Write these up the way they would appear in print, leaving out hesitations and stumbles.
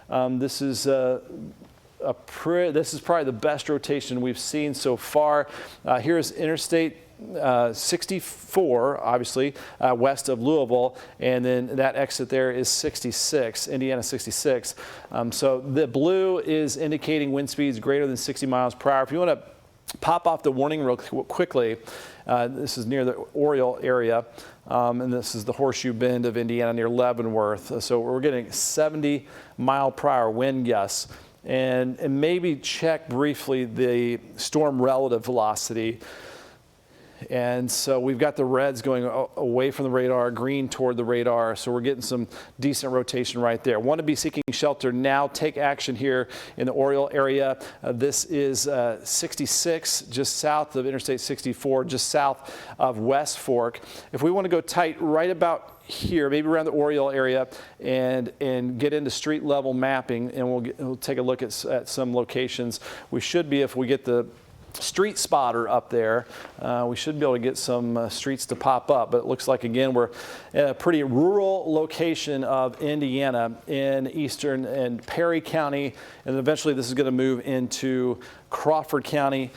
This is this is probably the best rotation we've seen so far. Here's Interstate 64, obviously, west of Louisville, and then that exit there is 66, Indiana 66. So the blue is indicating wind speeds greater than 60 miles per hour. If you want to pop off the warning real quickly, this is near the Oriole area, and this is the Horseshoe Bend of Indiana near Leavenworth. So we're getting 70 mile per hour wind gusts. And maybe check briefly the storm relative velocity. And so we've got the reds going away from the radar, green toward the radar. So we're getting some decent rotation right there. Want to be seeking shelter now. Take action here in the Oriole area. This is 66, just south of Interstate 64, just south of West Fork. If we want to go tight right about here, maybe around the Oriole area, and get into street level mapping, and we'll take a look at some locations. We should be, if we get the street spotter up there, we should be able to get some streets to pop up. But it looks like, again, we're in a pretty rural location of Indiana in eastern and Perry County, and eventually this is going to move into Crawford County,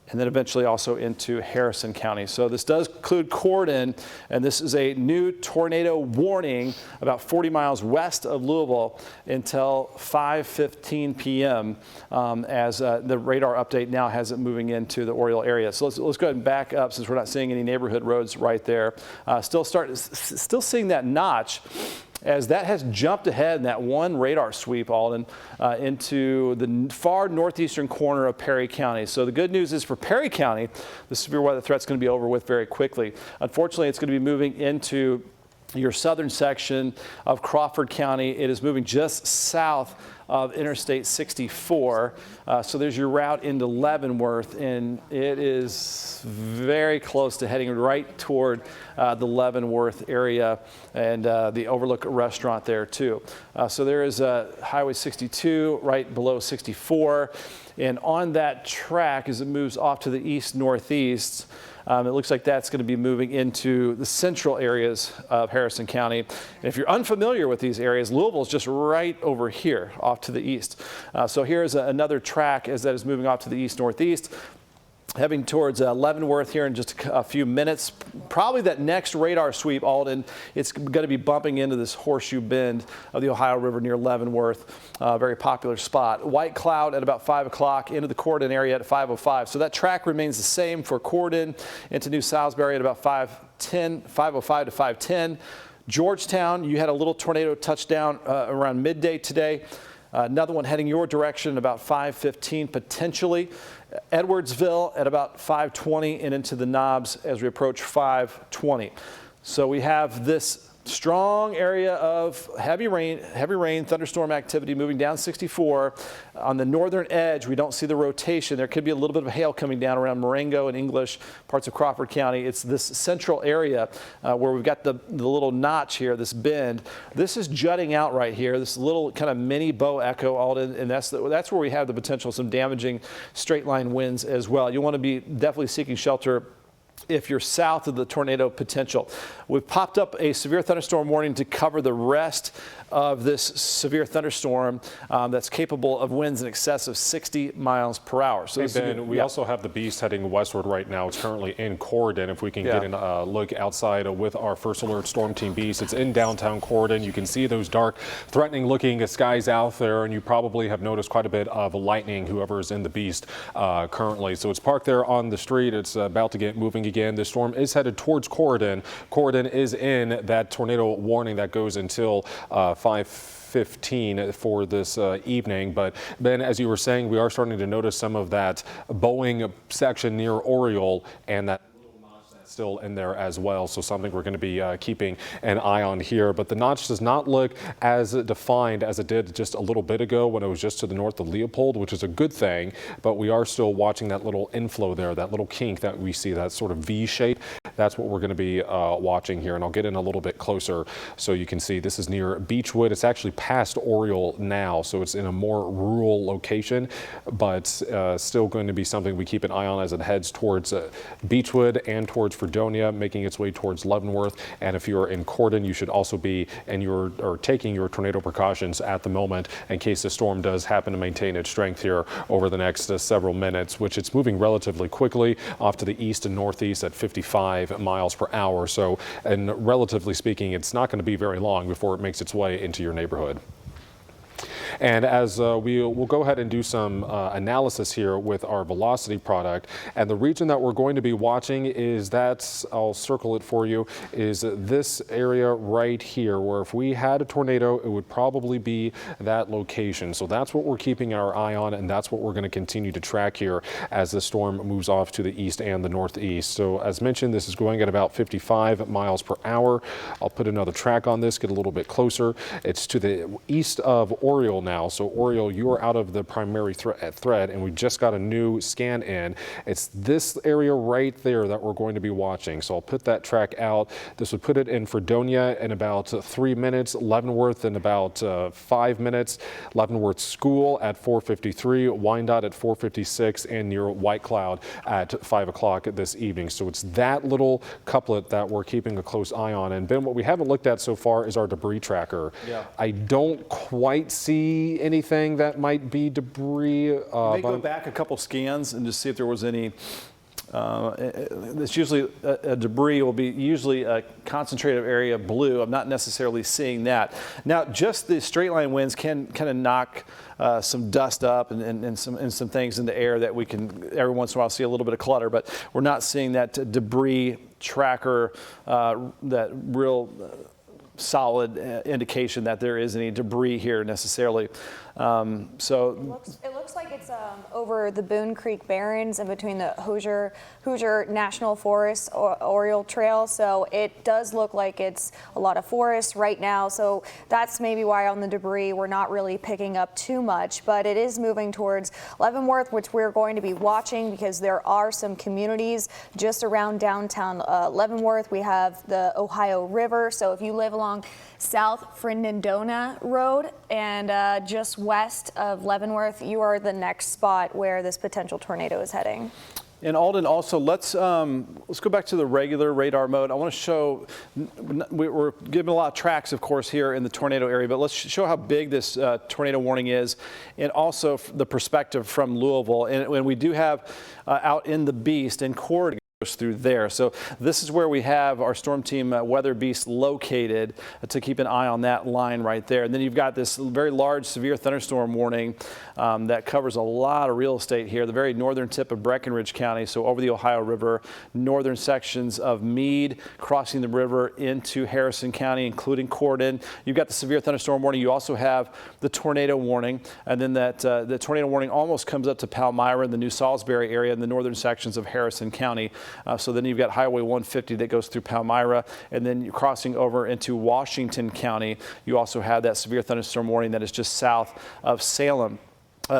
and then eventually also into Harrison County. So this does include Corden, and this is a new tornado warning about 40 miles west of Louisville until 5:15 p.m. As the radar update now has it moving into the Oriole area. So let's go ahead and back up since we're not seeing any neighborhood roads right there. Still seeing that notch, as that has jumped ahead in that one radar sweep, Alden, into the far northeastern corner of Perry County. So the good news is for Perry County, the severe weather threat is going to be over with very quickly. Unfortunately, it's going to be moving into your southern section of Crawford County. It is moving just south of Interstate 64. So there's your route into Leavenworth, and it is very close to heading right toward the Leavenworth area and the Overlook restaurant there too. So there is Highway 62 right below 64. And on that track, as it moves off to the east-northeast, it looks like that's going to be moving into the central areas of Harrison County. And if you're unfamiliar with these areas, Louisville is just right over here off to the east. So here's another track as that is moving off to the east-northeast. Heading towards Leavenworth here in just a few minutes. Probably that next radar sweep, Alden, it's going to be bumping into this Horseshoe Bend of the Ohio River near Leavenworth. Very popular spot. White cloud at about 5 o'clock, into the Corden area at 5:05. So that track remains the same for Corden into New Salisbury at about 5:05 to 5:10. Georgetown, you had a little tornado touchdown around midday today. Another one heading your direction about 5:15 potentially. Edwardsville at about 5:20 and into the Knobs as we approach 5:20. So we have this strong area of heavy rain, thunderstorm activity moving down 64. On the northern edge, we don't see the rotation. There could be a little bit of hail coming down around Marengo and English, parts of Crawford County. It's this central area where we've got the little notch here, this bend. This is jutting out right here, this little kind of mini bow echo, Alden, and that's where we have the potential of some damaging straight line winds as well. You want to be definitely seeking shelter if you're south of the tornado potential. We've popped up a severe thunderstorm warning to cover the rest of this severe thunderstorm that's capable of winds in excess of 60 miles per hour. So hey Ben, we also have the beast heading westward right now. It's currently in Corden. If we can get a look outside with our first alert storm team beast, it's in downtown Corden. You can see those dark, threatening looking skies out there, and you probably have noticed quite a bit of lightning, whoever is in the beast currently. So it's parked there on the street. It's about to get moving again. The storm is headed towards Corden. Corden is in that tornado warning that goes until 5:15 for this evening. But Ben, as you were saying, we are starting to notice some of that Boeing section near Oriole, and that still in there as well, so something we're going to be keeping an eye on here. But the notch does not look as defined as it did just a little bit ago when it was just to the north of Leopold, which is a good thing, but we are still watching that little inflow there, that little kink that we see, that sort of V shape. That's what we're going to be watching here, and I'll get in a little bit closer so you can see. This is near Beechwood. It's actually past Oriole now, so it's in a more rural location, but still going to be something we keep an eye on as it heads towards Beechwood and towards Fredonia, making its way towards Leavenworth. And if you're in Cordon, you should also be taking your tornado precautions at the moment in case the storm does happen to maintain its strength here over the next several minutes, which it's moving relatively quickly off to the east and northeast at 55 miles per hour. So, and relatively speaking, it's not going to be very long before it makes its way into your neighborhood. And as we'll go ahead and do some analysis here with our velocity product. And the region that we're going to be watching is I'll circle it for you, is this area right here, where if we had a tornado, it would probably be that location. So that's what we're keeping our eye on, and that's what we're going to continue to track here as the storm moves off to the east and the northeast. So as mentioned, this is going at about 55 miles per hour. I'll put another track on this, get a little bit closer. It's to the east of Oriole now. So Oriole, you are out of the primary threat, and we just got a new scan in. It's this area right there that we're going to be watching. So I'll put that track out. This would put it in Fredonia in about 3 minutes, Leavenworth in about 5 minutes, Leavenworth School at 4:53, Wyandotte at 4:56, and near White Cloud at 5 o'clock this evening. So it's that little couplet that we're keeping a close eye on. And Ben, what we haven't looked at so far is our debris tracker. Yeah. I don't quite see anything that might be debris. May go back a couple scans and just see if there was any. It's usually a debris will be usually a concentrated area of blue. I'm not necessarily seeing that. Now, just the straight line winds can kind of knock some dust up and some things in the air that we can every once in a while see a little bit of clutter, but we're not seeing that debris tracker, that real solid indication that there is any debris here necessarily. So it looks like it's over the Boone Creek Barrens and between the Hoosier National Forest Oriole Trail. So it does look like it's a lot of forest right now. So that's maybe why on the debris we're not really picking up too much, but it is moving towards Leavenworth, which we're going to be watching because there are some communities just around downtown Leavenworth. We have the Ohio River. So if you live along South Fredendona Road and just west of Leavenworth, you are the next spot where this potential tornado is heading. And Alden, also let's go back to the regular radar mode. I want to show, we're giving a lot of tracks, of course, here in the tornado area, but let's show how big this tornado warning is, and also the perspective from Louisville. And we do have out in the Beast in Corridor through there. So this is where we have our storm team Weather Beast located to keep an eye on that line right there. And then you've got this very large severe thunderstorm warning that covers a lot of real estate here, the very northern tip of Breckinridge County, so over the Ohio River, northern sections of Meade, crossing the river into Harrison County, including Cordon. You've got the severe thunderstorm warning. You also have the tornado warning, and then the tornado warning almost comes up to Palmyra in the New Salisbury area in the northern sections of Harrison County. So then you've got Highway 150 that goes through Palmyra, and then you're crossing over into Washington County. You also have that severe thunderstorm warning that is just south of Salem.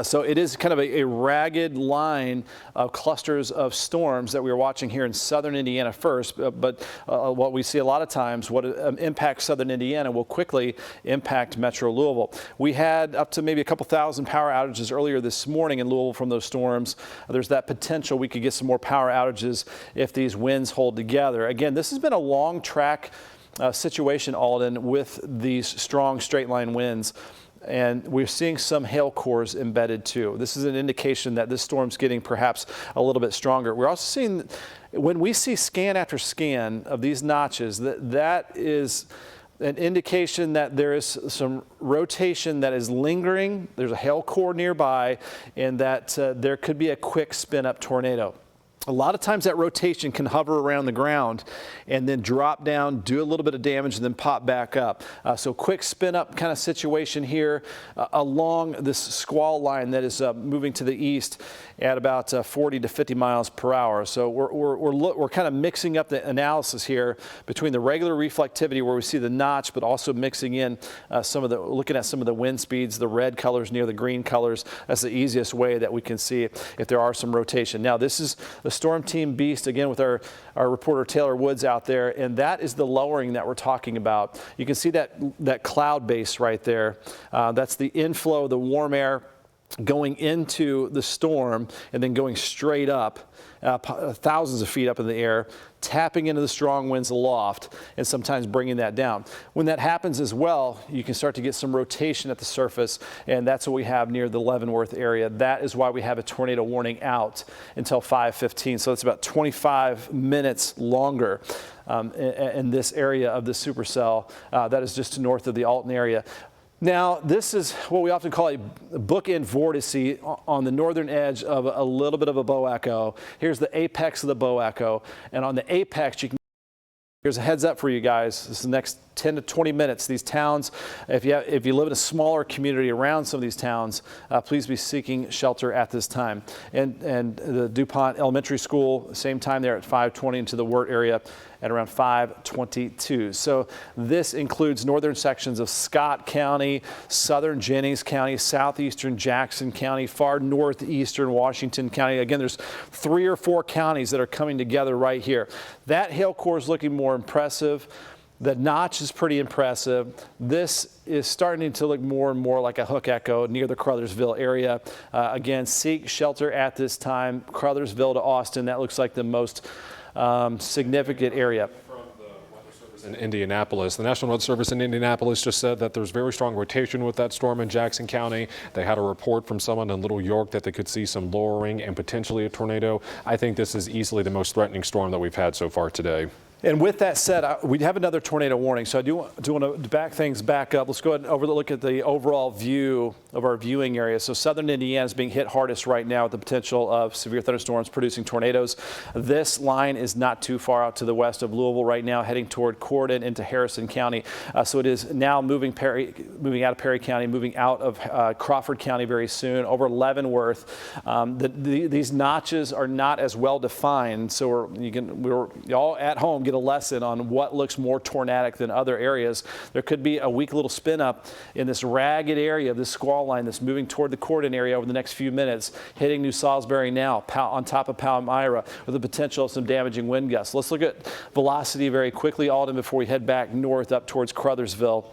So it is kind of a ragged line of clusters of storms that we are watching here in southern Indiana first, but what we see a lot of times, what impacts southern Indiana will quickly impact metro Louisville. We had up to maybe a couple thousand power outages earlier this morning in Louisville from those storms. There's that potential we could get some more power outages if these winds hold together. Again, this has been a long track situation, Alden, with these strong straight line winds. And we're seeing some hail cores embedded too. This is an indication that this storm's getting perhaps a little bit stronger. We're also seeing, when we see scan after scan of these notches, that is an indication that there is some rotation that is lingering. There's a hail core nearby, and that there could be a quick spin up tornado. A lot of times that rotation can hover around the ground and then drop down, do a little bit of damage, and then pop back up. So quick spin up kind of situation here along this squall line that is moving to the east at about 40 to 50 miles per hour. So we're kind of mixing up the analysis here between the regular reflectivity where we see the notch, but also mixing in looking at some of the wind speeds, the red colors near the green colors. That's the easiest way that we can see if there are some rotation. Now this is the Storm Team Beast, again, with our reporter Taylor Woods out there, and that is the lowering that we're talking about. You can see that cloud base right there. That's the inflow of the warm air going into the storm and then going straight up, thousands of feet up in the air, tapping into the strong winds aloft and sometimes bringing that down. When that happens as well, you can start to get some rotation at the surface, and that's what we have near the Leavenworth area. That is why we have a tornado warning out until 5:15. So it's about 25 minutes longer in this area of the supercell. That is just north of the Alton area. Now, this is what we often call a bookend vortice on the northern edge of a little bit of a bow echo. Here's the apex of the bow echo, and on the apex, here's a heads up for you guys. This is the next 10 to 20 minutes. These towns, if you live in a smaller community around some of these towns, please be seeking shelter at this time. And the DuPont Elementary School, same time there at 5:20, into the Wirt area at around 5:22. So this includes northern sections of Scott County, southern Jennings County, southeastern Jackson County, far northeastern Washington County. Again, there's 3 or 4 counties that are coming together right here. That hail core is looking more impressive. The notch is pretty impressive. This is starting to look more and more like a hook echo near the Crothersville area. Again, seek shelter at this time. Crothersville to Austin, that looks like the most significant area. In Indianapolis. The National Weather Service in Indianapolis just said that there's very strong rotation with that storm in Jackson County. They had a report from someone in Little York that they could see some lowering and potentially a tornado. I think this is easily the most threatening storm that we've had so far today. And with that said, we have another tornado warning, so I do want to back things back up. Let's go ahead and look at the overall view of our viewing area. So southern Indiana is being hit hardest right now with the potential of severe thunderstorms producing tornadoes. This line is not too far out to the west of Louisville right now, heading toward Corydon into Harrison County. So it is now moving out of Perry County, moving out of Crawford County very soon, over Leavenworth. These notches are not as well defined, so we're all at home get a lesson on what looks more tornadic than other areas. There could be a weak little spin up in this ragged area of this squall line that's moving toward the Corydon area over the next few minutes, hitting New Salisbury now on top of Palmyra with the potential of some damaging wind gusts. Let's look at velocity very quickly, Alden, before we head back north up towards Crothersville.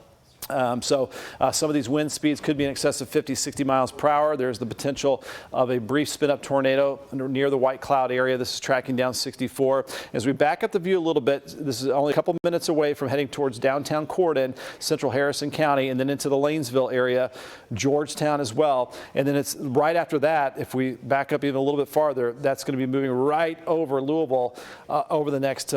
Some of these wind speeds could be in excess of 50, 60 miles per hour. There's the potential of a brief spin-up tornado near the White Cloud area. This is tracking down 64. As we back up the view a little bit, this is only a couple minutes away from heading towards downtown Corydon, central Harrison County, and then into the Lanesville area, Georgetown as well. And then it's right after that, if we back up even a little bit farther, that's going to be moving right over Louisville over the next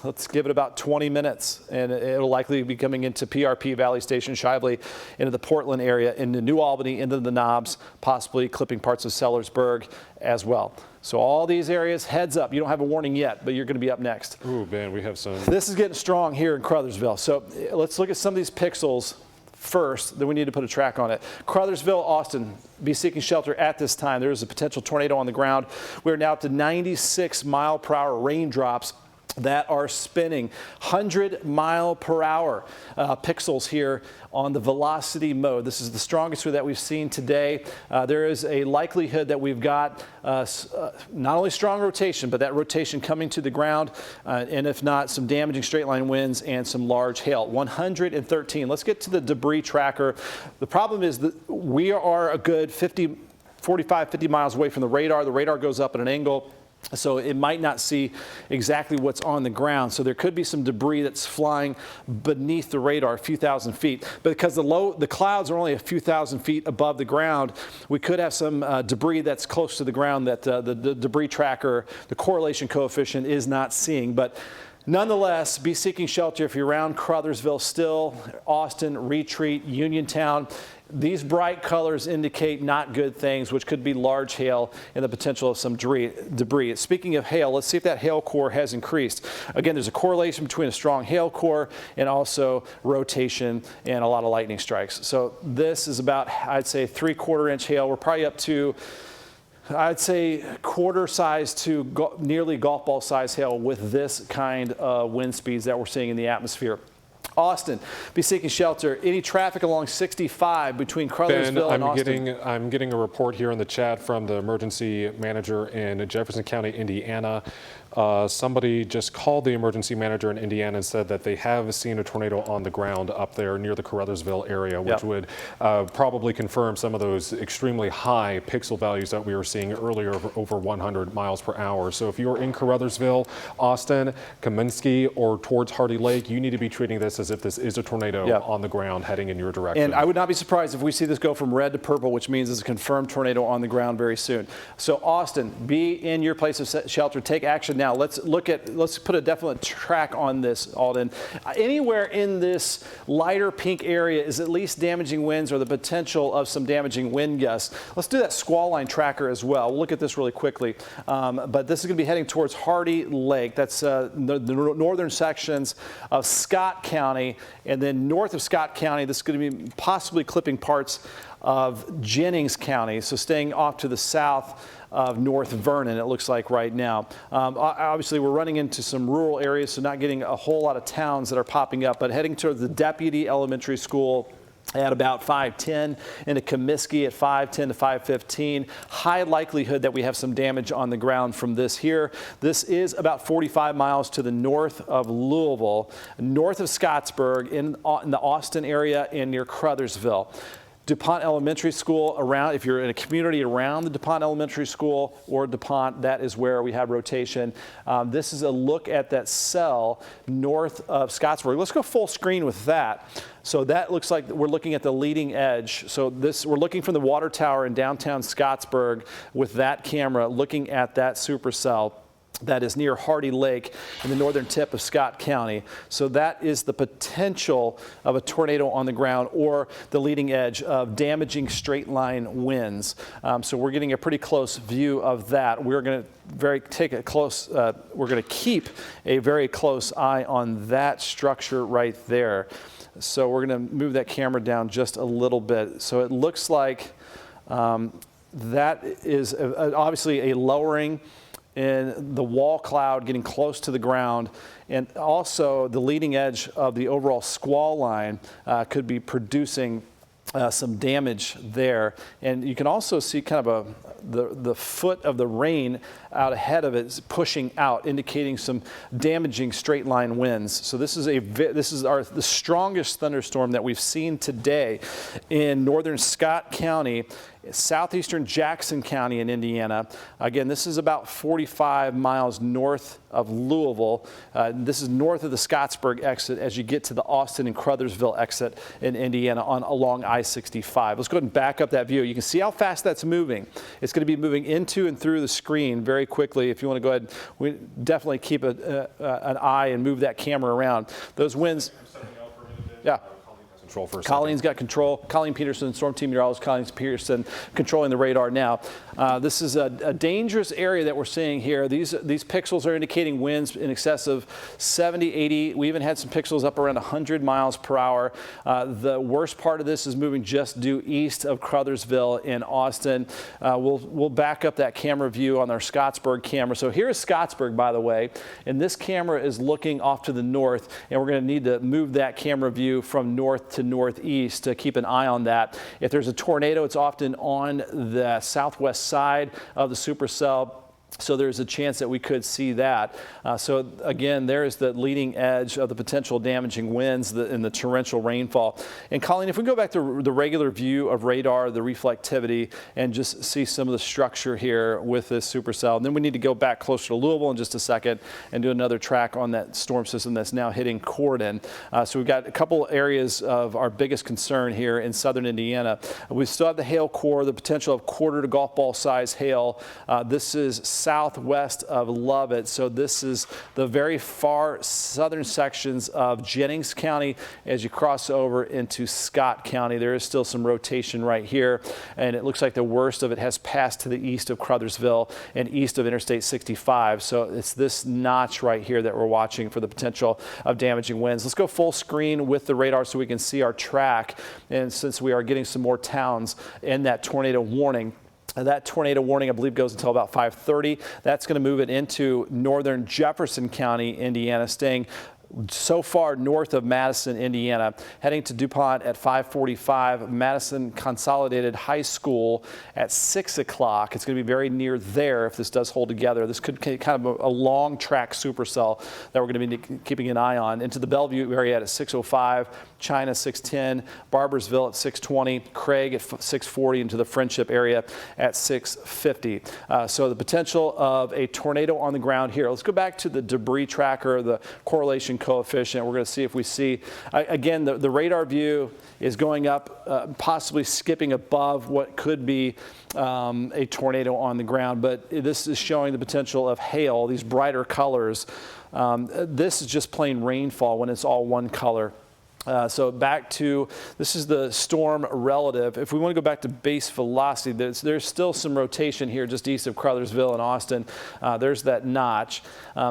let's give it about 20 minutes, and it'll likely be coming into PRP, Valley Station, Shively, into the Portland area, into New Albany, into the Knobs, possibly clipping parts of Sellersburg as well. So all these areas, heads up. You don't have a warning yet, but you're going to be up next. Ooh, man, we have some. This is getting strong here in Crothersville. So let's look at some of these pixels first, then we need to put a track on it. Crothersville, Austin, be seeking shelter at this time. There is a potential tornado on the ground. We're now up to 96 mile per hour raindrops that are spinning 100 mile per hour pixels here on the velocity mode. This is the strongest that we've seen today. There is a likelihood that we've got not only strong rotation, but that rotation coming to the ground, and if not, some damaging straight line winds and some large hail. 113. Let's get to the debris tracker. The problem is that we are a good 45, 50 miles away from the radar. The radar goes up at an angle, so it might not see exactly what's on the ground. So there could be some debris that's flying beneath the radar a few thousand feet. But because the clouds are only a few thousand feet above the ground, we could have some debris that's close to the ground that the debris tracker, the correlation coefficient, is not seeing. But nonetheless, be seeking shelter if you're around Crothersville still, Austin, Retreat, Uniontown. These bright colors indicate not good things, which could be large hail and the potential of some debris. Speaking of hail, let's see if that hail core has increased. Again, there's a correlation between a strong hail core and also rotation and a lot of lightning strikes. So this is about, I'd say, 3/4 inch hail. We're probably up to, I'd say, quarter size to nearly golf ball size hail with this kind of wind speeds that we're seeing in the atmosphere. Austin, be seeking shelter. Any traffic along 65 between Crothersville and Austin? I'm getting a report here in the chat from the emergency manager in Jefferson County, Indiana. somebody just called the emergency manager in Indiana and said that they have seen a tornado on the ground up there near the Caruthersville area, which would probably confirm some of those extremely high pixel values that we were seeing earlier of over 100 miles per hour. So if you're in Caruthersville, Austin, Kaminsky, or towards Hardy Lake, you need to be treating this as if this is a tornado on the ground heading in your direction. And I would not be surprised if we see this go from red to purple, which means it's a confirmed tornado on the ground very soon. So Austin, be in your place of shelter. Take action now. Let's put a definite track on this, Alden. Anywhere in this lighter pink area is at least damaging winds or the potential of some damaging wind gusts. Let's do that squall line tracker as well. We'll look at this really quickly. But this is going to be heading towards Hardy Lake. That's the northern sections of Scott County. And then north of Scott County, this is going to be possibly clipping parts of Jennings County. So staying off to the south of North Vernon, it looks like right now. Obviously, we're running into some rural areas, so not getting a whole lot of towns that are popping up, but heading to the Deputy Elementary School at about 5:10, into Comiskey at 5:10 to 5:15. High likelihood that we have some damage on the ground from this here. This is about 45 miles to the north of Louisville, north of Scottsburg, in the Austin area and near Caruthersville. DuPont Elementary School, around, if you're in a community around the DuPont Elementary School or DuPont, that is where we have rotation. This is a look at that cell north of Scottsburg. Let's go full screen with that. So that looks like we're looking at the leading edge. So we're looking from the water tower in downtown Scottsburg with that camera looking at that supercell that is near Hardy Lake in the northern tip of Scott County. So that is the potential of a tornado on the ground or the leading edge of damaging straight line winds. So we're getting a pretty close view of that. We're going to keep a very close eye on that structure right there. So we're going to move that camera down just a little bit. So it looks like that is obviously a lowering in the wall cloud getting close to the ground, and also the leading edge of the overall squall line could be producing some damage there. And you can also see kind of the foot of the rain out ahead of it is pushing out, indicating some damaging straight line winds. So this is the strongest thunderstorm that we've seen today in northern Scott County, southeastern Jackson County in Indiana. Again, this is about 45 miles north of Louisville. This is north of the Scottsburg exit as you get to the Austin and Caruthersville exit in Indiana along I-65. Let's go ahead and back up that view. You can see how fast that's moving. It's going to be moving into and through the screen very quickly. If you want to go ahead, we definitely keep an eye and move that camera around. Those winds. Yeah. Colleen's got control. Colleen Peterson, Storm Team Meteorologist Colleen Peterson, controlling the radar now. This is a dangerous area that we're seeing here. These pixels are indicating winds in excess of 70, 80. We even had some pixels up around 100 miles per hour. The worst part of this is moving just due east of Caruthersville in Austin. We'll back up that camera view on our Scottsburg camera. So here is Scottsburg, by the way, and this camera is looking off to the north, and we're going to need to move that camera view from north to northeast to keep an eye on that. If there's a tornado, it's often on the southwest side of the supercell. So there's a chance that we could see that. So again, there's the leading edge of the potential damaging winds and the torrential rainfall. And Colleen, if we go back to the regular view of radar, the reflectivity, and just see some of the structure here with this supercell. And then we need to go back closer to Louisville in just a second and do another track on that storm system that's now hitting Corden. So we've got a couple areas of our biggest concern here in southern Indiana. We still have the hail core, the potential of quarter to golf ball size hail. This is southwest of Lovett. So this is the very far southern sections of Jennings County as you cross over into Scott County. There is still some rotation right here, and it looks like the worst of it has passed to the east of Caruthersville and east of Interstate 65. So it's this notch right here that we're watching for the potential of damaging winds. Let's go full screen with the radar so we can see our track. And since we are getting some more towns in that tornado warning, that tornado warning, I believe, goes until about 5:30. That's going to move it into northern Jefferson County, Indiana, staying so far north of Madison, Indiana, heading to DuPont at 5:45, Madison Consolidated High School at 6 o'clock. It's going to be very near there if this does hold together. This could be kind of a long track supercell that we're going to be keeping an eye on. Into the Bellevue area at 6:05, China 6:10, Barbersville at 6:20, Craig at 6:40, into the Friendship area at 6:50. So the potential of a tornado on the ground here. Let's go back to the debris tracker, the correlation coefficient. We're going to see if we see, again, the radar view is going up, possibly skipping above what could be a tornado on the ground, but this is showing the potential of hail, these brighter colors. This is just plain rainfall when it's all one color. So back to, this is the storm relative. If we want to go back to base velocity, there's still some rotation here just east of Crothersville and Austin. There's that notch.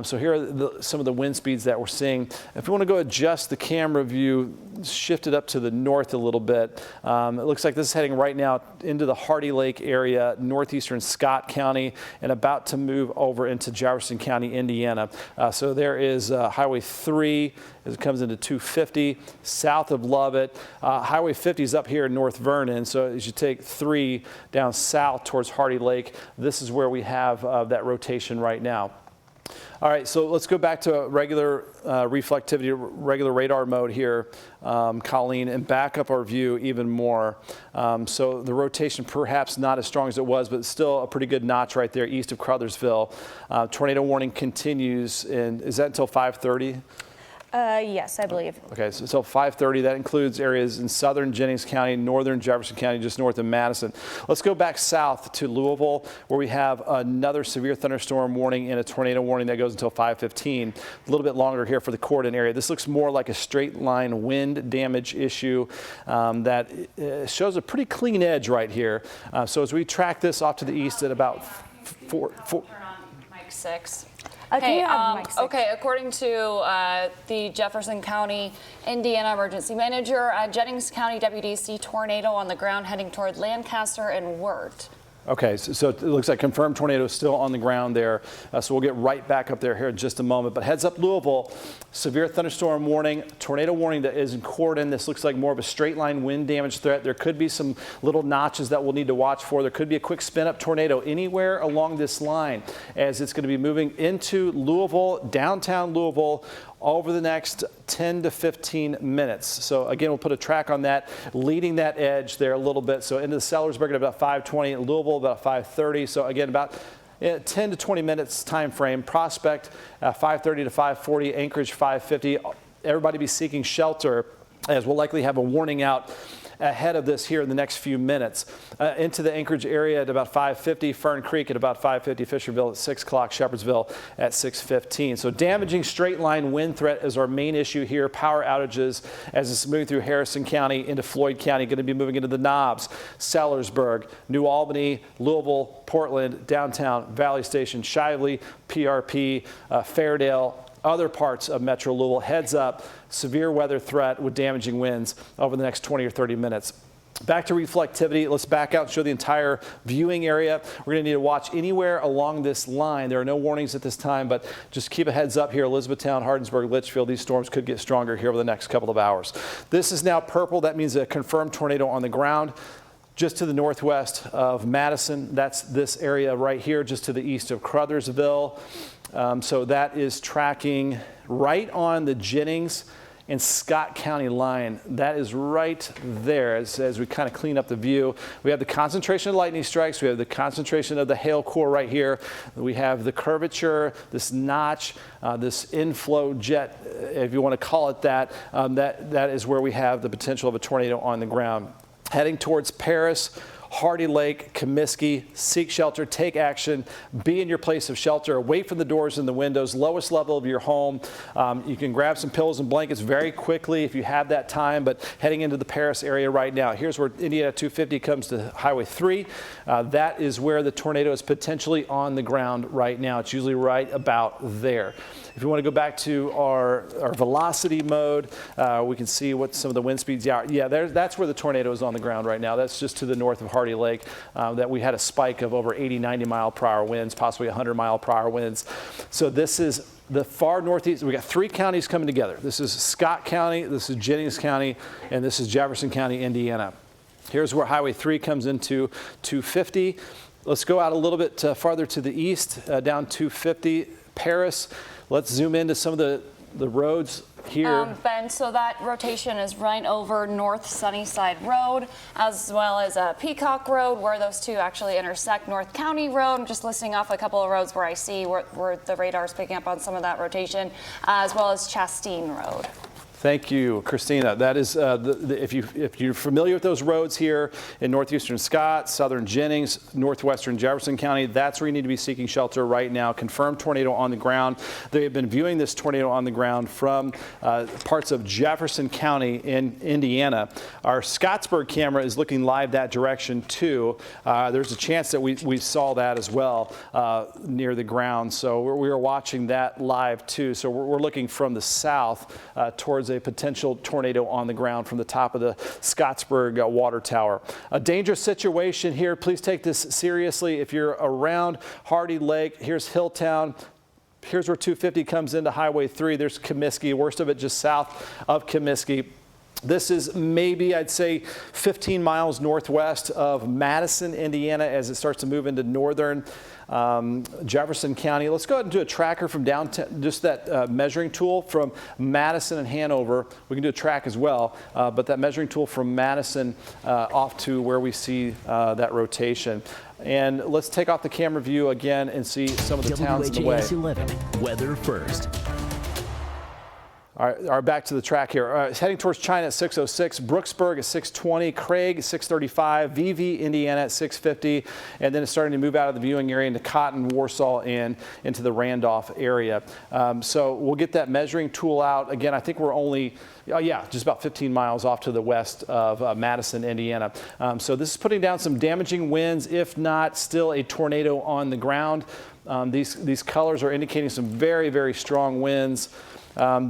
So here are some of the wind speeds that we're seeing. If we want to go adjust the camera view, shift it up to the north a little bit. It looks like this is heading right now into the Hardy Lake area, northeastern Scott County, and about to move over into Jefferson County, Indiana. So there is Highway 3 as it comes into 250. South of Lovett. Highway 50 is up here in North Vernon, so as you take 3 down south towards Hardy Lake, this is where we have that rotation right now. All right, so let's go back to regular reflectivity, regular radar mode here, Colleen, and back up our view even more. So the rotation perhaps not as strong as it was, but still a pretty good notch right there east of Crothersville. Tornado warning continues, and is that until 5:30? Yes, I believe. Okay, so 5:30, that includes areas in southern Jennings County, northern Jefferson County, just north of Madison. Let's go back south to Louisville, where we have another severe thunderstorm warning and a tornado warning that goes until 5:15. A little bit longer here for the Corydon area. This looks more like a straight line wind damage issue that shows a pretty clean edge right here. So as we track this off to the east at about 4. Turn on mic 6. Okay, Okay, according to the Jefferson County, Indiana emergency manager, Jennings County deputies see tornado on the ground heading toward Lancaster and Wirt. Okay, so it looks like confirmed tornado is still on the ground there. So we'll get right back up there here in just a moment. But heads up Louisville, severe thunderstorm warning, tornado warning that is in Corydon. This looks like more of a straight line wind damage threat. There could be some little notches that we'll need to watch for. There could be a quick spin up tornado anywhere along this line as it's going to be moving into Louisville, downtown Louisville, over the next 10 to 15 minutes. So again, we'll put a track on that, leading that edge there a little bit. So into the Sellersburg at about 5:20, Louisville about 5:30. So again, about 10 to 20 minutes time frame. Prospect 5:30 to 5:40, Anchorage 5:50. Everybody be seeking shelter as we'll likely have a warning out ahead of this here in the next few minutes. Into the Anchorage area at about 5:50, Fern Creek at about 5:50, Fisherville at 6 o'clock, Shepherdsville at 6:15. So damaging straight line wind threat is our main issue here. Power outages as it's moving through Harrison County into Floyd County, going to be moving into the Knobs, Sellersburg, New Albany, Louisville, Portland, downtown, Valley Station, Shively, PRP, Fairdale, other parts of Metro Louisville. Heads up, severe weather threat with damaging winds over the next 20 or 30 minutes. Back to reflectivity. Let's back out and show the entire viewing area. We're going to need to watch anywhere along this line. There are no warnings at this time, but just keep a heads up here. Elizabethtown, Hardinsburg, Litchfield, these storms could get stronger here over the next couple of hours. This is now purple. That means a confirmed tornado on the ground. Just to the northwest of Madison, that's this area right here, just to the east of Crothersville. So that is tracking right on the Jennings and Scott County line. That is right there as we kind of clean up the view. We have the concentration of lightning strikes. We have the concentration of the hail core right here. We have the curvature, this notch, this inflow jet, if you want to call it that. That is where we have the potential of a tornado on the ground. Heading towards Paris, Hardy Lake, Comiskey, seek shelter, take action, be in your place of shelter, away from the doors and the windows, lowest level of your home. You can grab some pillows and blankets very quickly if you have that time, but heading into the Paris area right now. Here's where Indiana 250 comes to Highway 3. That is where the tornado is potentially on the ground right now. It's usually right about there. If you want to go back to our velocity mode, we can see what some of the wind speeds are. Yeah, that's where the tornado is on the ground right now. That's just to the north of Hardy Hardy Lake, that we had a spike of over 80, 90 mile per hour winds, possibly 100 mile per hour winds. So this is the far northeast. We got 3 counties coming together. This is Scott County, this is Jennings County, and this is Jefferson County, Indiana. Here's where Highway 3 comes into 250. Let's go out a little bit farther to the east, down 250, Paris. Let's zoom into some of the roads here. Ben, so that rotation is right over North Sunnyside Road, as well as Peacock Road, where those two actually intersect. North County Road. I'm just listing off a couple of roads where I see where the radar is picking up on some of that rotation, as well as Chastain Road. Thank you, Christina. That is, if you're familiar with those roads here in northeastern Scott, southern Jennings, northwestern Jefferson County, that's where you need to be seeking shelter right now. Confirmed tornado on the ground. They have been viewing this tornado on the ground from parts of Jefferson County in Indiana. Our Scottsburg camera is looking live that direction too. There's a chance that we saw that as well near the ground. So we are watching that live too. So we're looking from the south towards a potential tornado on the ground from the top of the Scottsburg water tower. A dangerous situation here. Please take this seriously. If you're around Hardy Lake, here's Hilltown. Here's where 250 comes into Highway 3. There's Comiskey, worst of it just south of Comiskey. This is maybe, I'd say, 15 miles northwest of Madison, Indiana, as it starts to move into northern Jefferson County. Let's go ahead and do a tracker from downtown, just that measuring tool from Madison and Hanover. We can do a track as well, but that measuring tool from Madison off to where we see that rotation. And let's take off the camera view again and see some of the towns in the way. WHAS 11, weather first. All right, back to the track here. Heading towards China at 6:06, Brooksburg at 6:20, Craig 6:35, VV, Indiana at 6:50, and then it's starting to move out of the viewing area into Cotton, Warsaw, and into the Randolph area. So we'll get that measuring tool out. Again, I think we're only, just about 15 miles off to the west of Madison, Indiana. So this is putting down some damaging winds, if not still a tornado on the ground. These colors are indicating some very, very strong winds.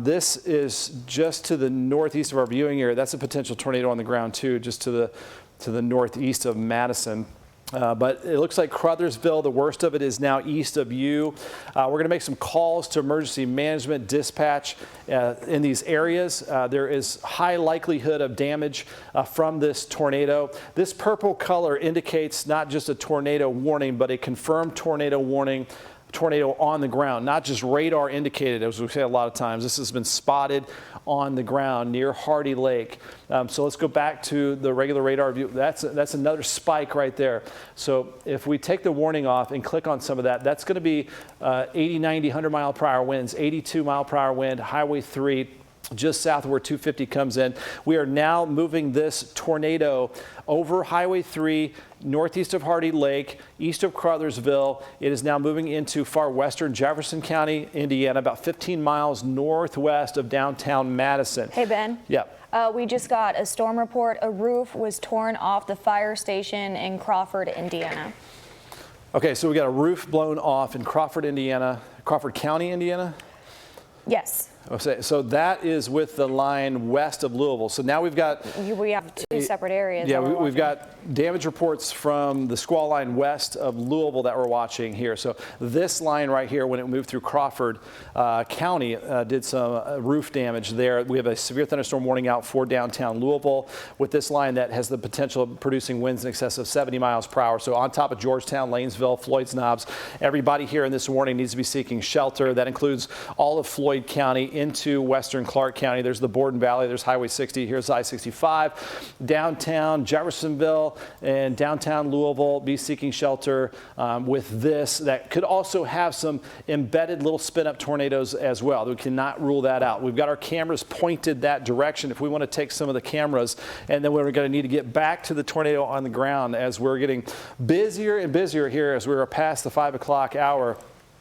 This is just to the northeast of our viewing area. That's a potential tornado on the ground too, just to the northeast of Madison. But it looks like Crothersville, the worst of it is now east of you. We're going to make some calls to emergency management dispatch in these areas. There is high likelihood of damage from this tornado. This purple color indicates not just a tornado warning, but a confirmed tornado warning. Tornado on the ground, not just radar indicated, as we say a lot of times. This has been spotted on the ground near Hardy Lake. So let's go back to the regular radar view. That's another spike right there. So if we take the warning off and click on some of that, that's going to be 80, 90, 100 mile per hour winds, 82 mile per hour wind, Highway 3. Just south of where 250 comes in. We are now moving this tornado over Highway 3, northeast of Hardy Lake, east of Crothersville. It is now moving into far western Jefferson County, Indiana, about 15 miles northwest of downtown Madison. Hey, Ben. Yeah. We just got a storm report. A roof was torn off the fire station in Crawford, Indiana. Okay, so we got a roof blown off in Crawford, Indiana, Crawford County, Indiana? Yes. So that is with the line west of Louisville. So now we have two separate areas. Yeah, we've got damage reports from the squall line west of Louisville that we're watching here. So this line right here, when it moved through Crawford County, did some roof damage there. We have a severe thunderstorm warning out for downtown Louisville with this line that has the potential of producing winds in excess of 70 miles per hour. So on top of Georgetown, Lanesville, Floyd's Knobs, everybody here in this warning needs to be seeking shelter. That includes all of Floyd County into western Clark County. There's the Borden Valley. There's Highway 60. Here's I-65. Downtown Jeffersonville and downtown Louisville, be seeking shelter with this. That could also have some embedded little spin-up tornadoes as well. We cannot rule that out. We've got our cameras pointed that direction if we want to take some of the cameras, and then we're going to need to get back to the tornado on the ground as we're getting busier and busier here as we're past the 5 o'clock hour.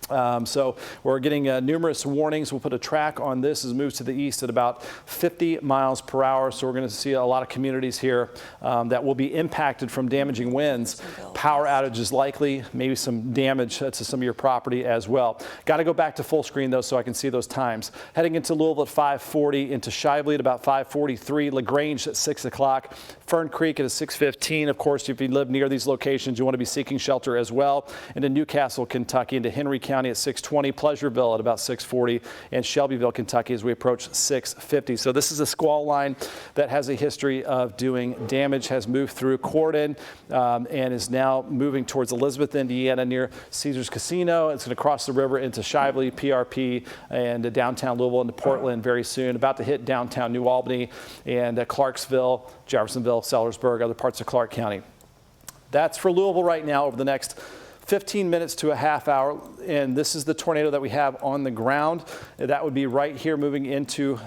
So we're getting numerous warnings. We'll put a track on this as it moves to the east at about 50 miles per hour. So we're going to see a lot of communities here that will be impacted from damaging winds. Power outages likely, maybe some damage to some of your property as well. Got to go back to full screen though so I can see those times. Heading into Louisville at 5:40, into Shively at about 5:43, LaGrange at 6 o'clock, Fern Creek at 6:15. Of course, if you live near these locations, you want to be seeking shelter as well. Into Newcastle, Kentucky, into Henry County at 6:20, Pleasureville at about 6:40, and Shelbyville, Kentucky as we approach 6:50. So this is a squall line that has a history of doing damage, has moved through Corden and is now moving towards Elizabeth, Indiana near Caesars Casino. It's going to cross the river into Shively, PRP, and downtown Louisville into Portland very soon. About to hit downtown New Albany and Clarksville, Jeffersonville, Sellersburg, other parts of Clark County. That's for Louisville right now over the next 15 minutes to a half hour, and this is the tornado that we have on the ground. That would be right here moving into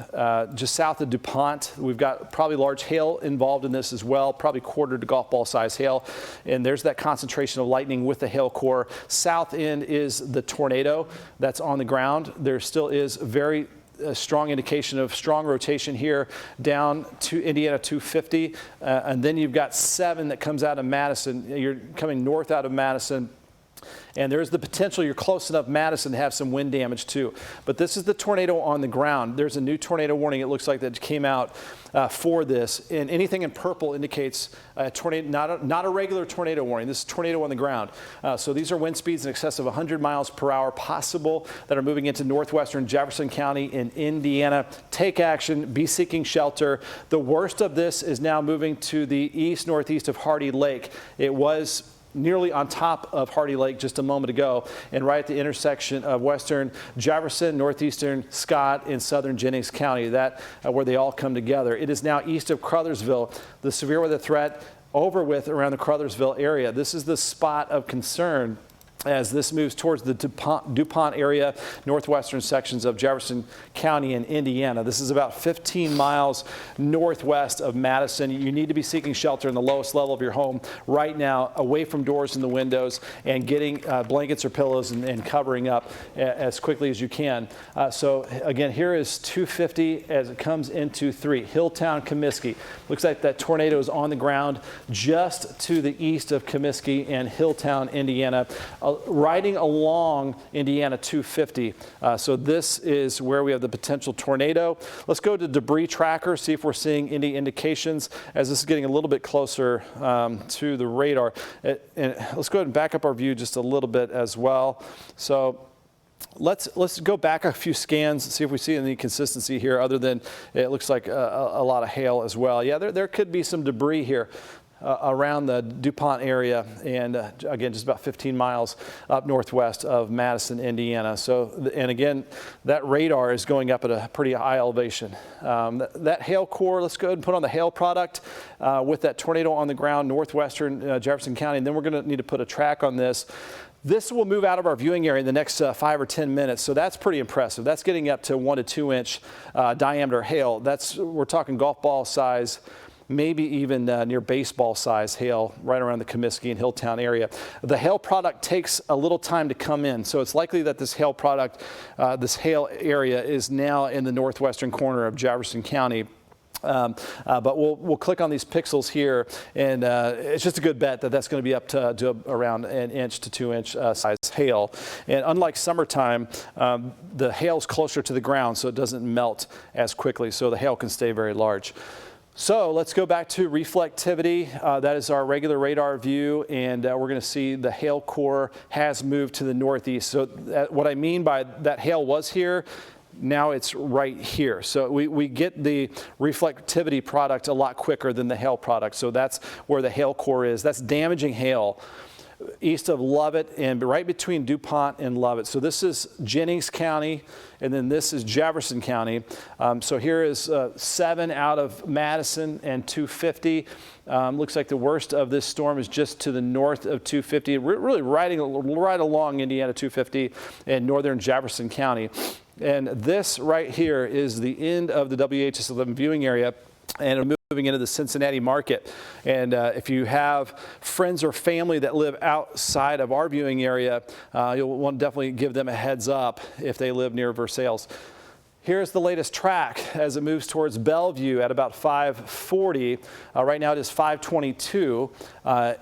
just south of DuPont. We've got probably large hail involved in this as well, probably quarter to golf ball size hail, and there's that concentration of lightning with the hail core. South end is the tornado that's on the ground. There still is very strong indication of strong rotation here down to Indiana 250, and then you've got 7 that comes out of Madison. You're coming north out of Madison. And there's the potential you're close enough Madison to have some wind damage too. But this is the tornado on the ground. There's a new tornado warning, it looks like, that came out for this. And anything in purple indicates a tornado, not a regular tornado warning. This is tornado on the ground. So these are wind speeds in excess of 100 miles per hour possible that are moving into northwestern Jefferson County in Indiana. Take action, be seeking shelter. The worst of this is now moving to the east, northeast of Hardy Lake. It was nearly on top of Hardy Lake just a moment ago, and right at the intersection of western Jefferson, northeastern Scott, and southern Jennings County, that where they all come together. It is now east of Crothersville. The severe weather threat over with around the Crothersville area. This is the spot of concern as this moves towards the DuPont area, northwestern sections of Jefferson County in Indiana. This is about 15 miles northwest of Madison. You need to be seeking shelter in the lowest level of your home right now, away from doors and the windows, and getting blankets or pillows and covering up as quickly as you can. So again, here is 250 as it comes into 3. Hilltown, Comiskey. Looks like that tornado is on the ground just to the east of Comiskey and Hilltown, Indiana. Riding along Indiana 250. So this is where we have the potential tornado. Let's go to debris tracker, see if we're seeing any indications as this is getting a little bit closer to the radar. And let's go ahead and back up our view just a little bit as well. So let's go back a few scans, see if we see any consistency here other than it looks like a lot of hail as well. Yeah, there could be some debris here around the DuPont area, and again, just about 15 miles up northwest of Madison, Indiana. So, and again, that radar is going up at a pretty high elevation. That hail core, let's go ahead and put on the hail product with that tornado on the ground, northwestern Jefferson County, and then we're going to need to put a track on this. This will move out of our viewing area in the next 5 or 10 minutes, so that's pretty impressive. That's getting up to 1 to 2 inch diameter hail. We're talking golf ball size, maybe even near baseball size hail right around the Comiskey and Hilltown area. The hail product takes a little time to come in, so it's likely that this hail product, this hail area is now in the northwestern corner of Jefferson County. But we'll click on these pixels here, and it's just a good bet that that's going to be up to around 1 inch to 2 inch size hail. And unlike summertime, the hail's closer to the ground, so it doesn't melt as quickly, so the hail can stay very large. So let's go back to reflectivity. That is our regular radar view, and we're going to see the hail core has moved to the northeast. So what I mean by that hail was here, now it's right here. So we get the reflectivity product a lot quicker than the hail product. So that's where the hail core is. That's damaging hail east of Lovett and right between DuPont and Lovett. So this is Jennings County, and then this is Jefferson County. So here is 7 out of Madison and 250. Looks like the worst of this storm is just to the north of 250, really right along Indiana 250 and northern Jefferson County. And this right here is the end of the WHAS-11 viewing area. and moving into the Cincinnati market. And if you have friends or family that live outside of our viewing area, you'll want to definitely give them a heads up if they live near Versailles. Here's the latest track as it moves towards Bellevue at about 5:40. Right now it is 5:22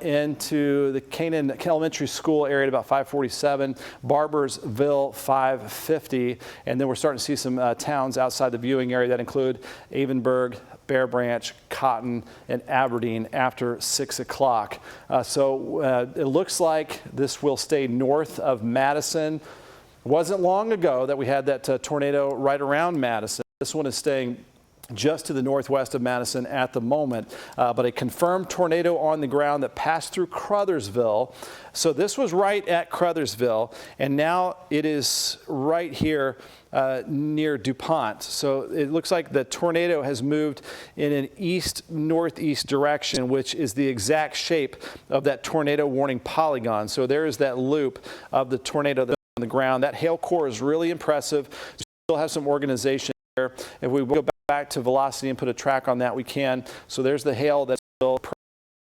into the Canaan Elementary School area at about 5:47, Barbersville 5:50, and then we're starting to see some towns outside the viewing area that include Avonburg, Bear Branch, Cotton, and Aberdeen after 6 o'clock. So it looks like this will stay north of Madison. It wasn't long ago that we had that tornado right around Madison. This one is staying just to the northwest of Madison at the moment, but a confirmed tornado on the ground that passed through Crothersville. So this was right at Crothersville, and now it is right here near DuPont. So it looks like the tornado has moved in an east-northeast direction, which is the exact shape of that tornado warning polygon. So there is that loop of the tornado that's on the ground. That hail core is really impressive. We still have some organization there. If we go back to velocity and put a track on that, we can. So there's the hail that's still.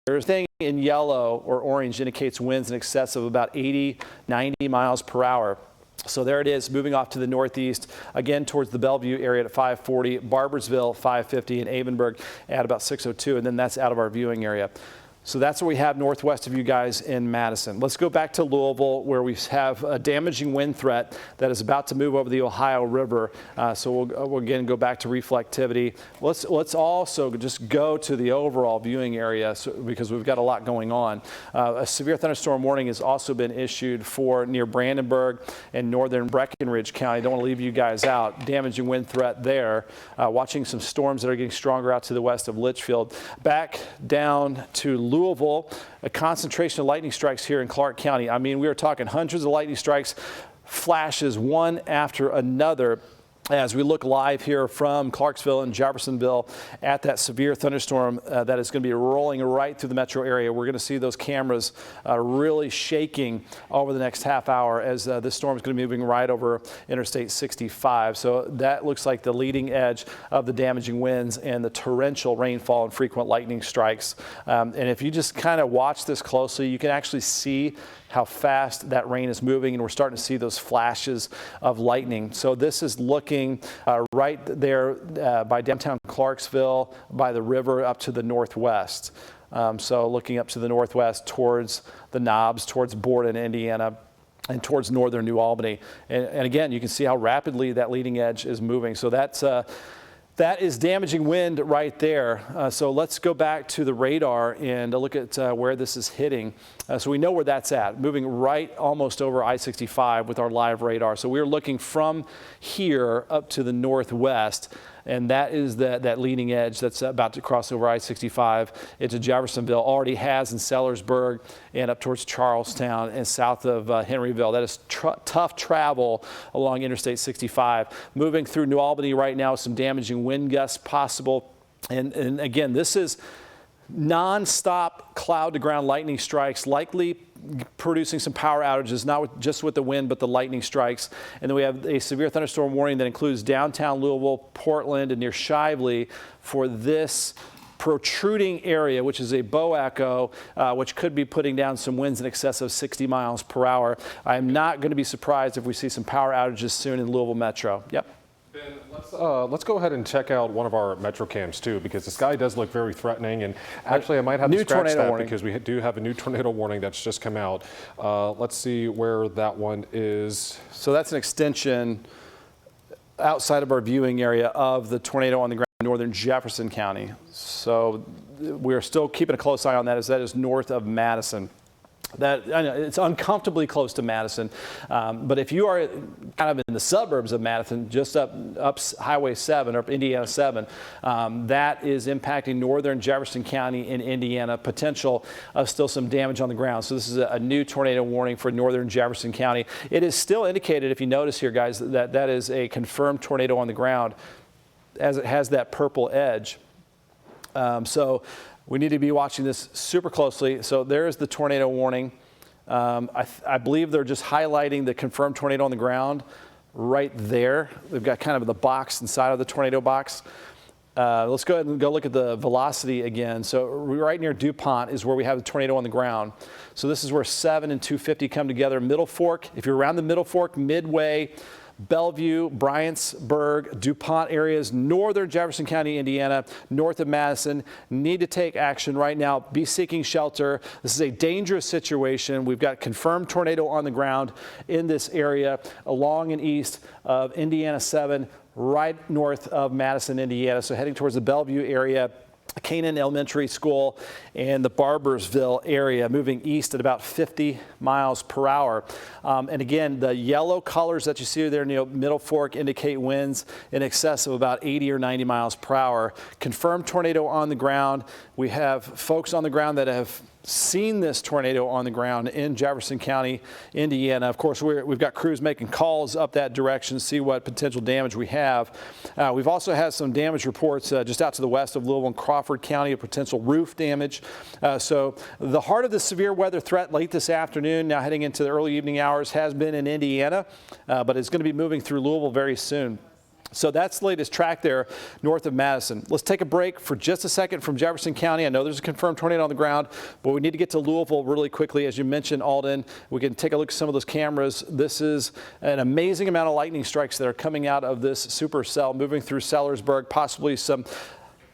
Everything in yellow or orange indicates winds in excess of about 80, 90 miles per hour. So there it is, moving off to the northeast, again towards the Bellevue area at 5:40, Barbersville 5:50, and Avonburg at about 6:02, and then that's out of our viewing area. So that's what we have northwest of you guys in Madison. Let's go back to Louisville, where we have a damaging wind threat that is about to move over the Ohio River. So we'll again go back to reflectivity. Let's also just go to the overall viewing area because we've got a lot going on. A severe thunderstorm warning has also been issued for near Brandenburg and northern Breckenridge County. Don't want to leave you guys out. Damaging wind threat there. Watching some storms that are getting stronger out to the west of Litchfield. Back down to Louisville, a concentration of lightning strikes here in Clark County. I mean, we are talking hundreds of lightning strikes, flashes one after another. As we look live here from Clarksville and Jeffersonville at that severe thunderstorm that is going to be rolling right through the metro area, we're going to see those cameras really shaking over the next half hour as this storm is going to be moving right over Interstate 65. So that looks like the leading edge of the damaging winds and the torrential rainfall and frequent lightning strikes. And if you just kind of watch this closely, you can actually see how fast that rain is moving, and we're starting to see those flashes of lightning. So this is looking right there by downtown Clarksville, by the river up to the northwest. So looking up to the northwest towards the Knobs, towards Borden, Indiana, and towards northern New Albany. And again, you can see how rapidly that leading edge is moving. So that is damaging wind right there. So let's go back to the radar and look at where this is hitting. So we know where that's at, moving right almost over I-65 with our live radar. So we're looking from here up to the northwest, and that is that leading edge that's about to cross over I-65 into Jeffersonville. Already has in Sellersburg and up towards Charlestown and south of Henryville. That is tough travel along Interstate 65. Moving through New Albany right now, some damaging wind gusts possible. And again, this is non-stop cloud-to-ground lightning strikes, likely producing some power outages, not just with the wind, but the lightning strikes. And then we have a severe thunderstorm warning that includes downtown Louisville, Portland, and near Shively for this protruding area, which is a bow echo, which could be putting down some winds in excess of 60 miles per hour. I'm not going to be surprised if we see some power outages soon in Louisville Metro. Yep. Ben, let's go ahead and check out one of our metro cams too, because the sky does look very threatening. And actually, I might have to scratch that because we do have a new tornado warning that's just come out. Let's see where that one is. So that's an extension outside of our viewing area of the tornado on the ground in northern Jefferson County. So we're still keeping a close eye on that, as that is north of Madison. That I know it's uncomfortably close to Madison, but if you are kind of in the suburbs of Madison, just up Highway 7 or up Indiana 7, that is impacting northern Jefferson County in Indiana. Potential of still some damage on the ground. So this is a new tornado warning for northern Jefferson County. It is still indicated, if you notice here, guys, that is a confirmed tornado on the ground, as it has that purple edge. So we need to be watching this super closely. So there's the tornado warning. I believe they're just highlighting the confirmed tornado on the ground right there. They've got kind of the box inside of the tornado box. Let's go ahead and go look at the velocity again. So right near DuPont is where we have the tornado on the ground. So this is where 7 and 250 come together. Middle Fork, if you're around the Middle Fork, Midway, Bellevue, Bryantsburg, DuPont areas, northern Jefferson County, Indiana, north of Madison, need to take action right now. Be seeking shelter. This is a dangerous situation. We've got confirmed tornado on the ground in this area along and east of Indiana 7, right north of Madison, Indiana. So heading towards the Bellevue area, Canaan Elementary School, and the Barbersville area, moving east at about 50 miles per hour. And again, the yellow colors that you see there near Middle Fork indicate winds in excess of about 80 or 90 miles per hour. Confirmed tornado on the ground. We have folks on the ground that have seen this tornado on the ground in Jefferson County, Indiana. Of course, we've got crews making calls up that direction to see what potential damage we have. We've also had some damage reports just out to the west of Louisville and Crawford County of potential roof damage. So the heart of the severe weather threat late this afternoon, now heading into the early evening hours, has been in Indiana, but it's going to be moving through Louisville very soon. So that's the latest track there north of Madison. Let's take a break for just a second from Jefferson County. I know there's a confirmed tornado on the ground, but we need to get to Louisville really quickly. As you mentioned, Alden, we can take a look at some of those cameras. This is an amazing amount of lightning strikes that are coming out of this supercell, moving through Sellersburg, possibly some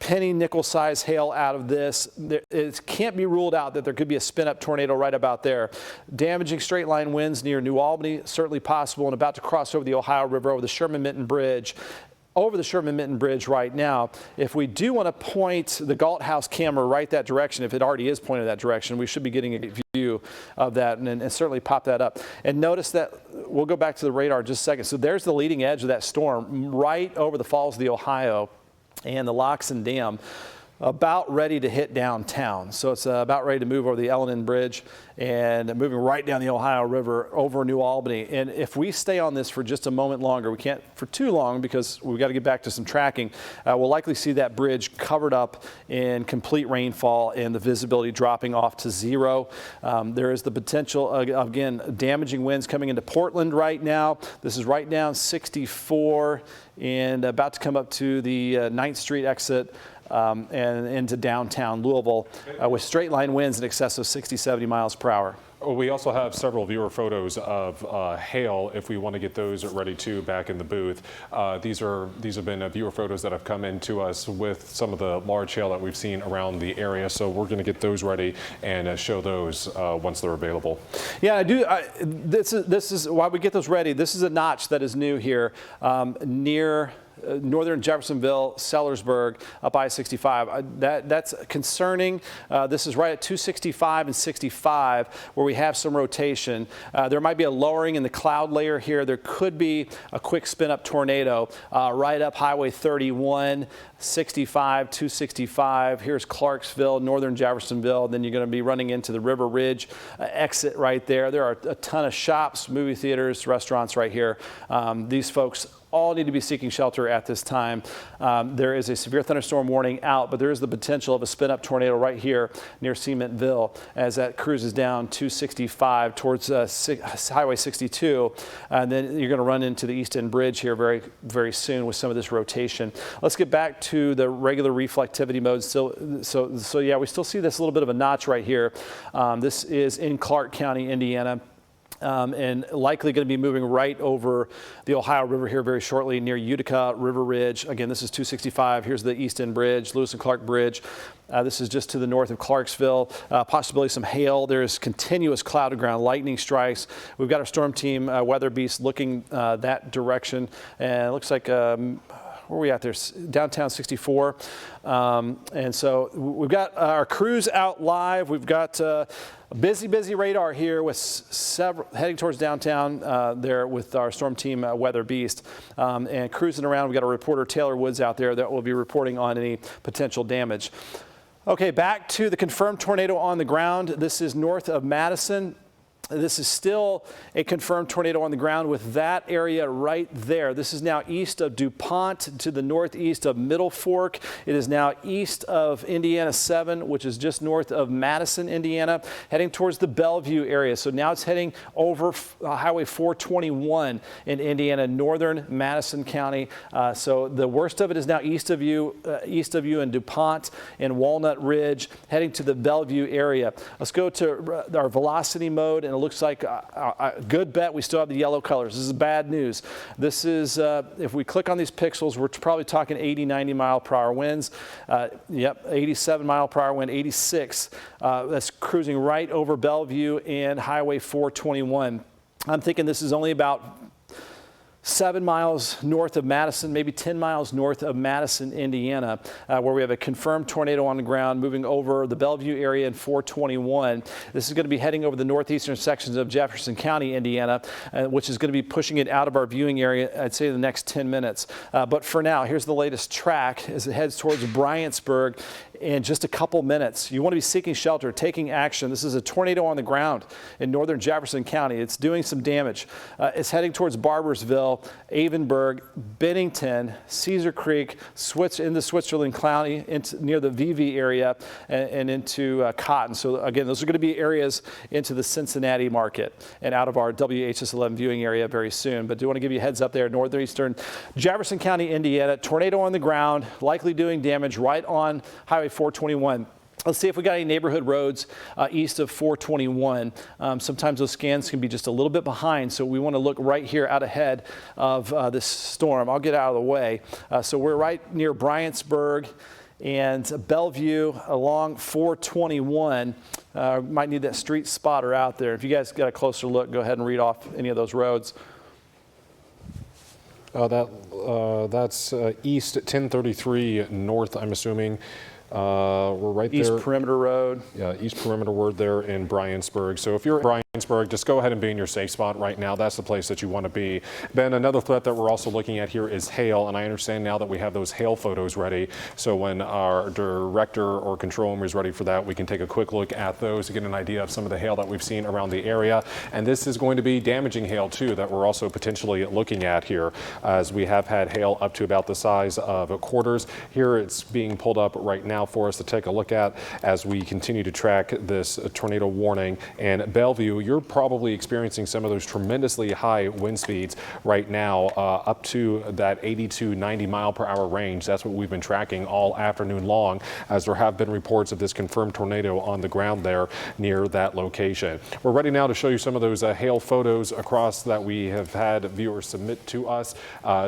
penny nickel size hail out of this. It can't be ruled out that there could be a spin up tornado right about there. Damaging straight line winds near New Albany, certainly possible, and about to cross over the Ohio River over the Sherman-Minton Bridge. Over the Sherman-Minton Bridge right now. If we do want to point the Galt House camera right that direction, if it already is pointed that direction, we should be getting a view of that and certainly pop that up. And notice that we'll go back to the radar in just a second. So there's the leading edge of that storm right over the falls of the Ohio and the locks and dam, about ready to hit downtown. So it's about ready to move over the Ellen Bridge and moving right down the Ohio River over New Albany. And if we stay on this for just a moment longer, we can't for too long because we've got to get back to some tracking, we'll likely see that bridge covered up in complete rainfall and the visibility dropping off to zero. There is the potential, again, damaging winds coming into Portland right now. This is right down 64 and about to come up to the 9th Street exit and into downtown Louisville with straight line winds in excess of 60, 70 miles per hour. We also have several viewer photos of hail if we want to get those ready too back in the booth. These have been viewer photos that have come in to us with some of the large hail that we've seen around the area. So we're going to get those ready and show those once they're available. Yeah, I do. This is while we get those ready. This is a notch that is new here near northern Jeffersonville, Sellersburg, up I-65. That's concerning. This is right at 265 and 65 where we have some rotation. There might be a lowering in the cloud layer here. There could be a quick spin-up tornado right up Highway 31, 65, 265. Here's Clarksville, northern Jeffersonville. Then you're going to be running into the River Ridge exit right there. There are a ton of shops, movie theaters, restaurants right here. These folks all need to be seeking shelter at this time. There is a severe thunderstorm warning out, but there is the potential of a spin-up tornado right here near Cementville as that cruises down 265 towards Highway 62. And then you're going to run into the East End Bridge here very, very soon with some of this rotation. Let's get back to the regular reflectivity mode. So yeah, we still see this little bit of a notch right here. This is in Clark County, Indiana. And likely going to be moving right over the Ohio River here very shortly near Utica, River Ridge. Again, this is 265. Here's the East End Bridge, Lewis and Clark Bridge. This is just to the north of Clarksville. Possibility some hail. There's continuous cloud to ground lightning strikes. We've got our storm team, Weather Beast, looking that direction. And it looks like where are we at there? Downtown 64. And so we've got our crews out live. We've got a busy radar here with several heading towards downtown there with our storm team Weather Beast and cruising around. We've got our reporter Taylor Woods out there that will be reporting on any potential damage. Okay, back to the confirmed tornado on the ground. This is north of Madison. This is still a confirmed tornado on the ground with that area right there. This is now east of DuPont to the northeast of Middle Fork. It is now east of Indiana 7, which is just north of Madison, Indiana, heading towards the Bellevue area. So now it's heading over Highway 421 in Indiana, northern Madison County. So the worst of it is now east of you in DuPont and Walnut Ridge, heading to the Bellevue area. Let's go to our velocity mode, and it looks like a good bet we still have the yellow colors. This is bad news. This is, if we click on these pixels, we're probably talking 80, 90 mile per hour winds. Yep, 87 mile per hour wind, 86. That's cruising right over Bellevue and Highway 421. I'm thinking this is only about 7 miles north of Madison, maybe 10 miles north of Madison, Indiana, where we have a confirmed tornado on the ground moving over the Bellevue area in 421. This is going to be heading over the northeastern sections of Jefferson County, Indiana, which is going to be pushing it out of our viewing area, I'd say, in the next 10 minutes. But for now, here's the latest track as it heads towards Bryantsburg in just a couple minutes. You want to be seeking shelter, taking action. This is a tornado on the ground in northern Jefferson County. It's doing some damage. It's heading towards Barbersville, Avonburg, Bennington, Cedar Creek, into Switzerland County, near the VV area, and into Cotton. So again, those are going to be areas into the Cincinnati market and out of our WHS-11 viewing area very soon. But do want to give you a heads up there, northeastern Jefferson County, Indiana, tornado on the ground, likely doing damage right on Highway 421. Let's see if we got any neighborhood roads east of 421. Sometimes those scans can be just a little bit behind, so we want to look right here out ahead of this storm. I'll get out of the way. So we're right near Bryantsburg and Bellevue along 421. Might need that street spotter out there. If you guys got a closer look, go ahead and read off any of those roads. That's east 1033 north, I'm assuming. We're right there. East Perimeter Road. Yeah, East Perimeter Road there in Bryantsburg. So if you're in Bryantsburg, just go ahead and be in your safe spot right now. That's the place that you want to be. Ben, another threat that we're also looking at here is hail, and I understand now that we have those hail photos ready. So when our director or control room is ready for that, we can take a quick look at those to get an idea of some of the hail that we've seen around the area. And this is going to be damaging hail too that we're also potentially looking at here, as we have had hail up to about the size of quarters. Here it's being pulled up right now for us to take a look at as we continue to track this tornado warning. And Bellevue, you're probably experiencing some of those tremendously high wind speeds right now, up to that 80 to 90 mile per hour range. That's what we've been tracking all afternoon long, as there have been reports of this confirmed tornado on the ground there near that location. We're ready now to show you some of those hail photos across that we have had viewers submit to us.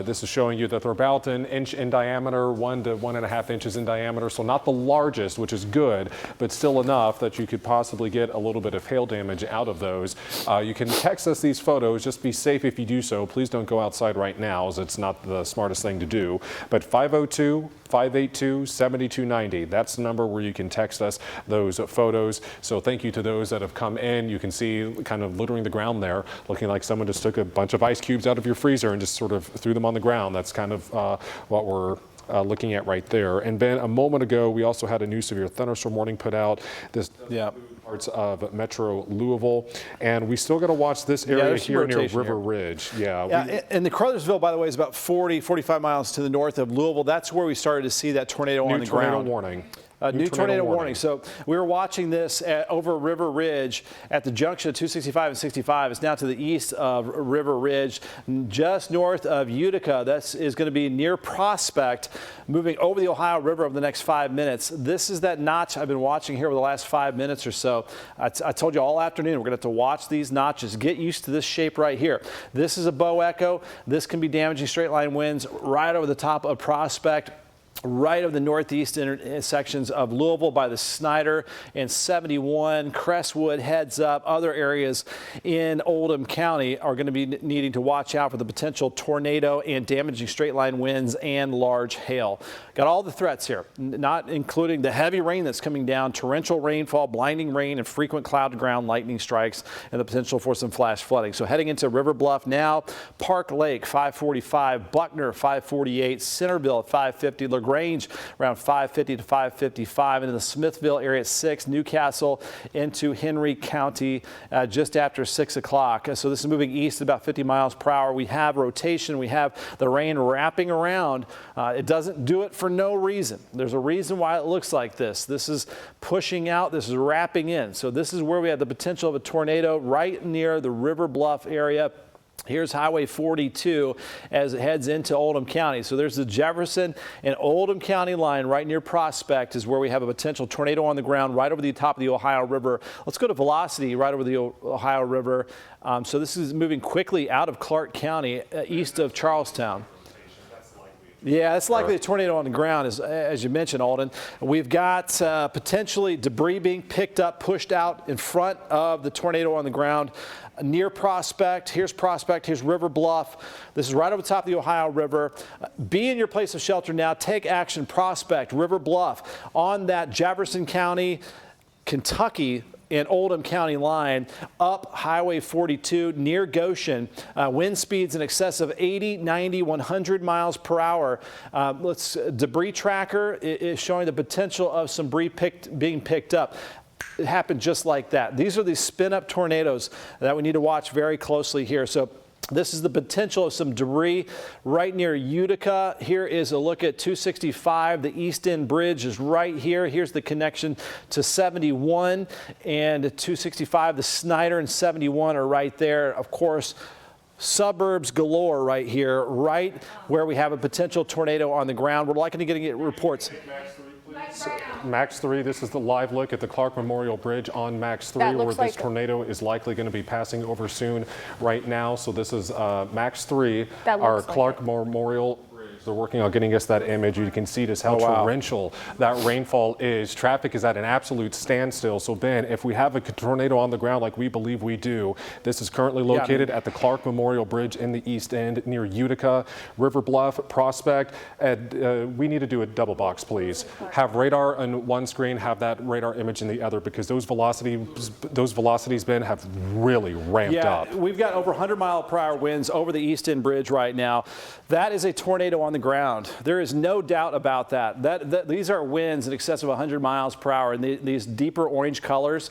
This is showing you that they're about an inch in diameter, 1 to 1.5 inches in diameter, so not the largest, which is good, but still enough that you could possibly get a little bit of hail damage out of those. You can text us these photos. Just be safe if you do so. Please don't go outside right now, as it's not the smartest thing to do. But 502-582-7290. That's the number where you can text us those photos. So thank you to those that have come in. You can see kind of littering the ground there, looking like someone just took a bunch of ice cubes out of your freezer and just sort of threw them on the ground. That's kind of what we're looking at right there. And Ben, a moment ago, we also had a new severe thunderstorm warning put out. This parts of Metro Louisville, and we still got to watch this area here near River Ridge. And the Crothersville, by the way, is about 45 miles to the north of Louisville. That's where we started to see that tornado on the ground. Tornado warning. New tornado warning. So we were watching this over River Ridge at the junction of 265 and 65. It's now to the east of River Ridge, just north of Utica. That is going to be near Prospect, moving over the Ohio River over the next 5 minutes. This is that notch I've been watching here over the last 5 minutes or so. I told you all afternoon we're going to have to watch these notches. Get used to this shape right here. This is a bow echo. This can be damaging straight line winds right over the top of Prospect, right of the northeast intersections of Louisville by the Snyder and 71. Crestwood heads up. Other areas in Oldham County are going to be needing to watch out for the potential tornado and damaging straight line winds and large hail. Got all the threats here, not including the heavy rain that's coming down, torrential rainfall, blinding rain, and frequent cloud to ground lightning strikes, and the potential for some flash flooding. So heading into River Bluff now, Park Lake 545, Buckner 548, Centerville at 550, LaGrange range around 550 to 555. Into the Smithville area at 6, Newcastle into Henry County just after 6 o'clock. So this is moving east at about 50 miles per hour. We have rotation. We have the rain wrapping around. It doesn't do it for no reason. There's a reason why it looks like this. This is pushing out. This is wrapping in. So this is where we have the potential of a tornado right near the River Bluff area. Here's Highway 42 as it heads into Oldham County. So there's the Jefferson and Oldham County line right near Prospect is where we have a potential tornado on the ground right over the top of the Ohio River. Let's go to velocity right over the Ohio River. So this is moving quickly out of Clark County east of Charlestown. Yeah, it's likely a tornado on the ground, as you mentioned, Alden. We've got potentially debris being picked up, pushed out in front of the tornado on the ground near Prospect. Here's River Bluff. This is right over the top of the Ohio River. Be in your place of shelter now. Take action. Prospect, River Bluff on that Jefferson County, Kentucky and Oldham County line up Highway 42 near Goshen. Wind speeds in excess of 80, 90, 100 miles per hour. Debris tracker is showing the potential of some debris being picked up. It happened just like that. These are the spin-up tornadoes that we need to watch very closely here. So this is the potential of some debris right near Utica. Here is a look at 265. The East End Bridge is right here. Here's the connection to 71 and 265. The Snyder and 71 are right there. Of course, suburbs galore right here, right where we have a potential tornado on the ground. We're likely to get reports. Max 3, this is the live look at the Clark Memorial Bridge on Max 3 where this tornado is likely going to be passing over soon right now. So this is Max 3, our Clark Memorial Bridge. They're working on getting us that image. You can see just how torrential that rainfall is. Traffic is at an absolute standstill. So Ben, if we have a tornado on the ground like we believe we do, this is currently located at the Clark Memorial Bridge in the East End near Utica, River Bluff, Prospect. And we need to do a double box, please. Have radar on one screen, have that radar image in the other, because those velocities, Ben, have really ramped up. We've got over 100-mile-per-hour winds over the East End Bridge right now. That is a tornado on the ground. There is no doubt about that. These are winds in excess of 100 miles per hour, and these deeper orange colors,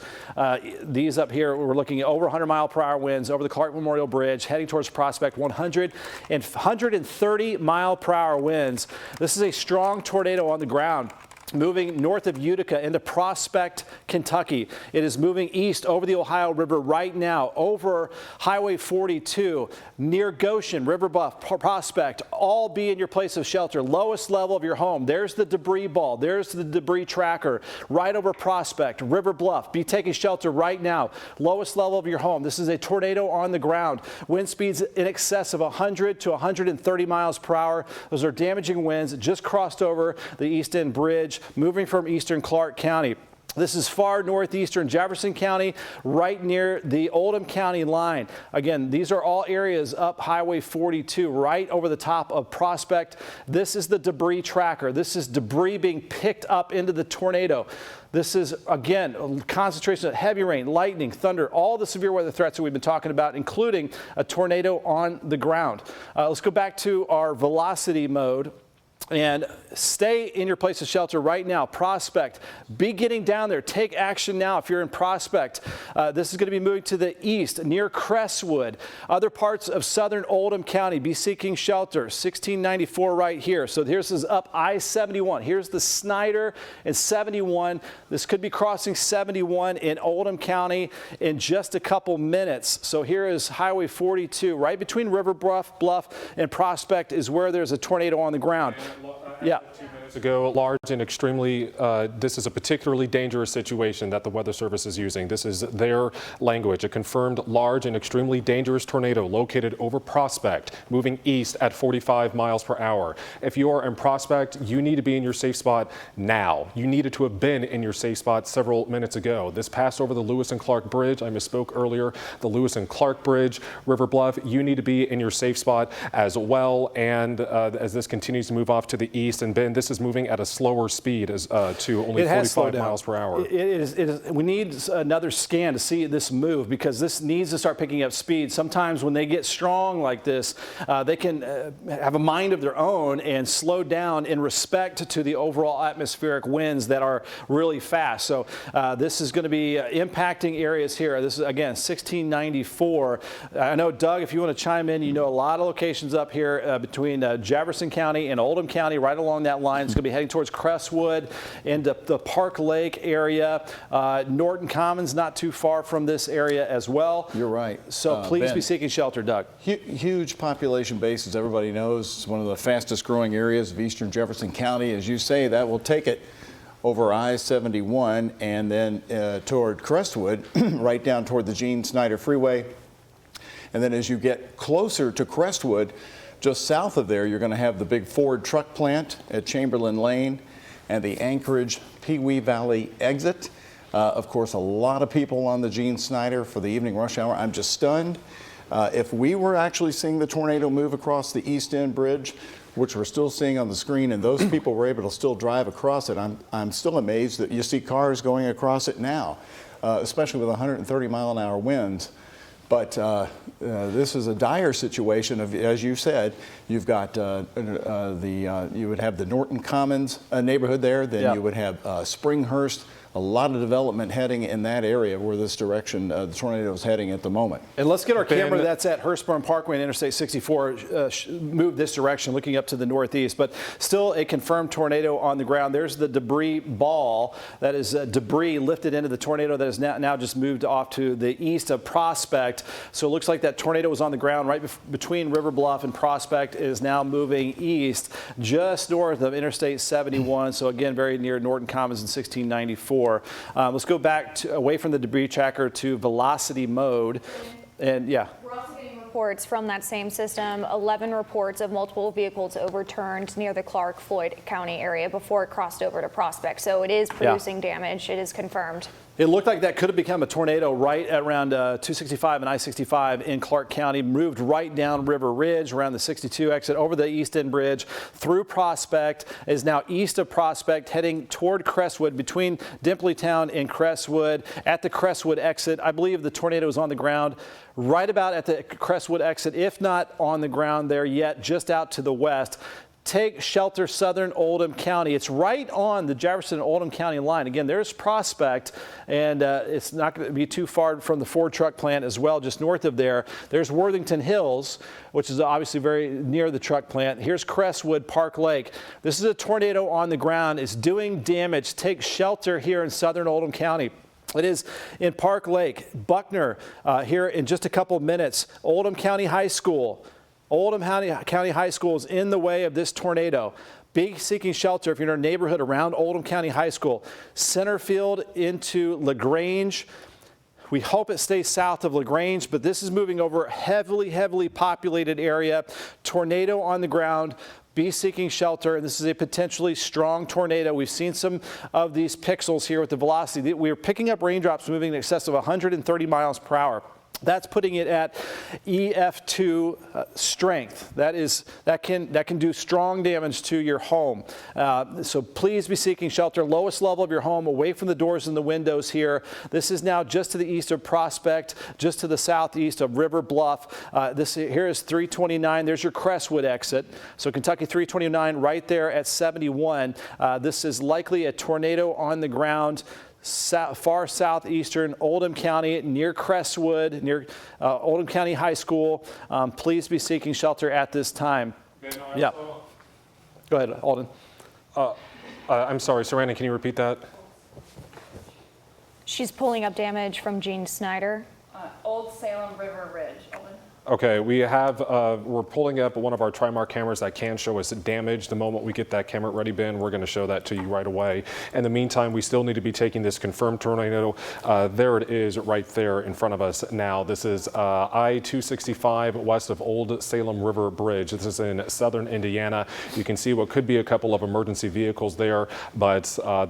these up here, we're looking at over 100-mile-per-hour winds over the Clark Memorial Bridge, heading towards Prospect, 100 and 130-mile-per-hour winds. This is a strong tornado on the ground. Moving north of Utica into Prospect, Kentucky. It is moving east over the Ohio River right now, over Highway 42, near Goshen, River Bluff, Prospect. All be in your place of shelter. Lowest level of your home. There's the debris ball. There's the debris tracker. Right over Prospect, River Bluff. Be taking shelter right now. Lowest level of your home. This is a tornado on the ground. Wind speeds in excess of 100 to 130 miles per hour. Those are damaging winds. It just crossed over the East End Bridge, moving from eastern Clark County. This is far northeastern Jefferson County, right near the Oldham County line. Again, these are all areas up Highway 42, right over the top of Prospect. This is the debris tracker. This is debris being picked up into the tornado. This is, again, a concentration of heavy rain, lightning, thunder, all the severe weather threats that we've been talking about, including a tornado on the ground. Let's go back to our velocity mode. And stay in your place of shelter right now. Prospect, be getting down there. Take action now if you're in Prospect. This is going to be moving to the east near Crestwood. Other parts of southern Oldham County, be seeking shelter. 1694 right here. So this is up I-71. Here's the Snyder and 71. This could be crossing 71 in Oldham County in just a couple minutes. So here is Highway 42. Right between River Bluff and Prospect is where there's a tornado on the ground. Yeah. 2 minutes ago, large and extremely, this is a particularly dangerous situation that the Weather Service is using. This is their language. A confirmed large and extremely dangerous tornado located over Prospect, moving east at 45 miles per hour. If you are in Prospect, you need to be in your safe spot now. You needed to have been in your safe spot several minutes ago. This passed over the Lewis and Clark Bridge. I misspoke earlier. The Lewis and Clark Bridge, River Bluff, you need to be in your safe spot as well. And as this continues to move off to the east, and Ben, this is moving at a slower speed to only It has slowed 45 down. miles per hour. It is. We need another scan to see this move because this needs to start picking up speed. Sometimes when they get strong like this, they can have a mind of their own and slow down in respect to the overall atmospheric winds that are really fast. So this is going to be impacting areas here. This is, again, 1694. I know, Doug, if you want to chime in, you know a lot of locations up here between Jefferson County and Oldham County, right along that line. It's going to be heading towards Crestwood into the Park Lake area. Norton Commons not too far from this area as well. You're right. So please Ben, be seeking shelter, Doug. Huge population base, as everybody knows. It's one of the fastest growing areas of eastern Jefferson County. As you say, that will take it over I-71 and then toward Crestwood, right down toward the Gene Snyder Freeway. And then as you get closer to Crestwood, just south of there, you're going to have the big Ford truck plant at Chamberlain Lane and the Anchorage Pee Wee Valley exit. Of course, a lot of people on the Gene Snyder for the evening rush hour. I'm just stunned. If we were actually seeing the tornado move across the East End Bridge, which we're still seeing on the screen, and those people were able to still drive across it, I'm still amazed that you see cars going across it now, especially with 130 mile an hour winds. But this is a dire situation. As you said, you've got you would have the Norton Commons neighborhood there. Then you would have Springhurst. A lot of development heading in that area where this direction the tornado is heading at the moment. And let's get our camera that's at Hurstbourne Parkway and Interstate 64 move this direction, looking up to the northeast. But still a confirmed tornado on the ground. There's the debris ball. That is debris lifted into the tornado that is now just moved off to the east of Prospect. So it looks like that tornado was on the ground right between River Bluff and Prospect. It is now moving east just north of Interstate 71. So again, very near Norton Commons in 1694. Let's go back away from the debris tracker to velocity mode. And yeah. We're also getting reports from that same system, 11 reports of multiple vehicles overturned near the Clark-Floyd County area before it crossed over to Prospect. So it is producing damage. It is confirmed. It looked like that could have become a tornado right at around 265 and I-65 in Clark County, moved right down River Ridge around the 62 exit over the East End Bridge through Prospect, is now east of Prospect heading toward Crestwood between Dimpleytown and Crestwood. At the Crestwood exit, I believe the tornado is on the ground right about at the Crestwood exit, if not on the ground there yet, just out to the west. Take shelter, southern Oldham County. It's right on the Jefferson and Oldham County line. Again, there's Prospect, and it's not going to be too far from the Ford truck plant as well, just north of there. There's Worthington Hills, which is obviously very near the truck plant. Here's Crestwood, Park Lake. This is a tornado on the ground. It's doing damage. Take shelter here in southern Oldham County. It is in Park Lake, Buckner, here in just a couple of minutes. Oldham County High School. Oldham County High School is in the way of this tornado. Be seeking shelter if you're in a neighborhood around Oldham County High School. Centerfield into LaGrange. We hope it stays south of LaGrange, but this is moving over a heavily populated area. Tornado on the ground. Be seeking shelter, and this is a potentially strong tornado. We've seen some of these pixels here with the velocity. We're picking up raindrops moving in excess of 130 miles per hour. That's putting it at EF2 strength. That can do strong damage to your home. So please be seeking shelter. Lowest level of your home, away from the doors and the windows here. This is now just to the east of Prospect, just to the southeast of River Bluff. Here is 329. There's your Crestwood exit. So Kentucky 329 right there at 71. This is likely a tornado on the ground. Far southeastern Oldham County, near Crestwood, near Oldham County High School. Please be seeking shelter at this time. Yeah. Go ahead, Alden. I'm sorry, Sarandon, can you repeat that? She's pulling up damage from Gene Snyder. Old Salem River Ridge. Alden. Okay, we're pulling up one of our Trimark cameras that can show us damage. The moment we get that camera ready, Ben, we're going to show that to you right away. In the meantime, we still need to be taking this confirmed tornado. There it is right there in front of us now. This is I-265 west of Old Salem River Bridge. This is in southern Indiana. You can see what could be a couple of emergency vehicles there, but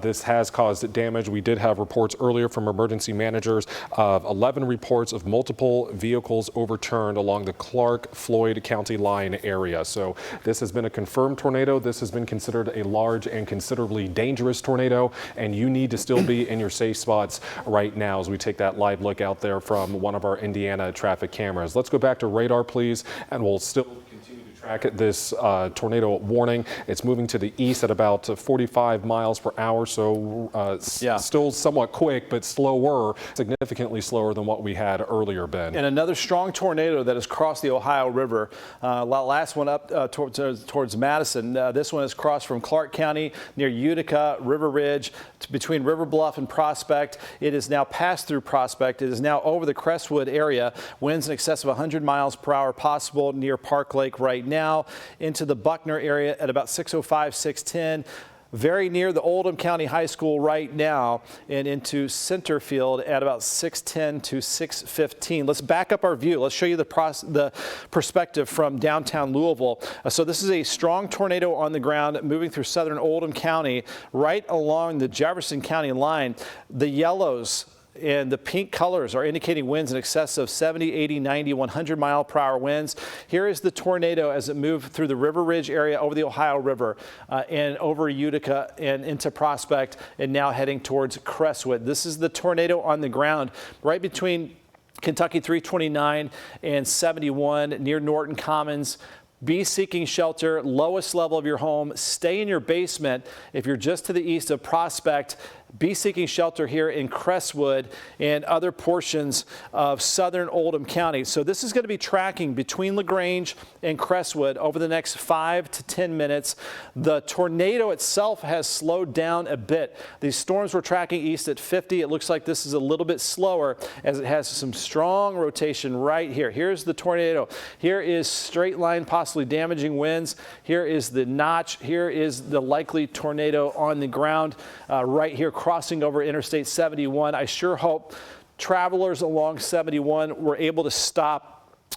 this has caused damage. We did have reports earlier from emergency managers of 11 reports of multiple vehicles overturned along the Clark-Floyd County line area. So this has been a confirmed tornado. This has been considered a large and considerably dangerous tornado, and you need to still be in your safe spots right now as we take that live look out there from one of our Indiana traffic cameras. Let's go back to radar, please, and we'll still continue to track this tornado warning. It's moving to the east at about 45 miles per hour, so still somewhat quick, but slower, significantly slower than what we had earlier, Ben. And another strong tornado that has crossed the Ohio River. Last one up towards Madison. This one has crossed from Clark County near Utica, River Ridge, between River Bluff and Prospect. It is now passed through Prospect. It is now over the Crestwood area. Winds in excess of 100 miles per hour possible near Park Lake right now. Into the Buckner area at about 6:05, 6:10. Very near the Oldham County High School right now, and into Centerfield at about 6:10 to 6:15. Let's back up our view. Let's show you the perspective from downtown Louisville. So this is a strong tornado on the ground moving through southern Oldham County right along the Jefferson County line. The yellows and the pink colors are indicating winds in excess of 70, 80, 90, 100 mile per hour winds. Here is the tornado as it moved through the River Ridge area over the Ohio River and over Utica and into Prospect, and now heading towards Crestwood. This is the tornado on the ground right between Kentucky 329 and 71 near Norton Commons. Be seeking shelter, lowest level of your home. Stay in your basement. If you're just to the east of Prospect, be seeking shelter here in Crestwood and other portions of southern Oldham County. So this is going to be tracking between LaGrange and Crestwood over the next 5 to 10 minutes. The tornado itself has slowed down a bit. These storms were tracking east at 50. It looks like this is a little bit slower as it has some strong rotation right here. Here's the tornado. Here is straight line, possibly damaging winds. Here is the notch. Here is the likely tornado on the ground right here, crossing over Interstate 71. I sure hope travelers along 71 were able to stop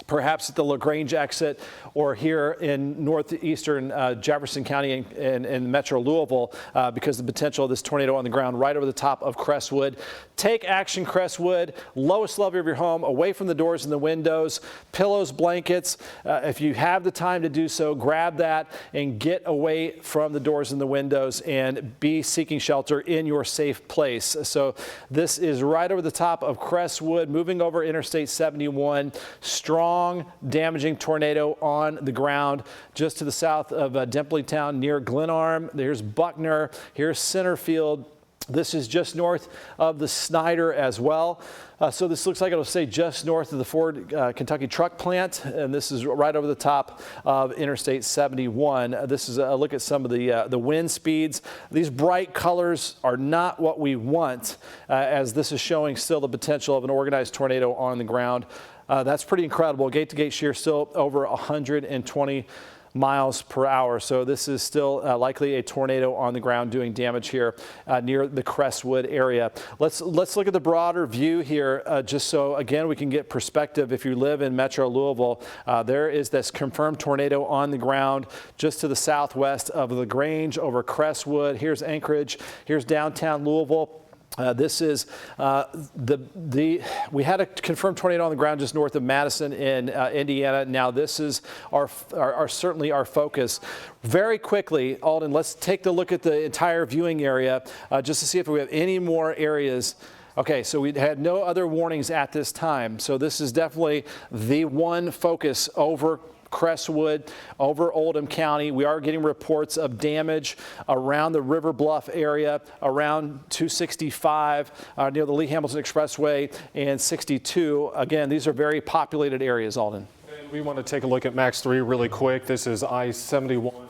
perhaps at the LaGrange exit or here in northeastern Jefferson County and Metro Louisville because of the potential of this tornado on the ground right over the top of Crestwood. Take action, Crestwood. Lowest level of your home, away from the doors and the windows. Pillows, blankets. If you have the time to do so, grab that and get away from the doors and the windows and be seeking shelter in your safe place. So this is right over the top of Crestwood, moving over Interstate 71. Strong, damaging tornado on the ground just to the south of Dimpleytown near Glenarm. There's Buckner. Here's Centerfield. This is just north of the Snyder as well. So this looks like it'll stay just north of the Ford Kentucky truck plant, and this is right over the top of Interstate 71. This is a look at some of the wind speeds. These bright colors are not what we want, as this is showing still the potential of an organized tornado on the ground. That's pretty incredible. Gate-to-gate shear still over 120 miles per hour. So this is still likely a tornado on the ground doing damage here near the Crestwood area. Let's look at the broader view here just so again we can get perspective. If you live in Metro Louisville, there is this confirmed tornado on the ground just to the southwest of LaGrange over Crestwood. Here's Anchorage. Here's downtown Louisville. This is we had a confirmed tornado on the ground just north of Madison in Indiana. Now this is certainly our focus. Very quickly, Alden, let's take a look at the entire viewing area just to see if we have any more areas. Okay, so we had no other warnings at this time. So this is definitely the one focus over Crestwood, over Oldham County. We are getting reports of damage around the River Bluff area, around 265 near the Lee Hamilton Expressway and 62. Again, these are very populated areas, Alden. And we want to take a look at Max 3 really quick. This is I-71.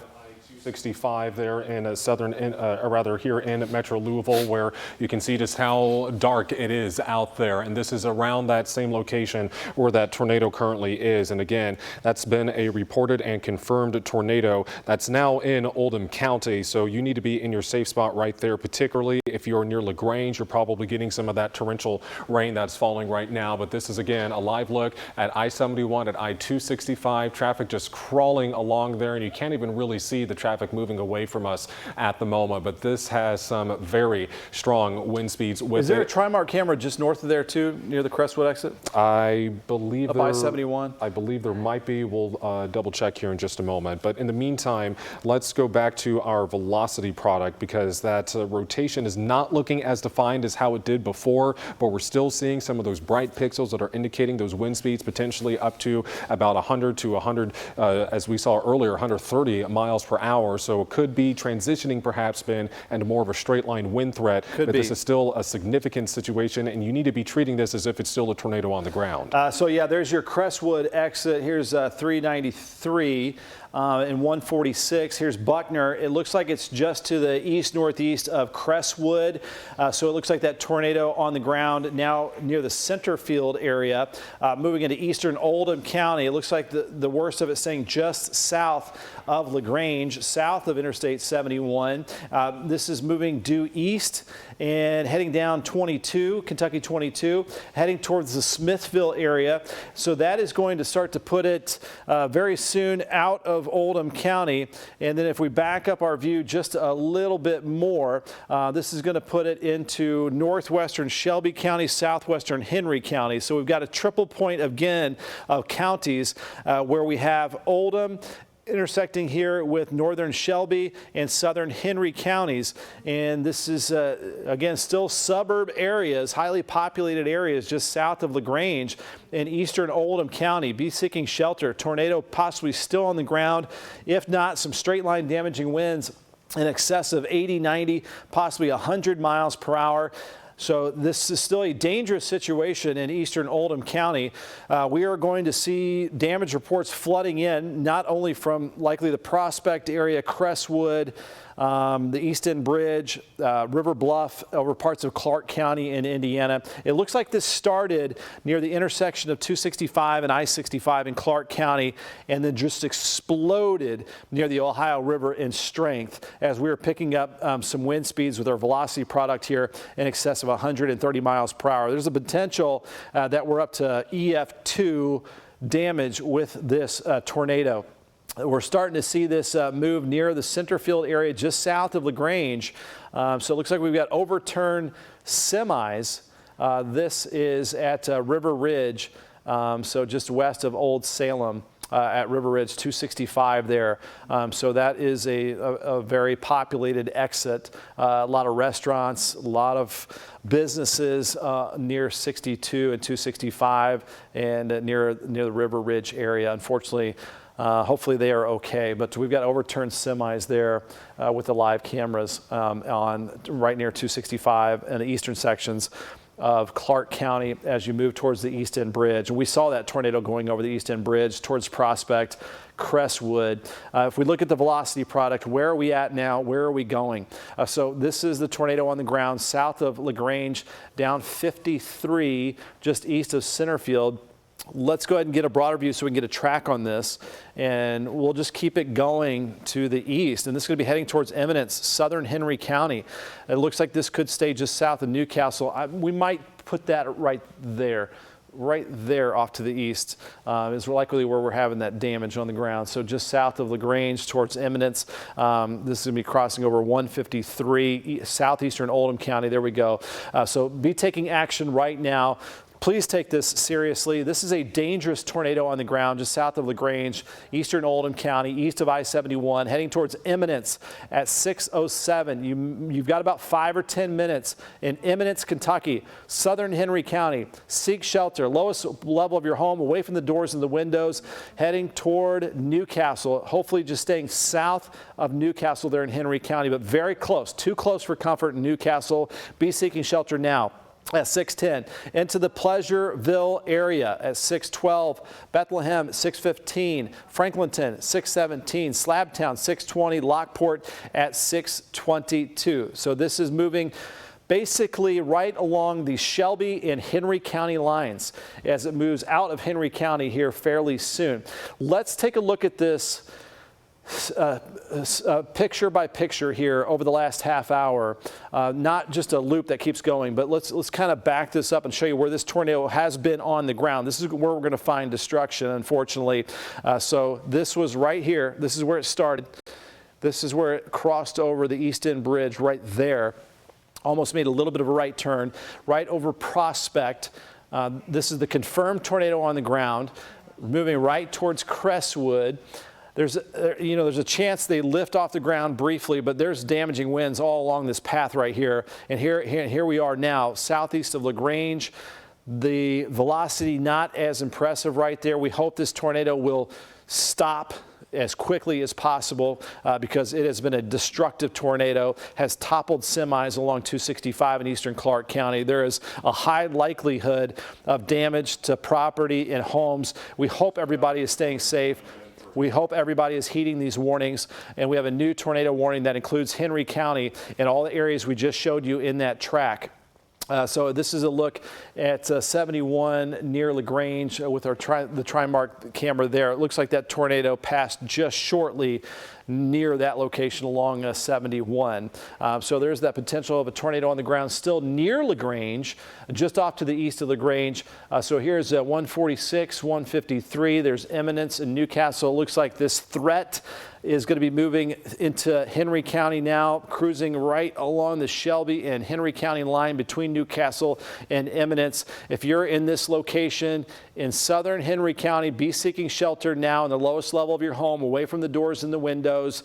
65 there in here in Metro Louisville, where you can see just how dark it is out there. And this is around that same location where that tornado currently is. And again, that's been a reported and confirmed tornado that's now in Oldham County. So you need to be in your safe spot right there, particularly if you're near LaGrange. You're probably getting some of that torrential rain that's falling right now. But this is, again, a live look at I-71 at I-265. Traffic just crawling along there, and you can't even really see the traffic traffic moving away from us at the moment, but this has some very strong wind speeds with Is there a it. Trimark camera just north of there too, near the Crestwood exit? I believe Up I-71? I believe there might be. We'll double check here in just a moment. But in the meantime, let's go back to our velocity product, because that rotation is not looking as defined as how it did before, but we're still seeing some of those bright pixels that are indicating those wind speeds potentially up to about 100 to 100, as we saw earlier, 130 miles per hour. So it could be transitioning perhaps, Ben, and more of a straight line wind threat. Could but be. This is still a significant situation, and you need to be treating this as if it's still a tornado on the ground. So yeah, there's your Crestwood exit. Here's 393 and 146. Here's Buckner. It looks like it's just to the east-northeast of Crestwood. So it looks like that tornado on the ground now near the Centerfield area, moving into eastern Oldham County. It looks like the worst of it staying just south of LaGrange, south of Interstate 71. This is moving due east and heading down 22, Kentucky 22, heading towards the Smithville area. So that is going to start to put it very soon out of Oldham County. And then if we back up our view just a little bit more, this is going to put it into northwestern Shelby County, southwestern Henry County. So we've got a triple point again of counties where we have Oldham intersecting here with northern Shelby and southern Henry counties. And this is, again, still suburb areas, highly populated areas just south of LaGrange in eastern Oldham County. Be seeking shelter. Tornado possibly still on the ground. If not, some straight line damaging winds in excess of 80, 90, possibly 100 miles per hour. So this is still a dangerous situation in eastern Oldham County. We are going to see damage reports flooding in, not only from likely the Prospect area, Crestwood, the East End Bridge, River Bluff, over parts of Clark County in Indiana. It looks like this started near the intersection of 265 and I-65 in Clark County, and then just exploded near the Ohio River in strength as we were picking up some wind speeds with our velocity product here in excess of 130 miles per hour. There's a potential that we're up to EF2 damage with this tornado. We're starting to see this move near the Centerfield area just south of LaGrange. So it looks like we've got overturned semis. This is at River Ridge, so just west of Old Salem. At River Ridge 265 there. So that is a very populated exit. A lot of restaurants, a lot of businesses near 62 and 265 and near the River Ridge area. Unfortunately, hopefully they are okay, but we've got overturned semis there with the live cameras on right near 265 and the eastern sections of Clark County as you move towards the East End Bridge. And we saw that tornado going over the East End Bridge towards Prospect, Crestwood. If we look at the velocity product, where are we at now? Where are we going? So this is the tornado on the ground south of LaGrange, down 53 just east of Centerfield. Let's go ahead and get a broader view so we can get a track on this, and we'll just keep it going to the east. And this is going to be heading towards Eminence, southern Henry County. It looks like this could stay just south of Newcastle. We might put that right there off to the east is likely where we're having that damage on the ground. So just south of LaGrange towards Eminence. This is going to be crossing over 153, southeastern Oldham County. There we go. So be taking action right now. Please take this seriously. This is a dangerous tornado on the ground just south of LaGrange, eastern Oldham County, east of I-71, heading towards Eminence at 6:07. You've got about 5 or 10 minutes in Eminence, Kentucky, southern Henry County. Seek shelter, lowest level of your home, away from the doors and the windows, heading toward Newcastle, hopefully just staying south of Newcastle there in Henry County, but very close, too close for comfort in Newcastle. Be seeking shelter now. At 6:10, into the Pleasureville area at 6:12, Bethlehem 6:15, Franklinton 6:17, Slabtown 6:20, Lockport at 6:22. So this is moving basically right along the Shelby and Henry County lines as it moves out of Henry County here fairly soon. Let's take a look at this picture by picture here over the last half hour, not just a loop that keeps going, but let's kind of back this up and show you where this tornado has been on the ground. This is where we're going to find destruction, unfortunately. So this was right here. This is where it started. This is where it crossed over the East End Bridge right there. Almost made a little bit of a right turn, right over Prospect. This is the confirmed tornado on the ground, moving right towards Crestwood. There's a chance they lift off the ground briefly, but there's damaging winds all along this path right here. And here we are now, southeast of LaGrange. The velocity not as impressive right there. We hope this tornado will stop as quickly as possible because it has been a destructive tornado, has toppled semis along 265 in eastern Clark County. There is a high likelihood of damage to property and homes. We hope everybody is staying safe. We hope everybody is heeding these warnings, and we have a new tornado warning that includes Henry County and all the areas we just showed you in that track. So this is a look at 71 near LaGrange with the Trimark camera there. It looks like that tornado passed just shortly near that location along 71. So there's that potential of a tornado on the ground still near LaGrange, just off to the east of LaGrange. So here's 146, 153. There's Eminence in Newcastle. It looks like this threat is going to be moving into Henry County now, cruising right along the Shelby and Henry County line between Newcastle and Eminence. If you're in this location in southern Henry County, be seeking shelter now in the lowest level of your home, away from the doors and the windows.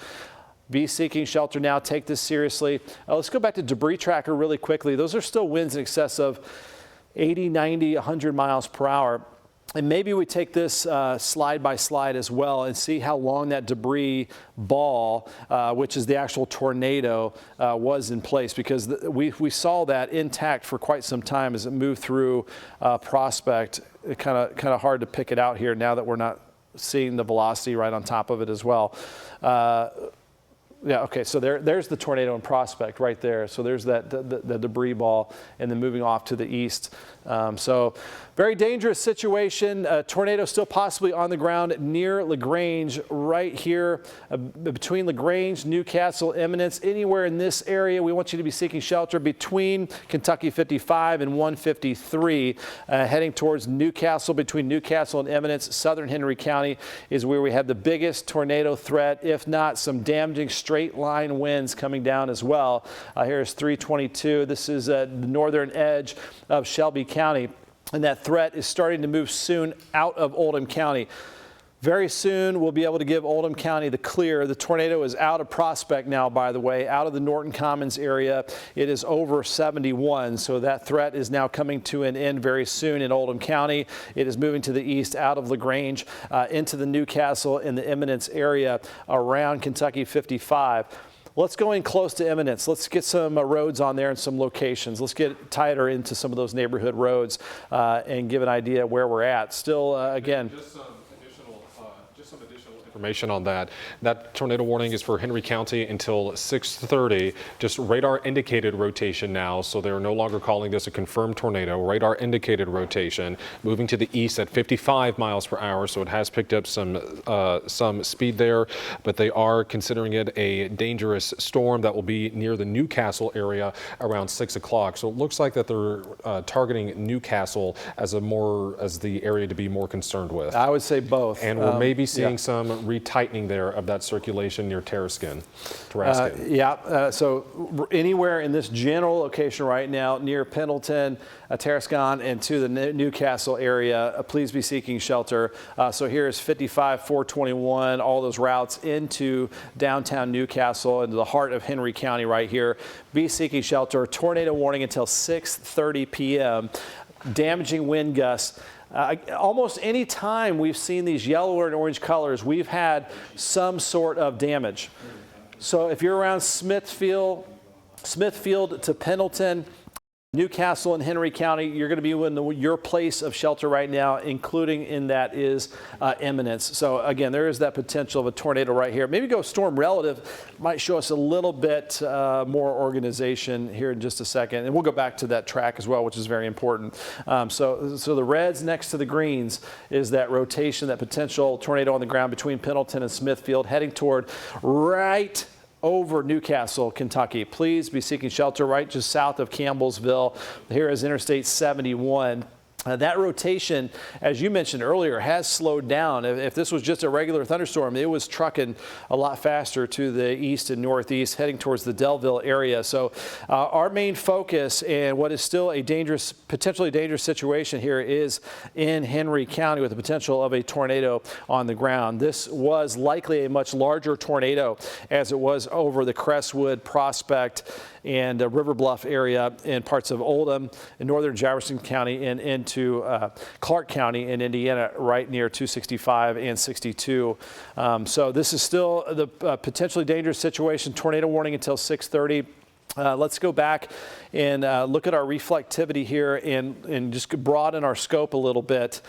Be seeking shelter now. Take this seriously. Let's go back to debris tracker really quickly. Those are still winds in excess of 80, 90, 100 miles per hour. And maybe we take this slide by slide as well and see how long that debris ball, which is the actual tornado, was in place, because we saw that intact for quite some time as it moved through Prospect. It kind of hard to pick it out here now that we're not seeing the velocity right on top of it as well. Yeah, okay, so there's the tornado in Prospect right there. So there's the debris ball, and then moving off to the east. So very dangerous situation. Tornado still possibly on the ground near LaGrange right here between LaGrange, Newcastle, Eminence. Anywhere in this area, we want you to be seeking shelter between Kentucky 55 and 153, heading towards Newcastle. Between Newcastle and Eminence, southern Henry County is where we have the biggest tornado threat, if not some damaging straight line winds coming down as well. Here's 322. This is the northern edge of Shelby County, and that threat is starting to move soon out of Oldham County. Very soon we'll be able to give Oldham County the clear. The tornado is out of Prospect now, by the way, out of the Norton Commons area. It is over 71, so that threat is now coming to an end very soon in Oldham County. It is moving to the east out of LaGrange into the Newcastle and the Eminence area around Kentucky 55. Let's go in close to Eminence. Let's get some roads on there and some locations. Let's get tighter into some of those neighborhood roads and give an idea where we're at. Still, again, just some additional information on that. That tornado warning is for Henry County until 6:30. Just radar indicated rotation now, so they're no longer calling this a confirmed tornado. Radar indicated rotation, moving to the east at 55 miles per hour, so it has picked up some speed there, but they are considering it a dangerous storm that will be near the Newcastle area around 6 o'clock. So it looks like that they're targeting Newcastle as the area to be more concerned with. I would say both. And we're maybe seeing some retightening there of that circulation near Tarascan. So anywhere in this general location right now near Pendleton, Tarascan, and to the Newcastle area, please be seeking shelter. So here's 55, 421, all those routes into downtown Newcastle, into the heart of Henry County right here. Be seeking shelter. Tornado warning until 6:30 p.m. Damaging wind gusts. Almost any time we've seen these yellow and orange colors, we've had some sort of damage. So if you're around Smithfield to Pendleton, Newcastle and Henry County, you're going to be in your place of shelter right now, including in that is Eminence. So again, there is that potential of a tornado right here. Maybe go storm relative might show us a little bit more organization here in just a second. And we'll go back to that track as well, which is very important. So the reds next to the greens is that rotation, that potential tornado on the ground between Pendleton and Smithfield, heading toward right over Newcastle, Kentucky. Please be seeking shelter right just south of Campbellsville. Here is Interstate 71. That rotation, as you mentioned earlier, has slowed down. If this was just a regular thunderstorm, it was trucking a lot faster to the east and northeast, heading towards the Delville area. So our main focus and what is still a dangerous, potentially dangerous situation here is in Henry County with the potential of a tornado on the ground. This was likely a much larger tornado as it was over the Crestwood, Prospect, and River Bluff area in parts of Oldham and northern Jefferson County and into Clark County in Indiana, right near 265 and 62. So this is still the potentially dangerous situation. Tornado warning until 6:30. Let's go back and look at our reflectivity here and just broaden our scope a little bit.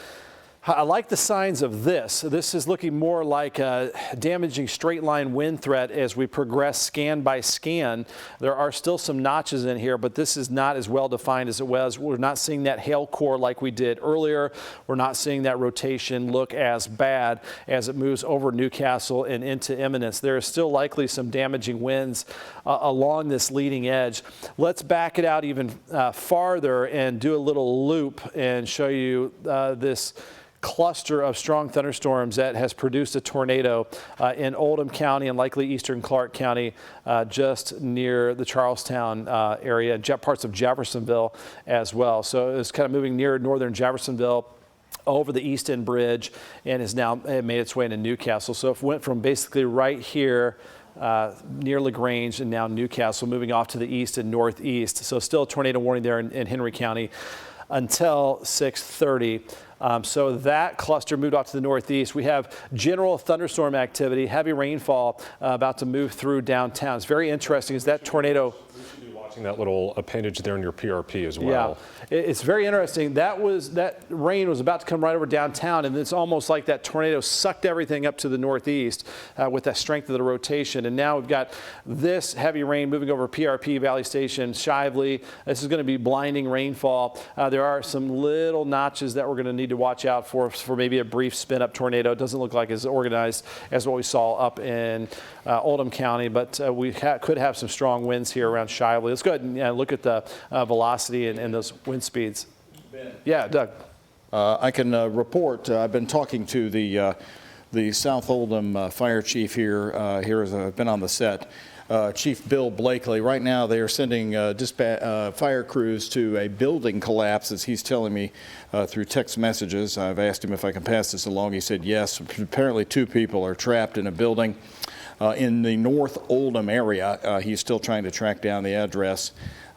I like the signs of this. This is looking more like a damaging straight line wind threat as we progress scan by scan. There are still some notches in here, but this is not as well defined as it was. We're not seeing that hail core like we did earlier. We're not seeing that rotation look as bad as it moves over Newcastle and into Eminence. There is still likely some damaging winds along this leading edge. Let's back it out even farther and do a little loop and show you this cluster of strong thunderstorms that has produced a tornado in Oldham County and likely eastern Clark County, just near the Charlestown area, parts of Jeffersonville as well. So it's kind of moving near northern Jeffersonville over the East End Bridge and has now made its way into Newcastle. So it went from basically right here near LaGrange and now Newcastle, moving off to the east and northeast. So still a tornado warning there in Henry County until 6:30. So that cluster moved off to the northeast. We have general thunderstorm activity, heavy rainfall about to move through downtown. It's very interesting is that tornado. That little appendage there in your PRP as well. Yeah, it's very interesting. That rain was about to come right over downtown, and it's almost like that tornado sucked everything up to the northeast with that strength of the rotation. And now we've got this heavy rain moving over PRP, Valley Station, Shively. This is going to be blinding rainfall. There are some little notches that we're going to need to watch out for maybe a brief spin-up tornado. It doesn't look like as organized as what we saw up in Oldham County, but we could have some strong winds here around Shively. Let's go ahead and look at the velocity and those wind speeds. Ben. Yeah, Doug. I can report. I've been talking to the South Oldham fire chief here. As I've been on the set. Chief Bill Blakely. Right now, they are sending fire crews to a building collapse, as he's telling me through text messages. I've asked him if I can pass this along. He said yes. Apparently, 2 people are trapped in a building in the North Oldham area. He's still trying to track down the address,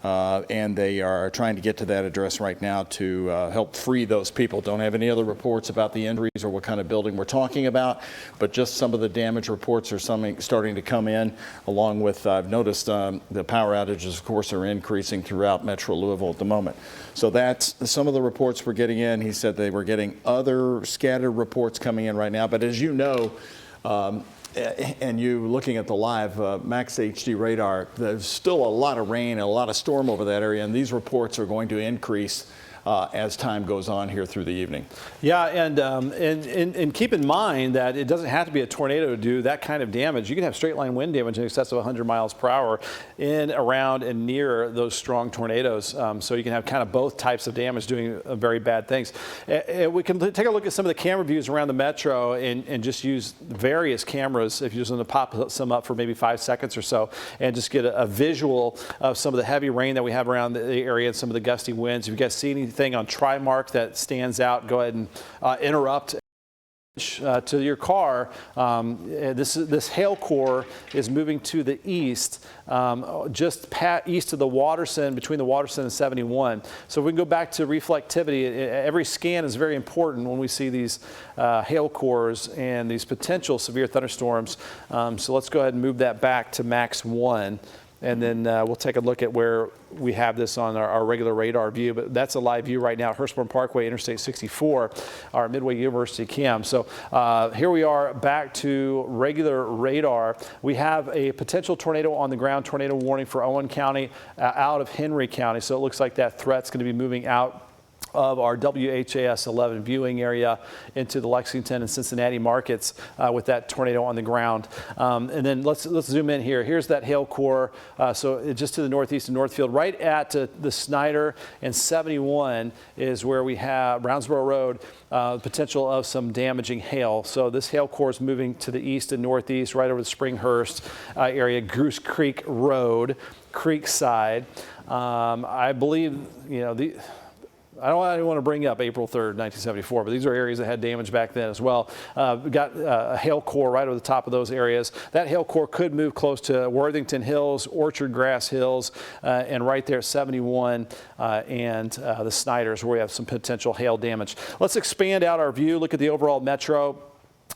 and they are trying to get to that address right now to help free those people. Don't have any other reports about the injuries or what kind of building we're talking about, but just some of the damage reports are starting to come in, along with, I've noticed the power outages, of course, are increasing throughout Metro Louisville at the moment. So that's some of the reports we're getting in. He said they were getting other scattered reports coming in right now, but as you know, and you looking at the live Max HD radar, there's still a lot of rain and a lot of storm over that area, and these reports are going to increase as time goes on here through the evening. Yeah, and keep in mind that it doesn't have to be a tornado to do that kind of damage. You can have straight line wind damage in excess of 100 miles per hour in, around, and near those strong tornadoes. So you can have kind of both types of damage doing very bad things. We can take a look at some of the camera views around the metro and just use various cameras, if you just want to pop some up for maybe 5 seconds or so, and just get a visual of some of the heavy rain that we have around the area and some of the gusty winds. If you guys see anything on Trimark that stands out, go ahead and interrupt to your car. This hail core is moving to the east, just east of the Waterson, between the Waterson and 71. So if we can go back to reflectivity, every scan is very important when we see these hail cores and these potential severe thunderstorms. So let's go ahead and move that back to max 1. And then we'll take a look at where we have this on our regular radar view. But that's a live view right now at Hurstbourne Parkway, Interstate 64, our Midway University cam. So here we are back to regular radar. We have a potential tornado on the ground, tornado warning for Owen County out of Henry County. So it looks like that threat's going to be moving out of our WHAS 11 viewing area into the Lexington and Cincinnati markets with that tornado on the ground. And then let's zoom in here. Here's that hail core. So just to the northeast of Northfield, right at the Snyder and 71 is where we have Brownsboro Road, potential of some damaging hail. So this hail core is moving to the east and northeast, right over the Springhurst area, Goose Creek Road, Creekside. I believe, you know, I don't want to bring up April 3rd, 1974, but these are areas that had damage back then as well. We got a hail core right over the top of those areas. That hail core could move close to Worthington Hills, Orchard Grass Hills, and right there 71 and the Snyders, where we have some potential hail damage. Let's expand out our view, look at the overall metro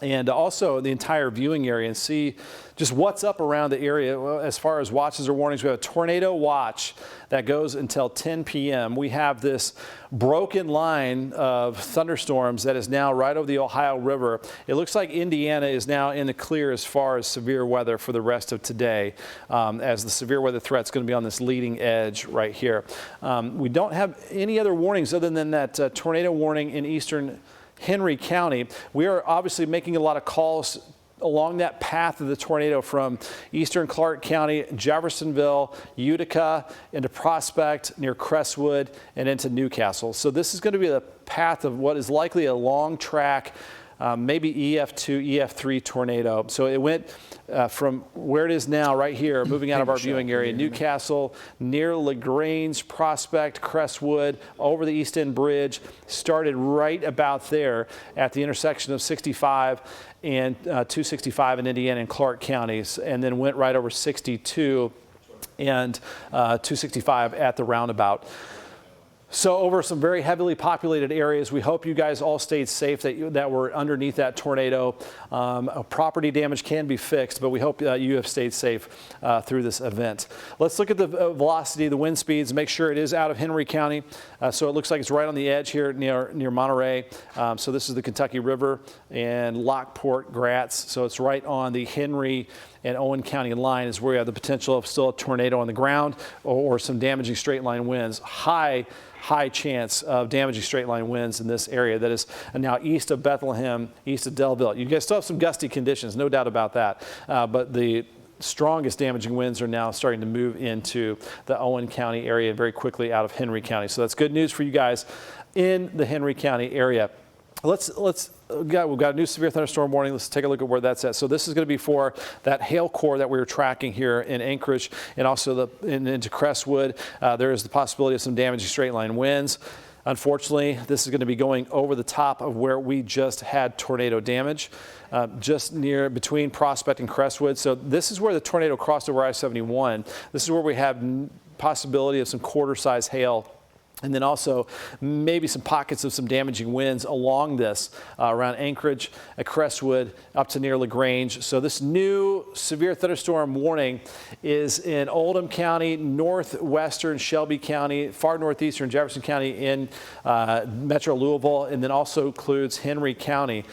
and also the entire viewing area and see just what's up around the area. Well, as far as watches or warnings, we have a tornado watch that goes until 10 p.m. We have this broken line of thunderstorms that is now right over the Ohio River. It looks like Indiana is now in the clear as far as severe weather for the rest of today, as the severe weather threat is going to be on this leading edge right here. We don't have any other warnings other than that tornado warning in eastern Henry County. We are obviously making a lot of calls along that path of the tornado from eastern Clark County, Jeffersonville, Utica, into Prospect, near Crestwood, and into Newcastle. So this is going to be the path of what is likely a long track, maybe EF2, EF3 tornado. So it went from where it is now, right here, moving out of our viewing area, Newcastle, near LaGrange, Prospect, Crestwood, over the East End Bridge, started right about there at the intersection of 65 and 265 in Indiana and Clark counties, and then went right over 62 and 265 at the roundabout. So over some very heavily populated areas, we hope you guys all stayed safe, that were underneath that tornado. Property damage can be fixed, but we hope you have stayed safe through this event. Let's look at the velocity, the wind speeds, make sure it is out of Henry County. So it looks like it's right on the edge here near Monterey. So this is the Kentucky River and Lockport, Gratz. So it's right on the Henry and Owen County line is where we have the potential of still a tornado on the ground or some damaging straight line winds. High chance of damaging straight line winds in this area that is now east of Bethlehem, east of Delville. You guys still have some gusty conditions, no doubt about that, but the strongest damaging winds are now starting to move into the Owen County area very quickly out of Henry County. So that's good news for you guys in the Henry County area. We've got a new severe thunderstorm warning. Let's take a look at where that's at. So this is going to be for that hail core that we were tracking here in Anchorage and also into Crestwood. There is the possibility of some damaging straight line winds. Unfortunately, this is going to be going over the top of where we just had tornado damage, just near between Prospect and Crestwood. So this is where the tornado crossed over I-71. This is where we have possibility of some quarter-size hail. And then also maybe some pockets of some damaging winds along this around Anchorage, at Crestwood, up to near LaGrange. So this new severe thunderstorm warning is in Oldham County, northwestern Shelby County, far northeastern Jefferson County in metro Louisville, and then also includes Henry County.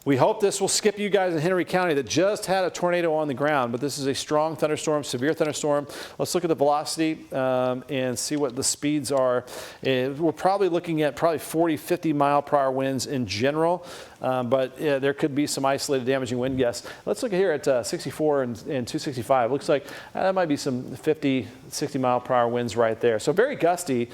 We hope this will skip you guys in Henry County that just had a tornado on the ground, but this is a strong thunderstorm, severe thunderstorm. Let's look at the velocity and see what the speeds are. We're probably looking at 40, 50 mile per hour winds in general, but there could be some isolated damaging wind gusts. Let's look here at 64 and 265. Looks like that might be some 50, 60 mile per hour winds right there. So very gusty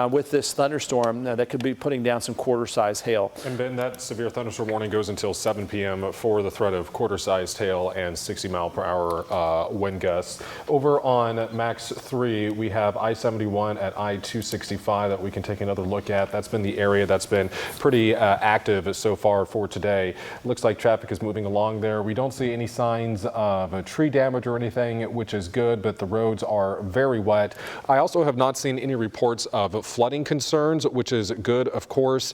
with this thunderstorm that could be putting down some quarter-size hail. And Ben, that severe thunderstorm warning goes until 7 p.m. for the threat of quarter-sized hail and 60 mile per hour wind gusts. Over on Max 3, we have I-71 at I-265 that we can take another look at. That's been the area that's been pretty active so far for today. Looks like traffic is moving along there. We don't see any signs of tree damage or anything, which is good, but the roads are very wet. I also have not seen any reports of flooding concerns, which is good, of course.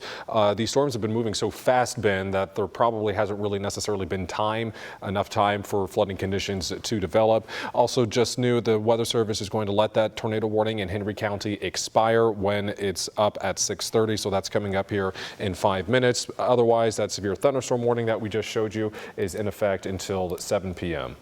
These storms have been moving so fast, Ben, that there probably hasn't really necessarily been enough time for flooding conditions to develop. Also just knew the Weather Service is going to let that tornado warning in Henry County expire when it's up at 6:30, so that's coming up here in 5 minutes. Otherwise, that severe thunderstorm warning that we just showed you is in effect until 7 p.m.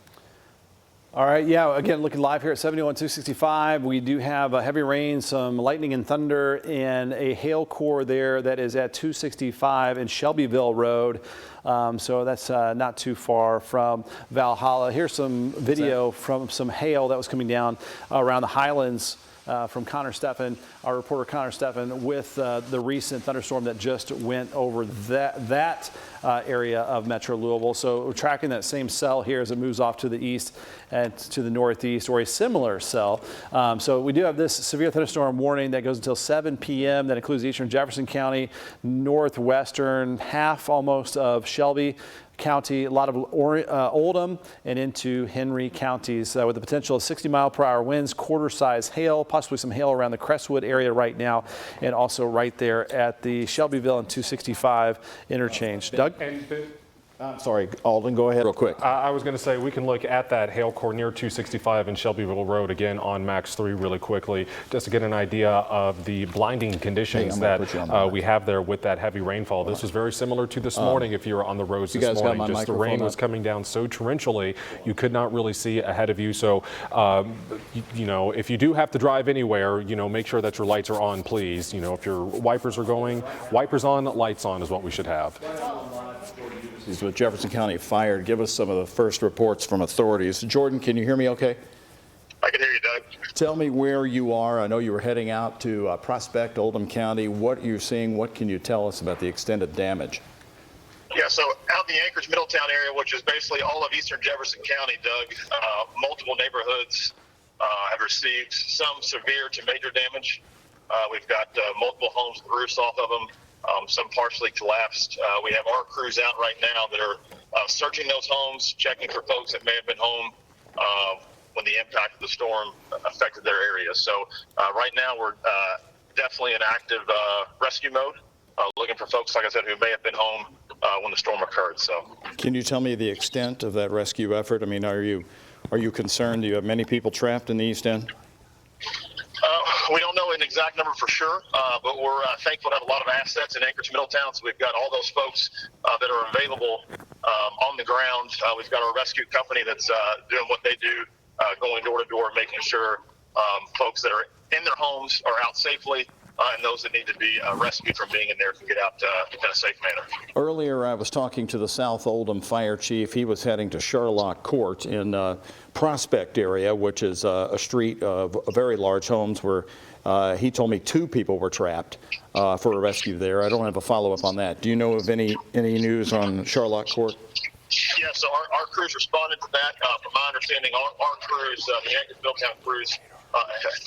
All right, yeah, again, looking live here at 71 265. We do have a heavy rain, some lightning and thunder, and a hail core there that is at 265 in Shelbyville Road. So that's not too far from Valhalla. Here's some video from some hail that was coming down around the Highlands from Connor Steffen, our reporter Connor Steffen, with the recent thunderstorm that just went over that area of Metro Louisville. So we're tracking that same cell here as it moves off to the east and to the northeast, or a similar cell. So we do have this severe thunderstorm warning that goes until 7 p.m. That includes eastern Jefferson County, northwestern half almost of Shelby County, a lot of Oldham and into Henry counties with the potential of 60-mile-per-hour winds, quarter-size hail, possibly some hail around the Crestwood area right now, and also right there at the Shelbyville and 265 interchange. Doug? I'm sorry, Alden, go ahead real quick. I was going to say we can look at that hail core near 265 in Shelbyville Road again on Max 3 really quickly, just to get an idea of the blinding conditions that we have there with that heavy rainfall. This was very similar to this morning if you were on the roads this morning. Just the rain was coming down so torrentially you could not really see ahead of you. So, you know, if you do have to drive anywhere, you know, make sure that your lights are on, please. You know, if your wipers are going, wipers on, lights on is what we should have. With Jefferson County Fire, give us some of the first reports from authorities. Jordan, can you hear me okay? I can hear you, Doug. Tell me where you are. I know you were heading out to Prospect, Oldham County. What are you seeing? What can you tell us about the extent of damage? Yeah, so out in the Anchorage Middletown area, which is basically all of eastern Jefferson County, Doug, multiple neighborhoods have received some severe to major damage. We've got multiple homes with roofs off of them. Some partially collapsed. We have our crews out right now that are searching those homes, checking for folks that may have been home when the impact of the storm affected their area. So right now we're definitely in active rescue mode, looking for folks, like I said, who may have been home when the storm occurred. So, can you tell me the extent of that rescue effort? I mean, are you concerned? Do you have many people trapped in the East End? We don't know an exact number for sure, but we're thankful to have a lot of assets in Anchorage Middletown, so we've got all those folks that are available on the ground. We've got our rescue company that's doing what they do, going door to door, making sure folks that are in their homes are out safely, and those that need to be rescued from being in there can get out in a safe manner. Earlier, I was talking to the South Oldham Fire Chief. He was heading to Sherlock Court in Prospect area, which is a street of very large homes where he told me 2 people were trapped for a rescue there. I don't have a follow-up on that. Do you know of any news on Sherlock Court? Yeah, so our crews responded to that. From my understanding, our crews, the Anchorage Middletown crews,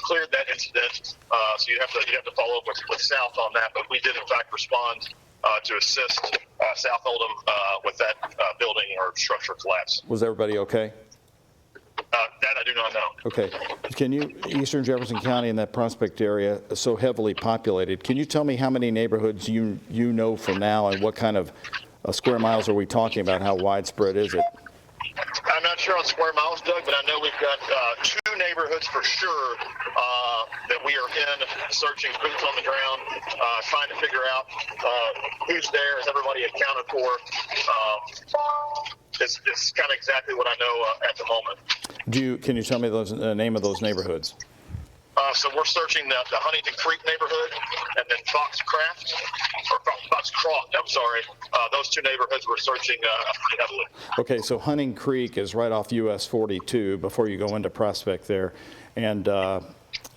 cleared that incident. So you'd have to follow up with South on that. But we did in fact respond to assist South Oldham with that building or structure collapse. Was everybody okay? That I do not know. Okay. Can you, eastern Jefferson County and that Prospect area, so heavily populated, can you tell me how many neighborhoods you know for now, and what kind of square miles are we talking about? How widespread is it? I'm not sure on square miles, Doug, but I know we've got 2 neighborhoods for sure that we are in, searching, boots on the ground, trying to figure out who's there. Is everybody accounted for? It's kind of exactly what I know at the moment. Can you tell me the name of those neighborhoods? So we're searching the Huntington Creek neighborhood, and then Foxcroft. I'm sorry. Those 2 neighborhoods we're searching pretty heavily. Okay, so Huntington Creek is right off US 42 before you go into Prospect there, and the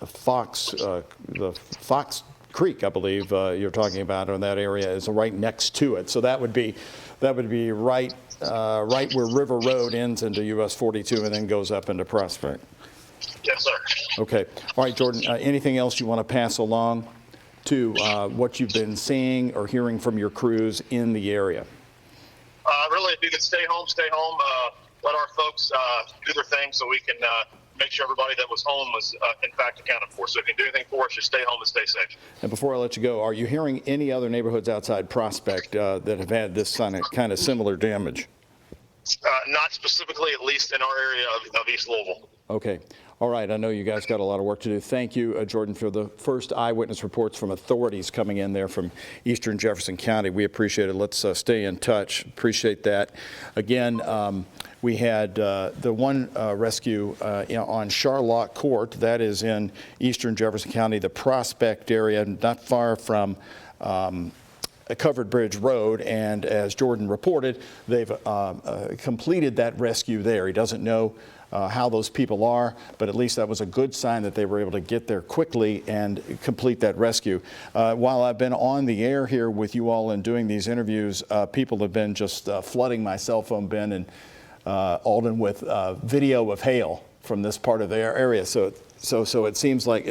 Fox Creek, I believe you're talking about, in that area is right next to it. So that would be right where River Road ends into US 42 and then goes up into Prospect. Yes, sir. Okay. All right, Jordan, anything else you want to pass along to what you've been seeing or hearing from your crews in the area? Really, if you can stay home, let our folks do their thing so we can make sure everybody that was home was in fact accounted for. So if you can do anything for us, just stay home and stay safe. And before I let you go, are you hearing any other neighborhoods outside Prospect that have had this kind of similar damage? Not specifically, at least in our area of East Louisville. Okay. All right. I know you guys got a lot of work to do. Thank you, Jordan, for the first eyewitness reports from authorities coming in there from eastern Jefferson County. We appreciate it. Let's stay in touch. Appreciate that. Again, We had the one rescue on Charlotte Court, that is in eastern Jefferson County, the Prospect area, not far from a Covered Bridge Road, and as Jordan reported, they've completed that rescue there. He doesn't know how those people are, but at least that was a good sign that they were able to get there quickly and complete that rescue. While I've been on the air here with you all and doing these interviews, people have been just flooding my cell phone bin and Alden with video of hail from this part of their area. So it seems like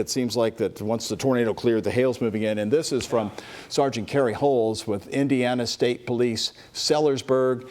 that once the tornado cleared, the hail's moving in. And this is from Sergeant Kerry Holes with Indiana State Police, Sellersburg.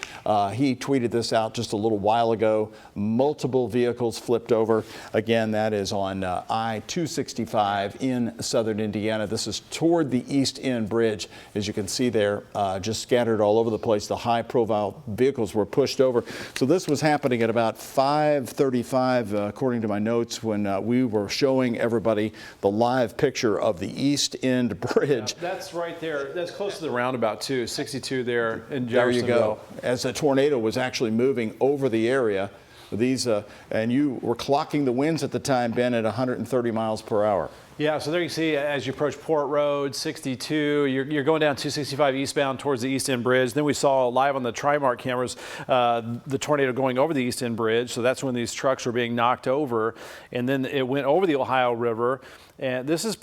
He tweeted this out just a little while ago. Multiple vehicles flipped over. Again, that is on I-265 in southern Indiana. This is toward the East End Bridge. As you can see there, just scattered all over the place. The high-profile vehicles were pushed over. So this was happening at about 5:35, according to my notes, when we were showing everybody the live picture of the East End Bridge. Yeah, that's right there. That's close to the roundabout too, 62 there in Jeffersonville. There you go. As the tornado was actually moving over the area, these and you were clocking the winds at the time, Ben, at 130 miles per hour. Yeah, so there you see as you approach Port Road, 62, you're going down 265 eastbound towards the East End Bridge. Then we saw live on the Trimark cameras the tornado going over the East End Bridge. So that's when these trucks were being knocked over. And then it went over the Ohio River. And this is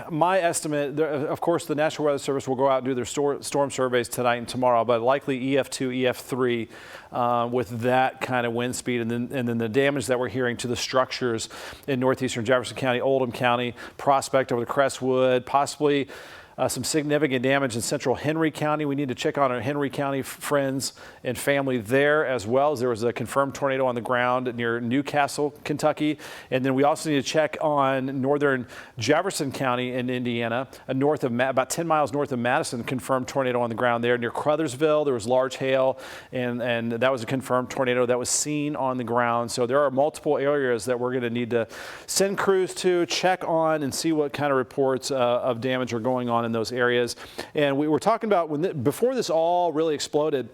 my estimate. Of course, the National Weather Service will go out and do their storm surveys tonight and tomorrow, but likely EF2, EF3 with that kind of wind speed. And then the damage that we're hearing to the structures in northeastern Jefferson County, Oldham County, Prospect over the Crestwood, possibly some significant damage in central Henry County. We need to check on our Henry County friends and family there, as well as there was a confirmed tornado on the ground near Newcastle, Kentucky. And then we also need to check on northern Jefferson County in Indiana, north of about 10 miles north of Madison, confirmed tornado on the ground there. Near Crothersville, there was large hail, and that was a confirmed tornado that was seen on the ground. So there are multiple areas that we're going to need to send crews to check on and see what kind of reports of damage are going on in those areas. And we were talking about before this all really exploded.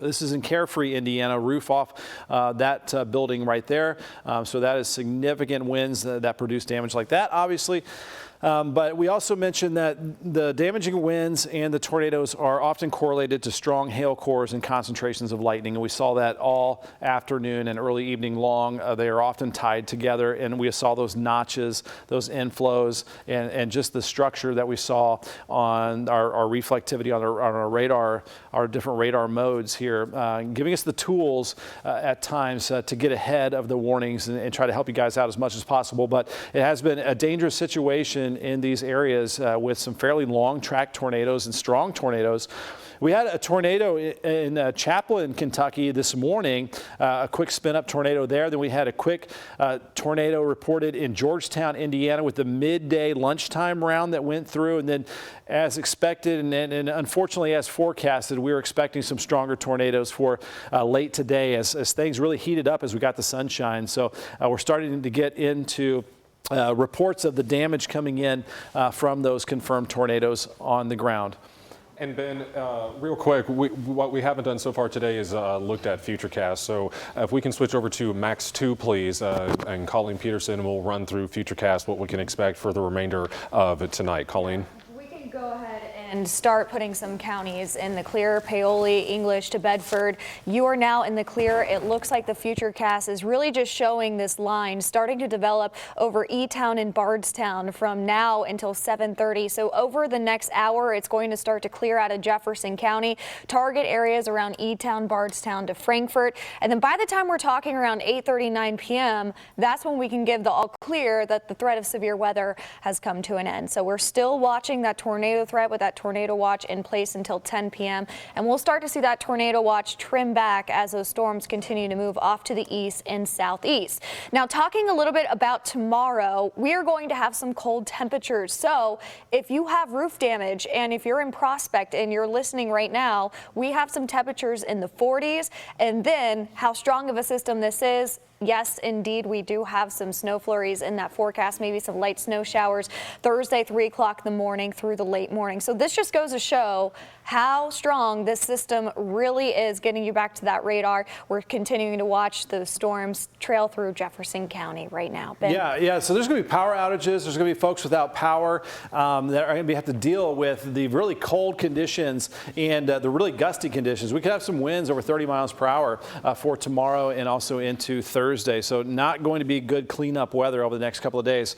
This is in Carefree, Indiana, roof off that building right there. So that is significant winds that produce damage like that, obviously. But we also mentioned that the damaging winds and the tornadoes are often correlated to strong hail cores and concentrations of lightning. And we saw that all afternoon and early evening long. They are often tied together, and we saw those notches, those inflows, and just the structure that we saw on our reflectivity on our radar, our different radar modes here, giving us the tools at times to get ahead of the warnings and try to help you guys out as much as possible. But it has been a dangerous situation in these areas with some fairly long track tornadoes and strong tornadoes. We had a tornado in Chaplin, Kentucky this morning, a quick spin-up tornado there. Then we had a quick tornado reported in Georgetown, Indiana, with the midday lunchtime round that went through. And then as expected and unfortunately as forecasted, we were expecting some stronger tornadoes for late today as things really heated up as we got the sunshine. So we're starting to get into reports of the damage coming in from those confirmed tornadoes on the ground. And Ben, real quick, what we haven't done so far today is looked at Futurecast. So if we can switch over to Max 2, please, and Colleen Peterson will run through Futurecast, what we can expect for the remainder of it tonight. Colleen? We can go ahead and start putting some counties in the clear. Paoli, English to Bedford. You are now in the clear. It looks like the Futurecast is really just showing this line starting to develop over E-Town and Bardstown from now until 7:30. So over the next hour, it's going to start to clear out of Jefferson County. Target areas around E-Town, Bardstown to Frankfort. And then by the time we're talking around 8:39 p.m., that's when we can give the all clear that the threat of severe weather has come to an end. So we're still watching that tornado threat with that tornado watch in place until 10 p.m. And we'll start to see that tornado watch trim back as those storms continue to move off to the east and southeast. Now, talking a little bit about tomorrow, we are going to have some cold temperatures. So if you have roof damage and if you're in Prospect and you're listening right now, we have some temperatures in the 40s. And then how strong of a system this is, yes, indeed, we do have some snow flurries in that forecast, maybe some light snow showers Thursday, 3 o'clock in the morning through the late morning. So this just goes to show how strong this system really is, getting you back to that radar. We're continuing to watch the storms trail through Jefferson County right now. Ben? Yeah. So there's going to be power outages. There's going to be folks without power that are going to have to deal with the really cold conditions and the really gusty conditions. We could have some winds over 30 miles per hour for tomorrow and also into Thursday. So not going to be good cleanup weather over the next couple of days.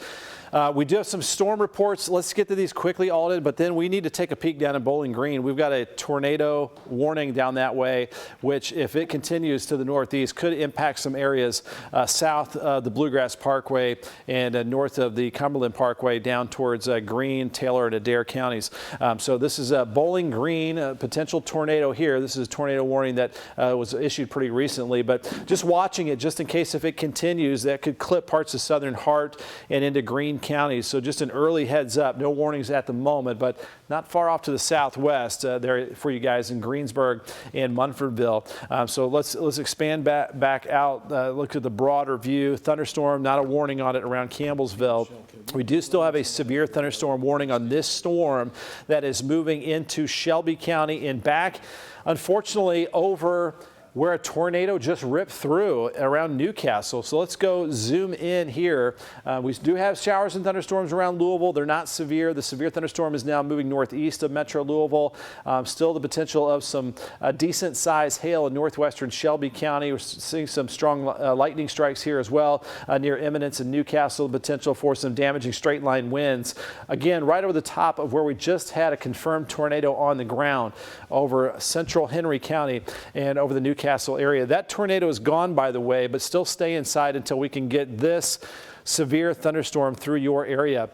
We do have some storm reports. Let's get to these quickly, Alden, but then we need to take a peek down in Bowling Green. We've got a tornado warning down that way, which if it continues to the northeast could impact some areas south of the Bluegrass Parkway and north of the Cumberland Parkway down towards Greene, Taylor, and Adair counties. So this is Bowling Green, a potential tornado here. This is a tornado warning that was issued pretty recently, but just watching it just in case if it continues, that could clip parts of southern Hart and into Greene counties. So just an early heads up. No warnings at the moment, but not far off to the southwest there for you guys in Greensburg and Munfordville. So let's expand back out. Look at the broader view. Thunderstorm, not a warning on it around Campbellsville. We do still have a severe thunderstorm warning on this storm that is moving into Shelby County and back, unfortunately, over where a tornado just ripped through around Newcastle. So let's go zoom in here. We do have showers and thunderstorms around Louisville. They're not severe. The severe thunderstorm is now moving northeast of Metro Louisville. Still the potential of some decent sized hail in northwestern Shelby County. We're seeing some strong lightning strikes here as well near Eminence and Newcastle. Potential for some damaging straight line winds. Again, right over the top of where we just had a confirmed tornado on the ground over central Henry County and over the Newcastle area. That tornado is gone, by the way, but still stay inside until we can get this severe thunderstorm through your area.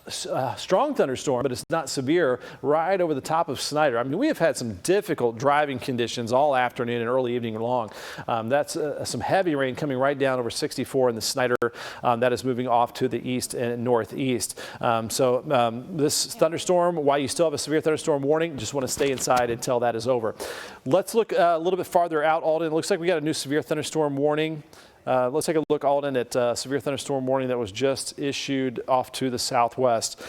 Strong thunderstorm, but it's not severe, right over the top of Snyder. I mean, we have had some difficult driving conditions all afternoon and early evening long. That's some heavy rain coming right down over 64 in the Snyder. That is moving off to the east and northeast. This thunderstorm, while you still have a severe thunderstorm warning, just want to stay inside until that is over. Let's look a little bit farther out, Alden. It looks like we got a new severe thunderstorm warning. Let's take a look, Alden, at severe thunderstorm warning that was just issued off to the southwest.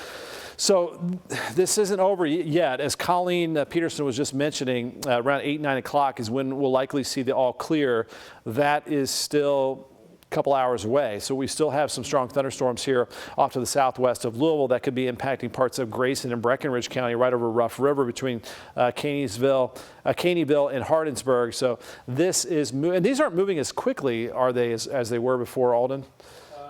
So this isn't over yet. As Colleen Peterson was just mentioning, around 8, 9 o'clock is when we'll likely see the all clear. That is still couple hours away. So we still have some strong thunderstorms here off to the southwest of Louisville that could be impacting parts of Grayson and Breckenridge County right over Rough River between Caneyville and Hardinsburg. So this is, and these aren't moving as quickly, are they, as they were before, Alden?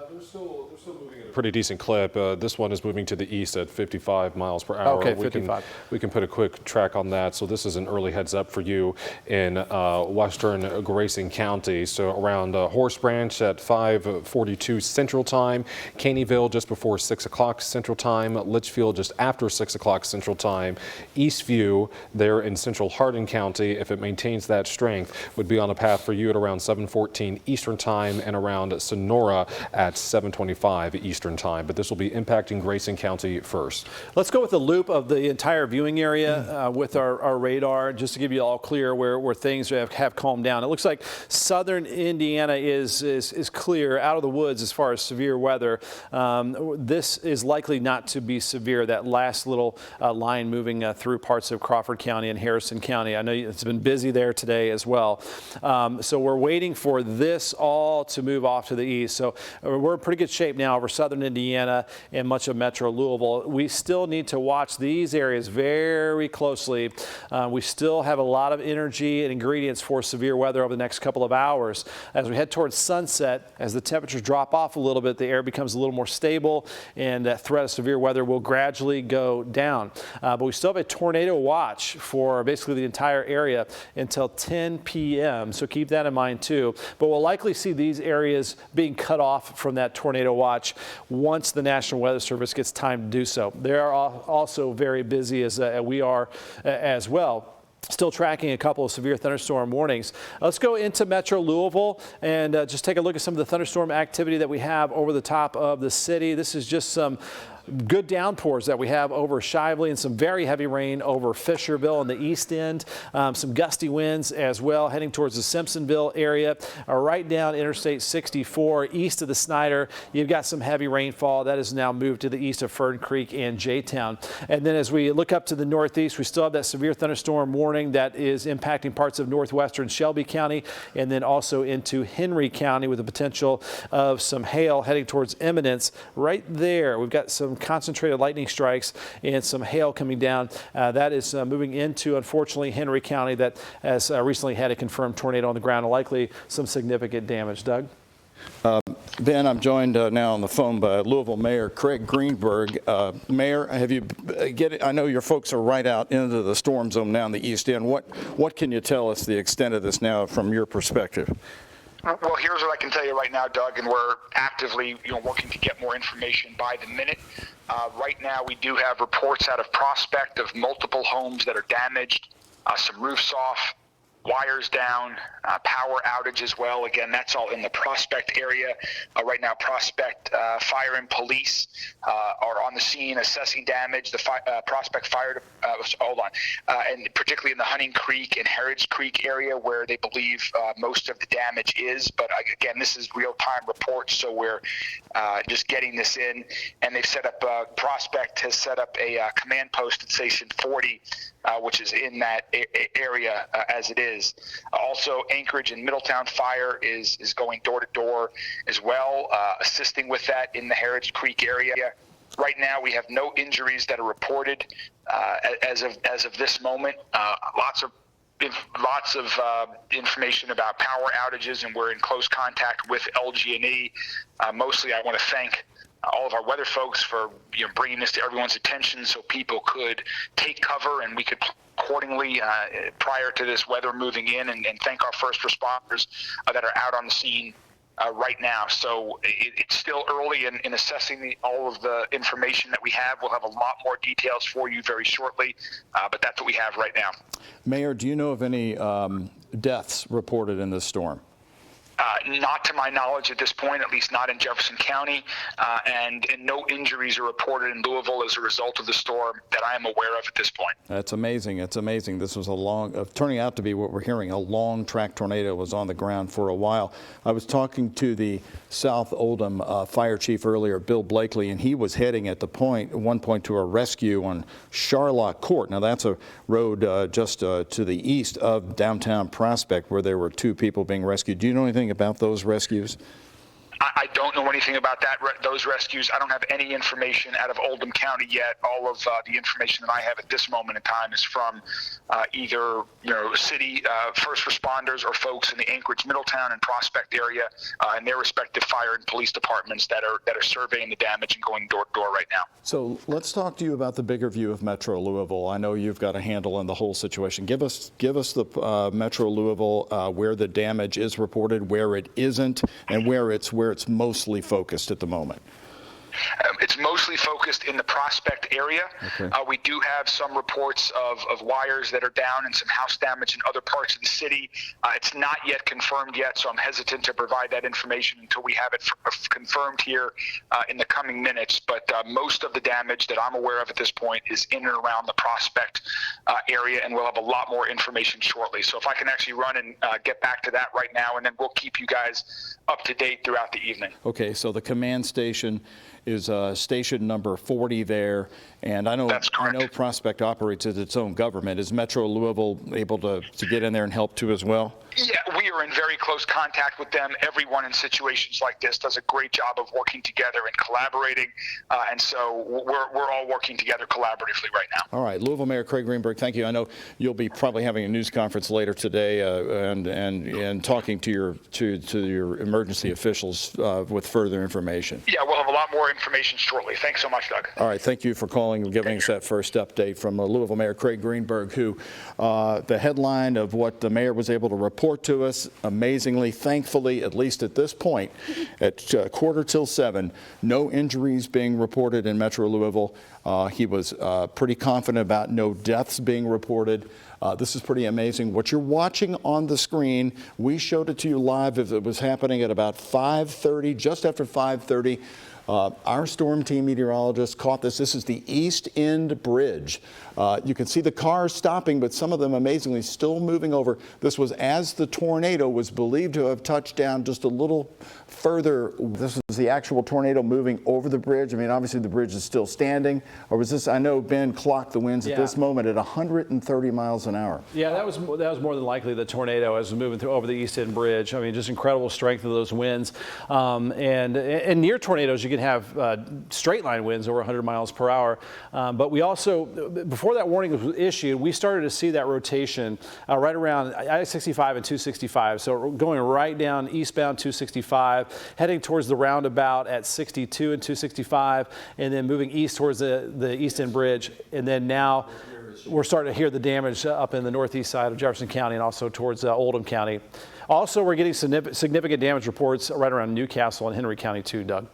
They're still moving at a pretty decent clip. This one is moving to the east at 55 miles per hour. Okay, 55. We can put a quick track on that. So this is an early heads up for you in western Grayson County. So around Horse Branch at 5:42 Central Time, Caneyville just before 6 o'clock Central Time, Litchfield just after 6 o'clock Central Time, Eastview there in central Hardin County, if it maintains that strength, would be on a path for you at around 7:14 Eastern Time and around Sonora at 7:25 Eastern Time, but this will be impacting Grayson County first. Let's go with the loop of the entire viewing area with our radar, just to give you all clear where things have calmed down. It looks like southern Indiana is clear, out of the woods as far as severe weather. This is likely not to be severe, that last little line moving through parts of Crawford County and Harrison County. I know it's been busy there today as well. So we're waiting for this all to move off to the east. So we're in pretty good shape now over southern Indiana and much of metro Louisville. We still need to watch these areas very closely. We still have a lot of energy and ingredients for severe weather over the next couple of hours. As we head towards sunset, as the temperatures drop off a little bit, the air becomes a little more stable and that threat of severe weather will gradually go down. But we still have a tornado watch for basically the entire area until 10 p.m. So keep that in mind too. But we'll likely see these areas being cut off from that tornado watch once the National Weather Service gets time to do so. They are also very busy as we are as well. Still tracking a couple of severe thunderstorm warnings. Let's go into metro Louisville and just take a look at some of the thunderstorm activity that we have over the top of the city. This is just some good downpours that we have over Shively and some very heavy rain over Fisherville in the east end. Some gusty winds as well heading towards the Simpsonville area. Right down Interstate 64 east of the Snyder, you've got some heavy rainfall that has now moved to the east of Fern Creek and J-Town. And then as we look up to the northeast, we still have that severe thunderstorm warning that is impacting parts of northwestern Shelby County and then also into Henry County with the potential of some hail heading towards Eminence. Right there, we've got some concentrated lightning strikes and some hail coming down. That is moving into, unfortunately, Henry County that has recently had a confirmed tornado on the ground and likely some significant damage. Doug? Ben, I'm joined now on the phone by Louisville Mayor Craig Greenberg. Mayor, have you I know your folks are right out into the storm zone now in the east end. What can you tell us the extent of this now from your perspective? Well, here's what I can tell you right now, Doug, and we're actively working to get more information by the minute. Right now, we do have reports out of Prospect of multiple homes that are damaged, some roofs off, wires down, power outage as well. Again, that's all in the Prospect area. Right now, Prospect Fire and Police are on the scene assessing damage. The Prospect Fire, and particularly in the Hunting Creek and Heritage Creek area where they believe most of the damage is. But again, this is real-time reports, so we're just getting this in. And they've set up, Prospect has set up a command post at Station 40, which is in that area as it is. Also, Anchorage and Middletown Fire is going door to door as well, assisting with that in the Heritage Creek area. Right now, we have no injuries that are reported as of this moment. Lots of information about power outages, and we're in close contact with LG&E. Mostly, I want to thank all of our weather folks for bringing this to everyone's attention so people could take cover and we could accordingly prior to this weather moving in, and thank our first responders that are out on the scene right now. So it's still early in assessing all of the information that we have. We'll have a lot more details for you very shortly, but that's what we have right now. Mayor, do you know of any deaths reported in this storm? Not to my knowledge at this point, at least not in Jefferson County, and no injuries are reported in Louisville as a result of the storm that I am aware of at this point. That's amazing. It's amazing. This was turning out to be what we're hearing. A long track tornado was on the ground for a while. I was talking to the South Oldham fire chief earlier, Bill Blakely, and he was heading at one point to a rescue on Charlotte Court. Now that's a road just to the east of downtown Prospect where there were 2 people being rescued. Do you know anything about those rescues? I don't know anything about those rescues. I don't have any information out of Oldham County yet. All of the information that I have at this moment in time is from either city first responders or folks in the Anchorage, Middletown, and Prospect area, and their respective fire and police departments that are surveying the damage and going door to door right now. So let's talk to you about the bigger view of Metro Louisville. I know you've got a handle on the whole situation. Give us the Metro Louisville where the damage is reported, where it isn't, and where it's mostly focused at the moment. It's mostly focused in the Prospect area. Okay. We do have some reports of wires that are down and some house damage in other parts of the city. It's not yet confirmed yet, so I'm hesitant to provide that information until we have it confirmed here in the coming minutes. But most of the damage that I'm aware of at this point is in and around the Prospect area, and we'll have a lot more information shortly. So if I can actually run and get back to that right now, and then we'll keep you guys up to date throughout the evening. Okay, so the command station is station number 40 there, and I know Prospect operates as its own government. Is Metro Louisville able to get in there and help too as well? Yeah, we are in very close contact with them. Everyone in situations like this does a great job of working together and collaborating, and so we're all working together collaboratively right now. All right, Louisville Mayor Craig Greenberg, thank you. I know you'll be probably having a news conference later today and talking to your emergency officials with further information. Yeah, we'll have a lot more information shortly. Thanks so much, Doug. All right, thank you for calling and giving us that first update from Louisville Mayor Craig Greenberg, who the headline of what the mayor was able to report to us, amazingly, thankfully, at least at this point, at 7:15, no injuries being reported in Metro Louisville. He was pretty confident about no deaths being reported. This is pretty amazing. What you're watching on the screen, we showed it to you live as it was happening at about 5:30, just after 5:30. Our storm team meteorologist caught this. This is the East End Bridge. You can see the cars stopping, but some of them amazingly still moving over. This was as the tornado was believed to have touched down just a little further. This is the actual tornado moving over the bridge. I mean, obviously the bridge is still standing. Or was this, I know Ben clocked the winds at this moment at 130 miles an hour. Yeah, that was more than likely the tornado as it was moving through over the East End Bridge. I mean, just incredible strength of those winds. And near tornadoes, you can have straight line winds over 100 miles per hour. But we also, before that warning was issued, we started to see that rotation right around I-65 and 265. So going right down eastbound 265, heading towards the roundabout at 62 and 265, and then moving east towards the East End Bridge. And then now we're starting to hear the damage up in the northeast side of Jefferson County and also towards Oldham County. Also, we're getting significant damage reports right around Newcastle and Henry County too, Doug.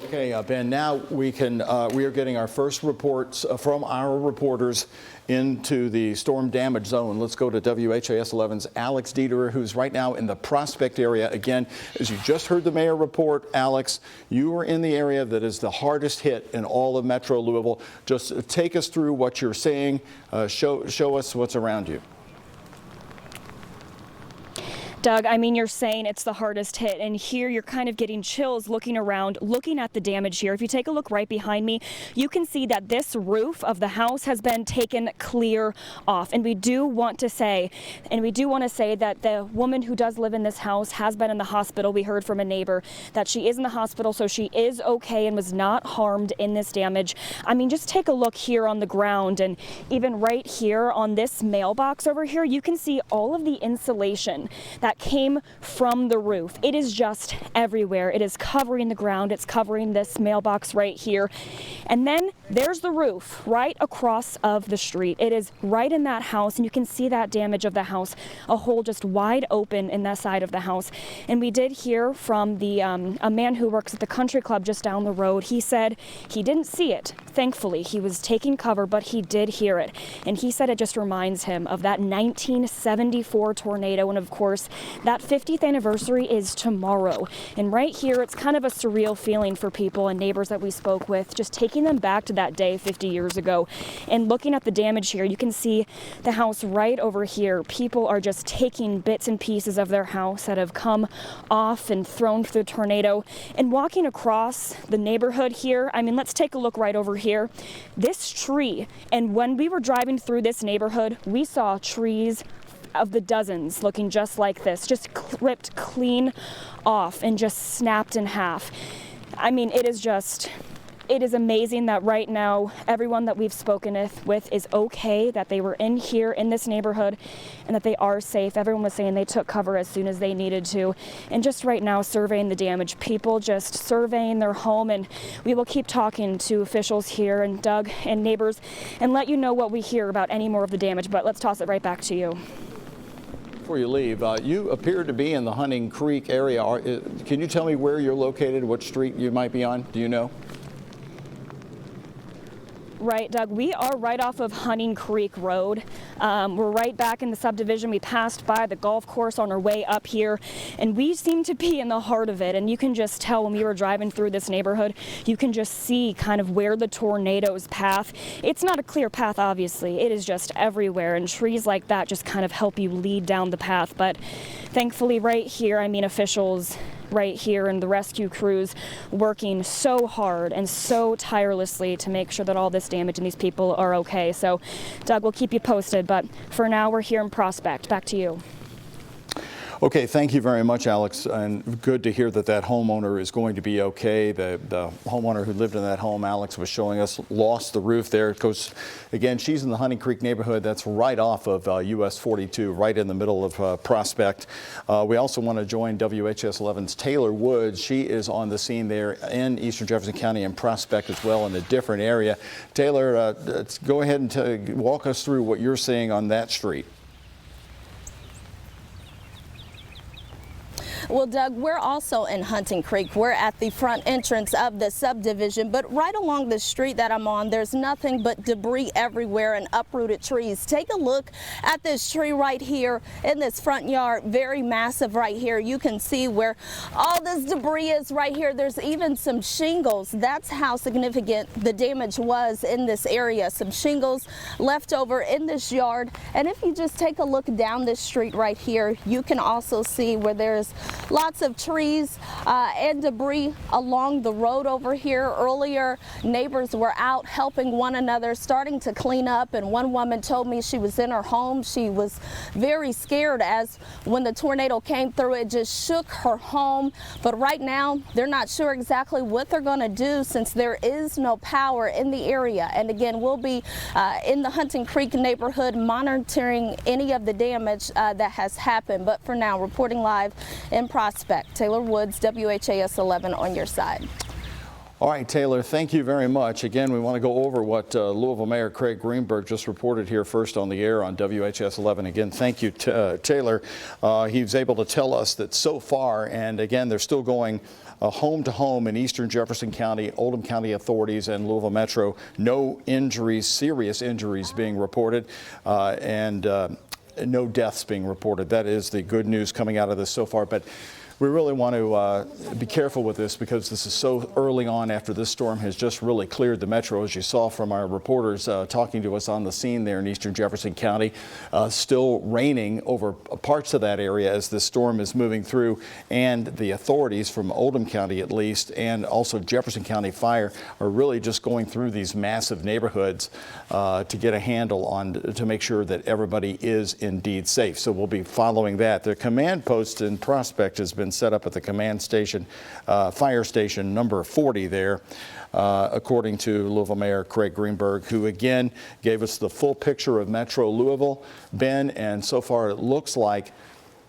Okay, Ben, now we are getting our first reports from our reporters into the storm damage zone. Let's go to WHAS 11's Alex Dieterer, who's right now in the Prospect area. Again, as you just heard the mayor report, Alex, you are in the area that is the hardest hit in all of Metro Louisville. Just take us through what you're seeing. Show us what's around you. Doug, I mean, you're saying it's the hardest hit, and here you're kind of getting chills looking around, looking at the damage here. If you take a look right behind me, you can see that this roof of the house has been taken clear off. And we do want to say that the woman who does live in this house has been in the hospital. We heard from a neighbor that she is in the hospital, so she is okay and was not harmed in this damage. I mean, just take a look here on the ground, and even right here on this mailbox over here, you can see all of the insulation that came from the roof. It is just everywhere. It is covering the ground. It's covering this mailbox right here. And then there's the roof right across of the street. It is right in that house, and you can see that damage of the house, a hole just wide open in that side of the house. And we did hear from the a man who works at the country club just down the road. He said he didn't see it. Thankfully, he was taking cover, but he did hear it. And he said it just reminds him of that 1974 tornado. And of course, that 50th anniversary is tomorrow. And right here, it's kind of a surreal feeling for people and neighbors that we spoke with, just taking them back to that day 50 years ago. And looking at the damage here, you can see the house right over here. People are just taking bits and pieces of their house that have come off and thrown through the tornado. And walking across the neighborhood here, I mean, let's take a look right over here. This tree, and when we were driving through this neighborhood, we saw trees of the dozens looking just like this, just ripped clean off and just snapped in half. I mean, it is amazing that right now everyone that we've spoken with is okay, that they were in here in this neighborhood and that they are safe. Everyone was saying they took cover as soon as they needed to. And just right now surveying the damage, people just surveying their home, and we will keep talking to officials here and Doug and neighbors and let you know what we hear about any more of the damage. But let's toss it right back to you. Before you leave, you appear to be in the Hunting Creek area. Can you tell me where you're located, what street you might be on? Do you know? Right, Doug, we are right off of Hunting Creek Road. We're right back in the subdivision. We passed by the golf course on our way up here, and we seem to be in the heart of it. And you can just tell when we were driving through this neighborhood, you can just see kind of where the tornado's path. It's not a clear path, obviously. It is just everywhere, and trees like that just kind of help you lead down the path. But thankfully right here, I mean, officials right here and the rescue crews working so hard and so tirelessly to make sure that all this damage and these people are okay. So, Doug, we'll keep you posted, but for now we're here in Prospect. Back to you. Okay, thank you very much, Alex, and good to hear that that homeowner is going to be okay. The homeowner who lived in that home, Alex was showing us, lost the roof there. Because, again, she's in the Hunting Creek neighborhood. That's right off of US 42, right in the middle of Prospect. We also want to join WHAS 11's Taylor Woods. She is on the scene there in Eastern Jefferson County and Prospect as well, in a different area. Taylor, go ahead and walk us through what you're seeing on that street. Well, Doug, we're also in Hunting Creek. We're at the front entrance of the subdivision, but right along the street that I'm on, there's nothing but debris everywhere and uprooted trees. Take a look at this tree right here in this front yard, very massive right here. You can see where all this debris is right here. There's even some shingles. That's how significant the damage was in this area. Some shingles left over in this yard. And if you just take a look down this street right here, you can also see where there's lots of trees and debris along the road over here. Earlier, neighbors were out helping one another, starting to clean up, and one woman told me she was in her home. She was very scared as when the tornado came through, it just shook her home. But right now, they're not sure exactly what they're going to do since there is no power in the area. And again, we'll be in the Hunting Creek neighborhood monitoring any of the damage that has happened. But for now, reporting live in Prospect, Taylor Woods, WHAS 11 on your side. All right, Taylor, thank you very much. Again, we want to go over what Louisville Mayor Craig Greenberg just reported here first on the air on WHAS 11. Again, thank you, Taylor. He was able to tell us that so far, and again, they're still going home to home in eastern Jefferson County, Oldham County authorities, and Louisville Metro. No injuries, serious injuries being reported, and no deaths being reported. That is the good news coming out of this so far. But we really want to be careful with this because this is so early on after this storm has just really cleared the metro, as you saw from our reporters talking to us on the scene there in eastern Jefferson County. Still raining over parts of that area as the storm is moving through, and the authorities from Oldham County at least, and also Jefferson County Fire, are really just going through these massive neighborhoods to get a handle on, to make sure that everybody is indeed safe. So we'll be following that. The command post in Prospect has been set up at the command station, fire station number 40 there, according to Louisville Mayor Craig Greenberg, who again gave us the full picture of Metro Louisville, Ben, and so far it looks like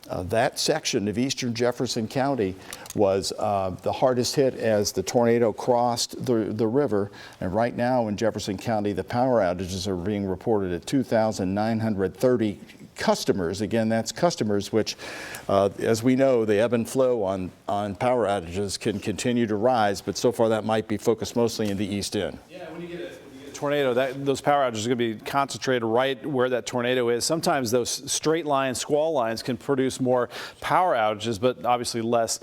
that section of eastern Jefferson County was the hardest hit as the tornado crossed the river. And right now in Jefferson County, the power outages are being reported at 2,930 customers. Again, that's customers, which, as we know, the ebb and flow on power outages can continue to rise, but so far that might be focused mostly in the East End. Yeah, when you get a tornado, those power outages are going to be concentrated right where that tornado is. Sometimes those straight line squall lines can produce more power outages, but obviously less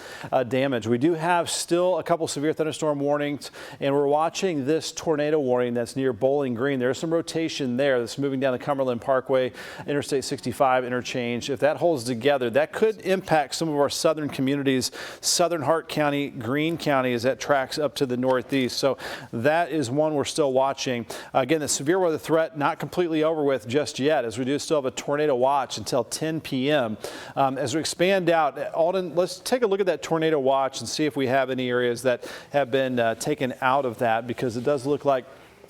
damage. We do have still a couple severe thunderstorm warnings, and we're watching this tornado warning that's near Bowling Green. There's some rotation there that's moving down the Cumberland Parkway, Interstate 65 interchange. If that holds together, that could impact some of our southern communities, southern Hart County, Greene County, as that tracks up to the northeast. So that is one we're still watching. Again, the severe weather threat not completely over with just yet, as we do still have a tornado watch until 10 p.m. As we expand out, Alden, let's take a look at that tornado watch and see if we have any areas that have been taken out of that, because it does look like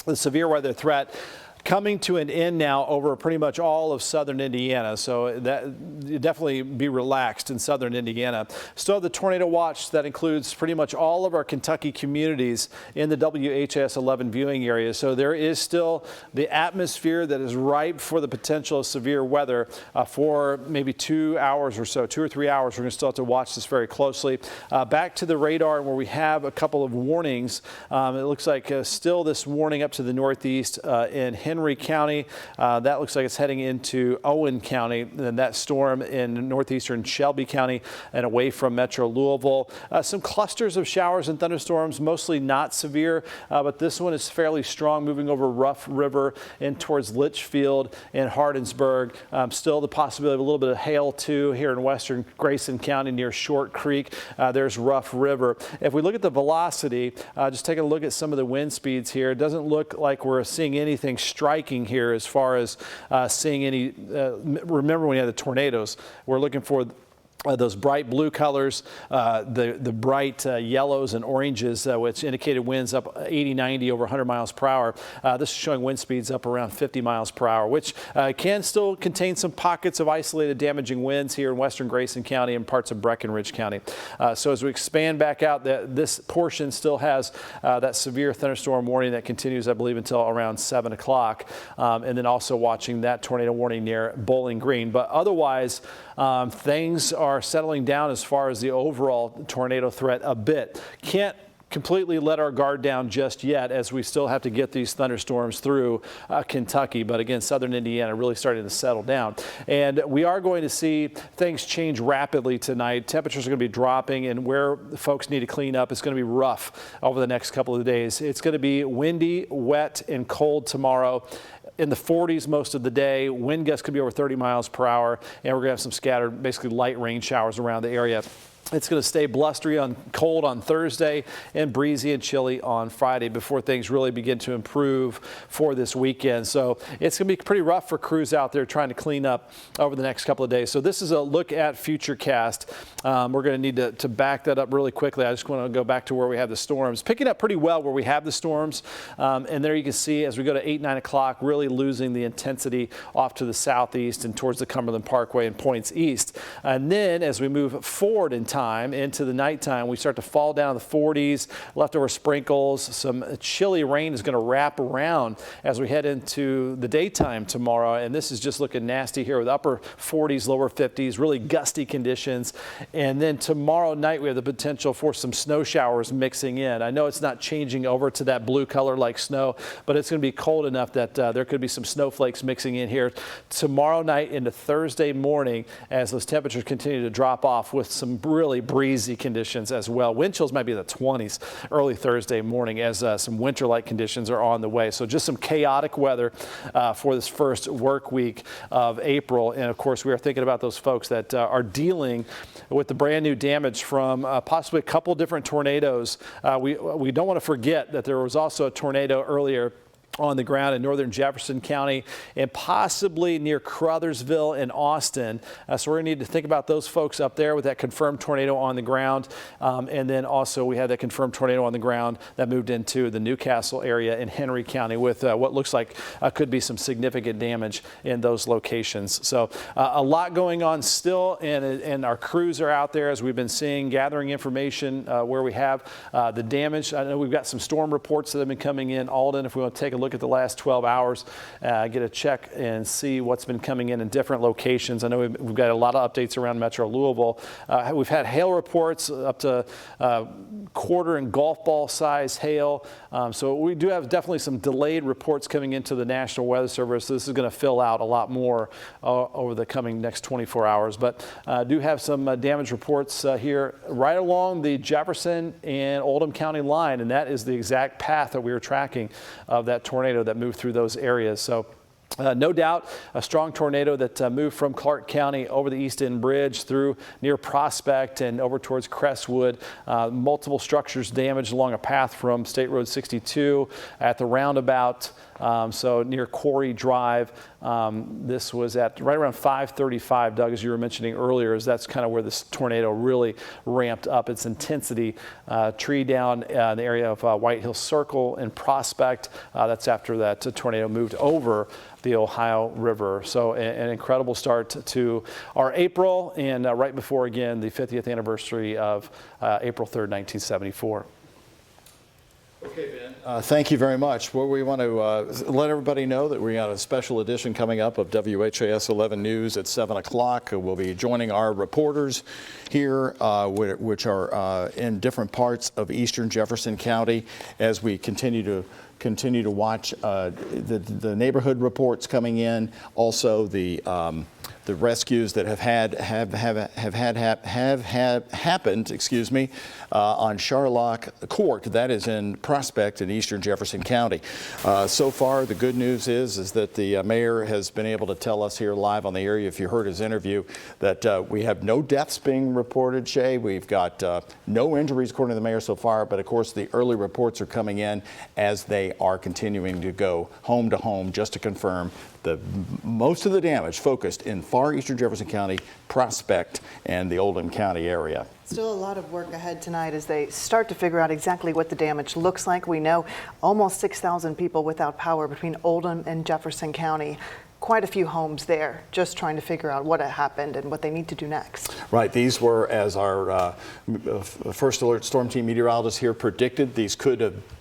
the severe weather threat coming to an end now over pretty much all of southern Indiana. So that definitely be relaxed in southern Indiana. Still have the tornado watch that includes pretty much all of our Kentucky communities in the WHAS 11 viewing area. So there is still the atmosphere that is ripe for the potential of severe weather for maybe 2 hours or so, 2 or 3 hours. We're going to still have to watch this very closely. Back to the radar, where we have a couple of warnings. It looks like still this warning up to the northeast in Henry County. That looks like it's heading into Owen County, and that storm in northeastern Shelby County and away from Metro Louisville. Some clusters of showers and thunderstorms, mostly not severe, but this one is fairly strong, moving over Rough River and towards Litchfield and Hardinsburg. Still the possibility of a little bit of hail too here in western Grayson County near Short Creek. There's Rough River. If we look at the velocity, just take a look at some of the wind speeds here. It doesn't look like we're seeing anything striking here as far as seeing any, remember when you had the tornadoes, we're looking for those bright blue colors, the bright yellows and oranges, which indicated winds up 80, 90 over 100 miles per hour. This is showing wind speeds up around 50 miles per hour, which can still contain some pockets of isolated damaging winds here in western Grayson County and parts of Breckenridge County. So as we expand back out, this portion still has that severe thunderstorm warning that continues, I believe, until around 7 o'clock. And then also watching that tornado warning near Bowling Green. But otherwise, things are are settling down as far as the overall tornado threat a bit. Can't completely let our guard down just yet, as we still have to get these thunderstorms through Kentucky. But again, southern Indiana really starting to settle down. And we are going to see things change rapidly tonight. Temperatures are going to be dropping, and where folks need to clean up, it's going to be rough over the next couple of days. It's going to be windy, wet, and cold tomorrow. In the 40s most of the day. Wind gusts could be over 30 miles per hour, and we're going to have some scattered, basically light rain showers around the area. It's going to stay blustery on cold on Thursday and breezy and chilly on Friday before things really begin to improve for this weekend. So it's going to be pretty rough for crews out there trying to clean up over the next couple of days. So this is a look at Futurecast. We're going to need to back that up really quickly. I just want to go back to where we have the storms. Picking up pretty well where we have the storms. And there you can see as we go to 8, 9 o'clock, really losing the intensity off to the southeast and towards the Cumberland Parkway and points east. And then as we move forward in time into the nighttime, we start to fall down to the 40s, leftover sprinkles. Some chilly rain is going to wrap around as we head into the daytime tomorrow. And this is just looking nasty here with upper 40s, lower 50s, really gusty conditions. And then tomorrow night, we have the potential for some snow showers mixing in. I know it's not changing over to that blue color like snow, but it's going to be cold enough that there could be some snowflakes mixing in here tomorrow night into Thursday morning as those temperatures continue to drop off with some really breezy conditions as well. Wind chills might be in the 20s early Thursday morning as some winter-like conditions are on the way. So just some chaotic weather for this first work week of April. And of course, we are thinking about those folks that are dealing with the brand new damage from possibly a couple different tornadoes. We don't want to forget that there was also a tornado earlier on the ground in northern Jefferson County and possibly near Crothersville and Austin. So we're going to need to think about those folks up there with that confirmed tornado on the ground. And then also we had that confirmed tornado on the ground that moved into the Newcastle area in Henry County with what looks like could be some significant damage in those locations. So a lot going on still, and our crews are out there, as we've been seeing, gathering information where we have the damage. I know we've got some storm reports that have been coming in. Alden, if we want to take a look at the last 12 hours, get a check and see what's been coming in different locations. I know we've got a lot of updates around Metro Louisville. We've had hail reports up to quarter and golf ball size hail. So we do have definitely some delayed reports coming into the National Weather Service. This is going to fill out a lot more over the coming next 24 hours. But do have some damage reports here right along the Jefferson and Oldham County line, and that is the exact path that we were tracking of that tornado that moved through those areas. So no doubt a strong tornado that moved from Clark County over the East End Bridge through near Prospect and over towards Crestwood. Multiple structures damaged along a path from State Road 62 at the roundabout. So near Quarry Drive. This was at right around 5:35, Doug, as you were mentioning earlier, as that's kind of where this tornado really ramped up its intensity. Tree down in the area of White Hill Circle and Prospect. That's after that tornado moved over the Ohio River. So an incredible start to our April, and right before, again, the 50th anniversary of April 3rd, 1974. Okay, Ben. Thank you very much. Well, we want to let everybody know that we got a special edition coming up of WHAS 11 News at 7 o'clock. We'll be joining our reporters here, which are in different parts of eastern Jefferson County, as we continue to watch the neighborhood reports coming in. Also, the rescues that have happened, excuse me, on Charlock Court. That is in Prospect in eastern Jefferson County. So far, the good news is that the mayor has been able to tell us here live on the area, if you heard his interview, that we have no deaths being reported, Shay. We've got no injuries according to the mayor so far, but of course the early reports are coming in as they are continuing to go home to home just to confirm most of the damage focused in far eastern Jefferson County, Prospect, and the Oldham County area. Still a lot of work ahead tonight as they start to figure out exactly what the damage looks like. We know almost 6,000 people without power between Oldham and Jefferson County. quite a few homes there, just trying to figure out what had happened and what they need to do next. Right. These were, as our first alert storm team meteorologist here predicted, these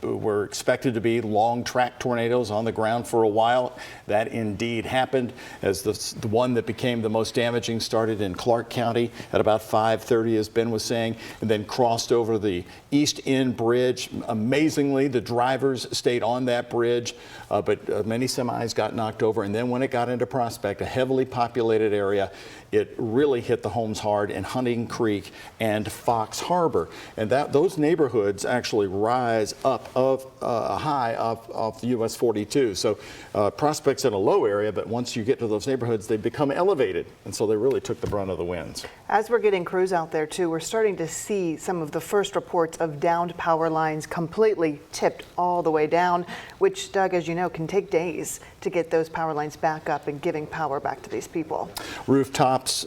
were expected to be long track tornadoes on the ground for a while. That indeed happened, as the one that became the most damaging started in Clark County at about 5:30, as Ben was saying, and then crossed over the East End Bridge. Amazingly, the drivers stayed on that bridge, but many semis got knocked over. And then when it got into Prospect, a heavily populated area, it really hit the homes hard in Hunting Creek and Fox Harbor. And those neighborhoods actually rise up high off the US 42. So Prospect's in a low area, but once you get to those neighborhoods, they become elevated. And so they really took the brunt of the winds. As we're getting crews out there too, we're starting to see some of the first reports of downed power lines completely tipped all the way down, which, Doug, as you know, can take days to get those power lines back up and giving power back to these people. Rooftops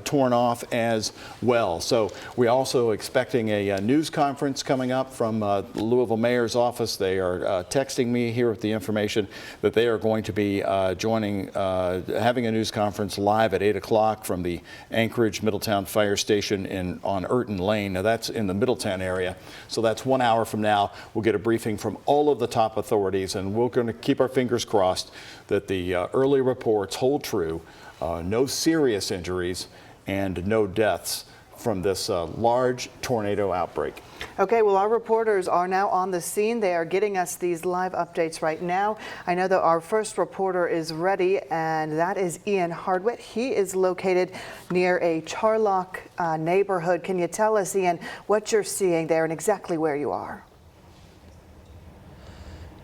torn off as well. So we're also expecting a news conference coming up from the Louisville Mayor's office. They are texting me here with the information that they are going to be having a news conference live at 8 o'clock from the Anchorage Middletown Fire Station on Urton Lane. Now that's in the Middletown area. So that's 1 hour from now. We'll get a briefing from all of the top authorities, and we're going to keep our fingers crossed that the early reports hold true. No serious injuries and no deaths from this large tornado outbreak. Okay, well, our reporters are now on the scene. They are getting us these live updates right now. I know that our first reporter is ready, and that is Ian Hardwitt. He is located near a Charlock neighborhood. Can you tell us, Ian, what you're seeing there and exactly where you are?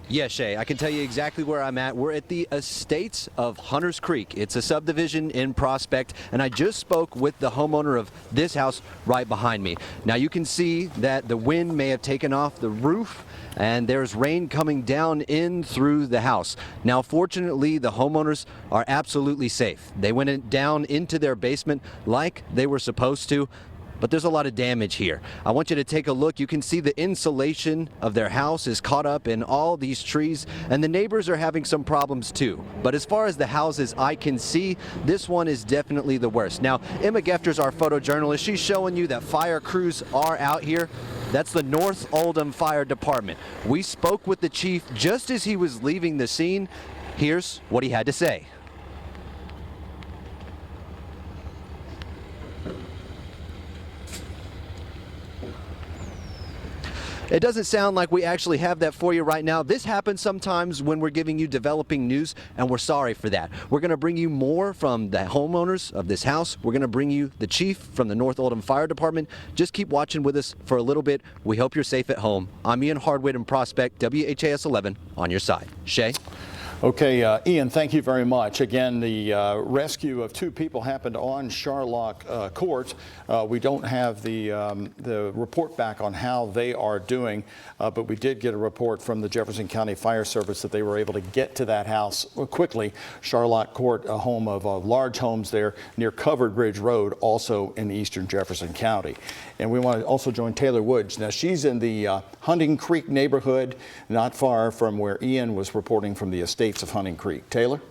Yeah, Shay, I can tell you exactly where I'm at. We're at the estates of Hunters Creek. It's a subdivision in Prospect, and I just spoke with the homeowner of this house right behind me. Now you can see that the wind may have taken off the roof, and there's rain coming down in through the house. Now, fortunately, the homeowners are absolutely safe. They went down into their basement like they were supposed to. But there's a lot of damage here. I want you to take a look. You can see the insulation of their house is caught up in all these trees, and the neighbors are having some problems too. But as far as the houses I can see, this one is definitely the worst. Now, Emma Gefter's our photojournalist. She's showing you that fire crews are out here. That's the North Oldham Fire Department. We spoke with the chief just as he was leaving the scene. Here's what he had to say. It doesn't sound like we actually have that for you right now. This happens sometimes when we're giving you developing news, and we're sorry for that. We're going to bring you more from the homeowners of this house. We're going to bring you the chief from the North Oldham Fire Department. Just keep watching with us for a little bit. We hope you're safe at home. I'm Ian Hardwitt in Prospect, WHAS 11 on your side. Shay? Okay, Ian, thank you very much. Again, the rescue of 2 people happened on Charlock Court. We don't have the report back on how they are doing, but we did get a report from the Jefferson County Fire Service that they were able to get to that house quickly. Charlock Court, a home of large homes there near Covered Bridge Road, also in eastern Jefferson County. And we want to also join Taylor Woods. Now, she's in the Hunting Creek neighborhood, not far from where Ian was reporting from the estates of Hunting Creek. Taylor?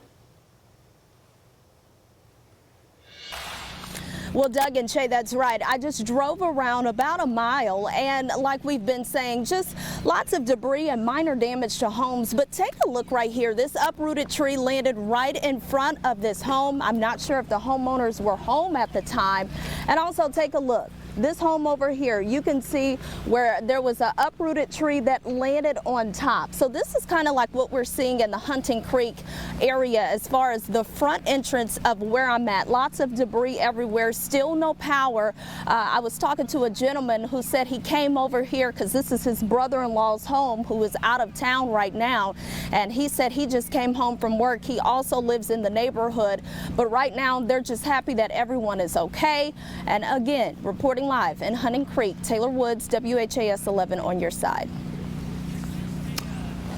Well, Doug and Shay, that's right. I just drove around about a mile, and like we've been saying, just lots of debris and minor damage to homes. But take a look right here. This uprooted tree landed right in front of this home. I'm not sure if the homeowners were home at the time. And also take a look. This home over here, you can see where there was an uprooted tree that landed on top. So this is kind of like what we're seeing in the Hunting Creek area as far as the front entrance of where I'm at. Lots of debris everywhere, still no power. I was talking to a gentleman who said he came over here because this is his brother-in-law's home who is out of town right now. And he said he just came home from work. He also lives in the neighborhood. But right now, they're just happy that everyone is okay. And again, reporting live in Hunting Creek, Taylor Woods, WHAS 11 on your side.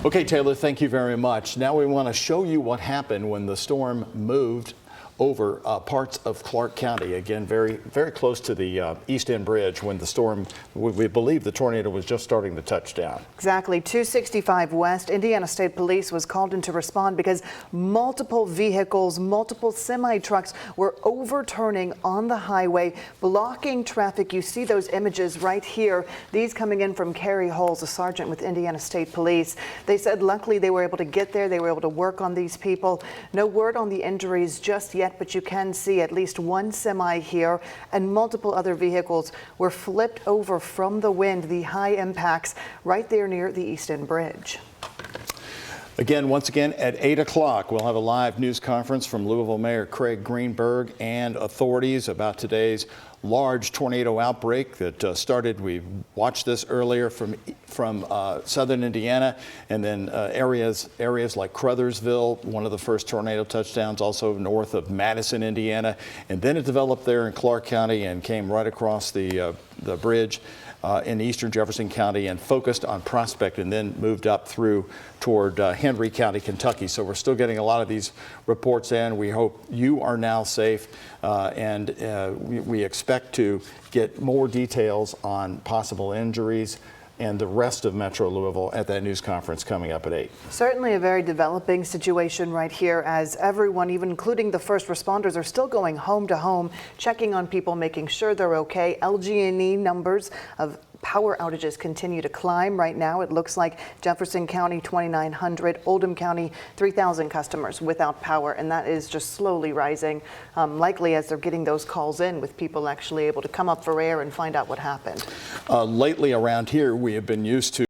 Okay, Taylor, thank you very much. Now we want to show you what happened when the storm moved over parts of Clark County. Again, very, very close to the East End Bridge when the storm, we believe the tornado was just starting to touch down. Exactly. 265 West, Indiana State Police was called in to respond because multiple vehicles, multiple semi-trucks were overturning on the highway, blocking traffic. You see those images right here. These coming in from Kerry Holes, a sergeant with Indiana State Police. They said luckily they were able to get there. They were able to work on these people. No word on the injuries just yet, but you can see at least one semi here and multiple other vehicles were flipped over from the wind, the high impacts right there near the East End Bridge. Again, once again, at 8 o'clock, we'll have a live news conference from Louisville Mayor Craig Greenberg and authorities about today's large tornado outbreak that started. We watched this earlier from southern Indiana, and then areas like Crothersville, one of the first tornado touchdowns, also north of Madison, Indiana, and then it developed there in Clark County and came right across the bridge in eastern Jefferson County and focused on Prospect and then moved up through toward Henry County, Kentucky. So we're still getting a lot of these reports in. We hope you are now safe and we expect to get more details on possible injuries and the rest of Metro Louisville at that news conference coming up at 8. Certainly a very developing situation right here as everyone, even including the first responders, are still going home to home, checking on people, making sure they're okay. LG&E numbers of power outages continue to climb. Right now, it looks like Jefferson County 2,900, Oldham County 3,000 customers without power, and that is just slowly rising, likely as they're getting those calls in with people actually able to come up for air and find out what happened. Lately around here, we have been used to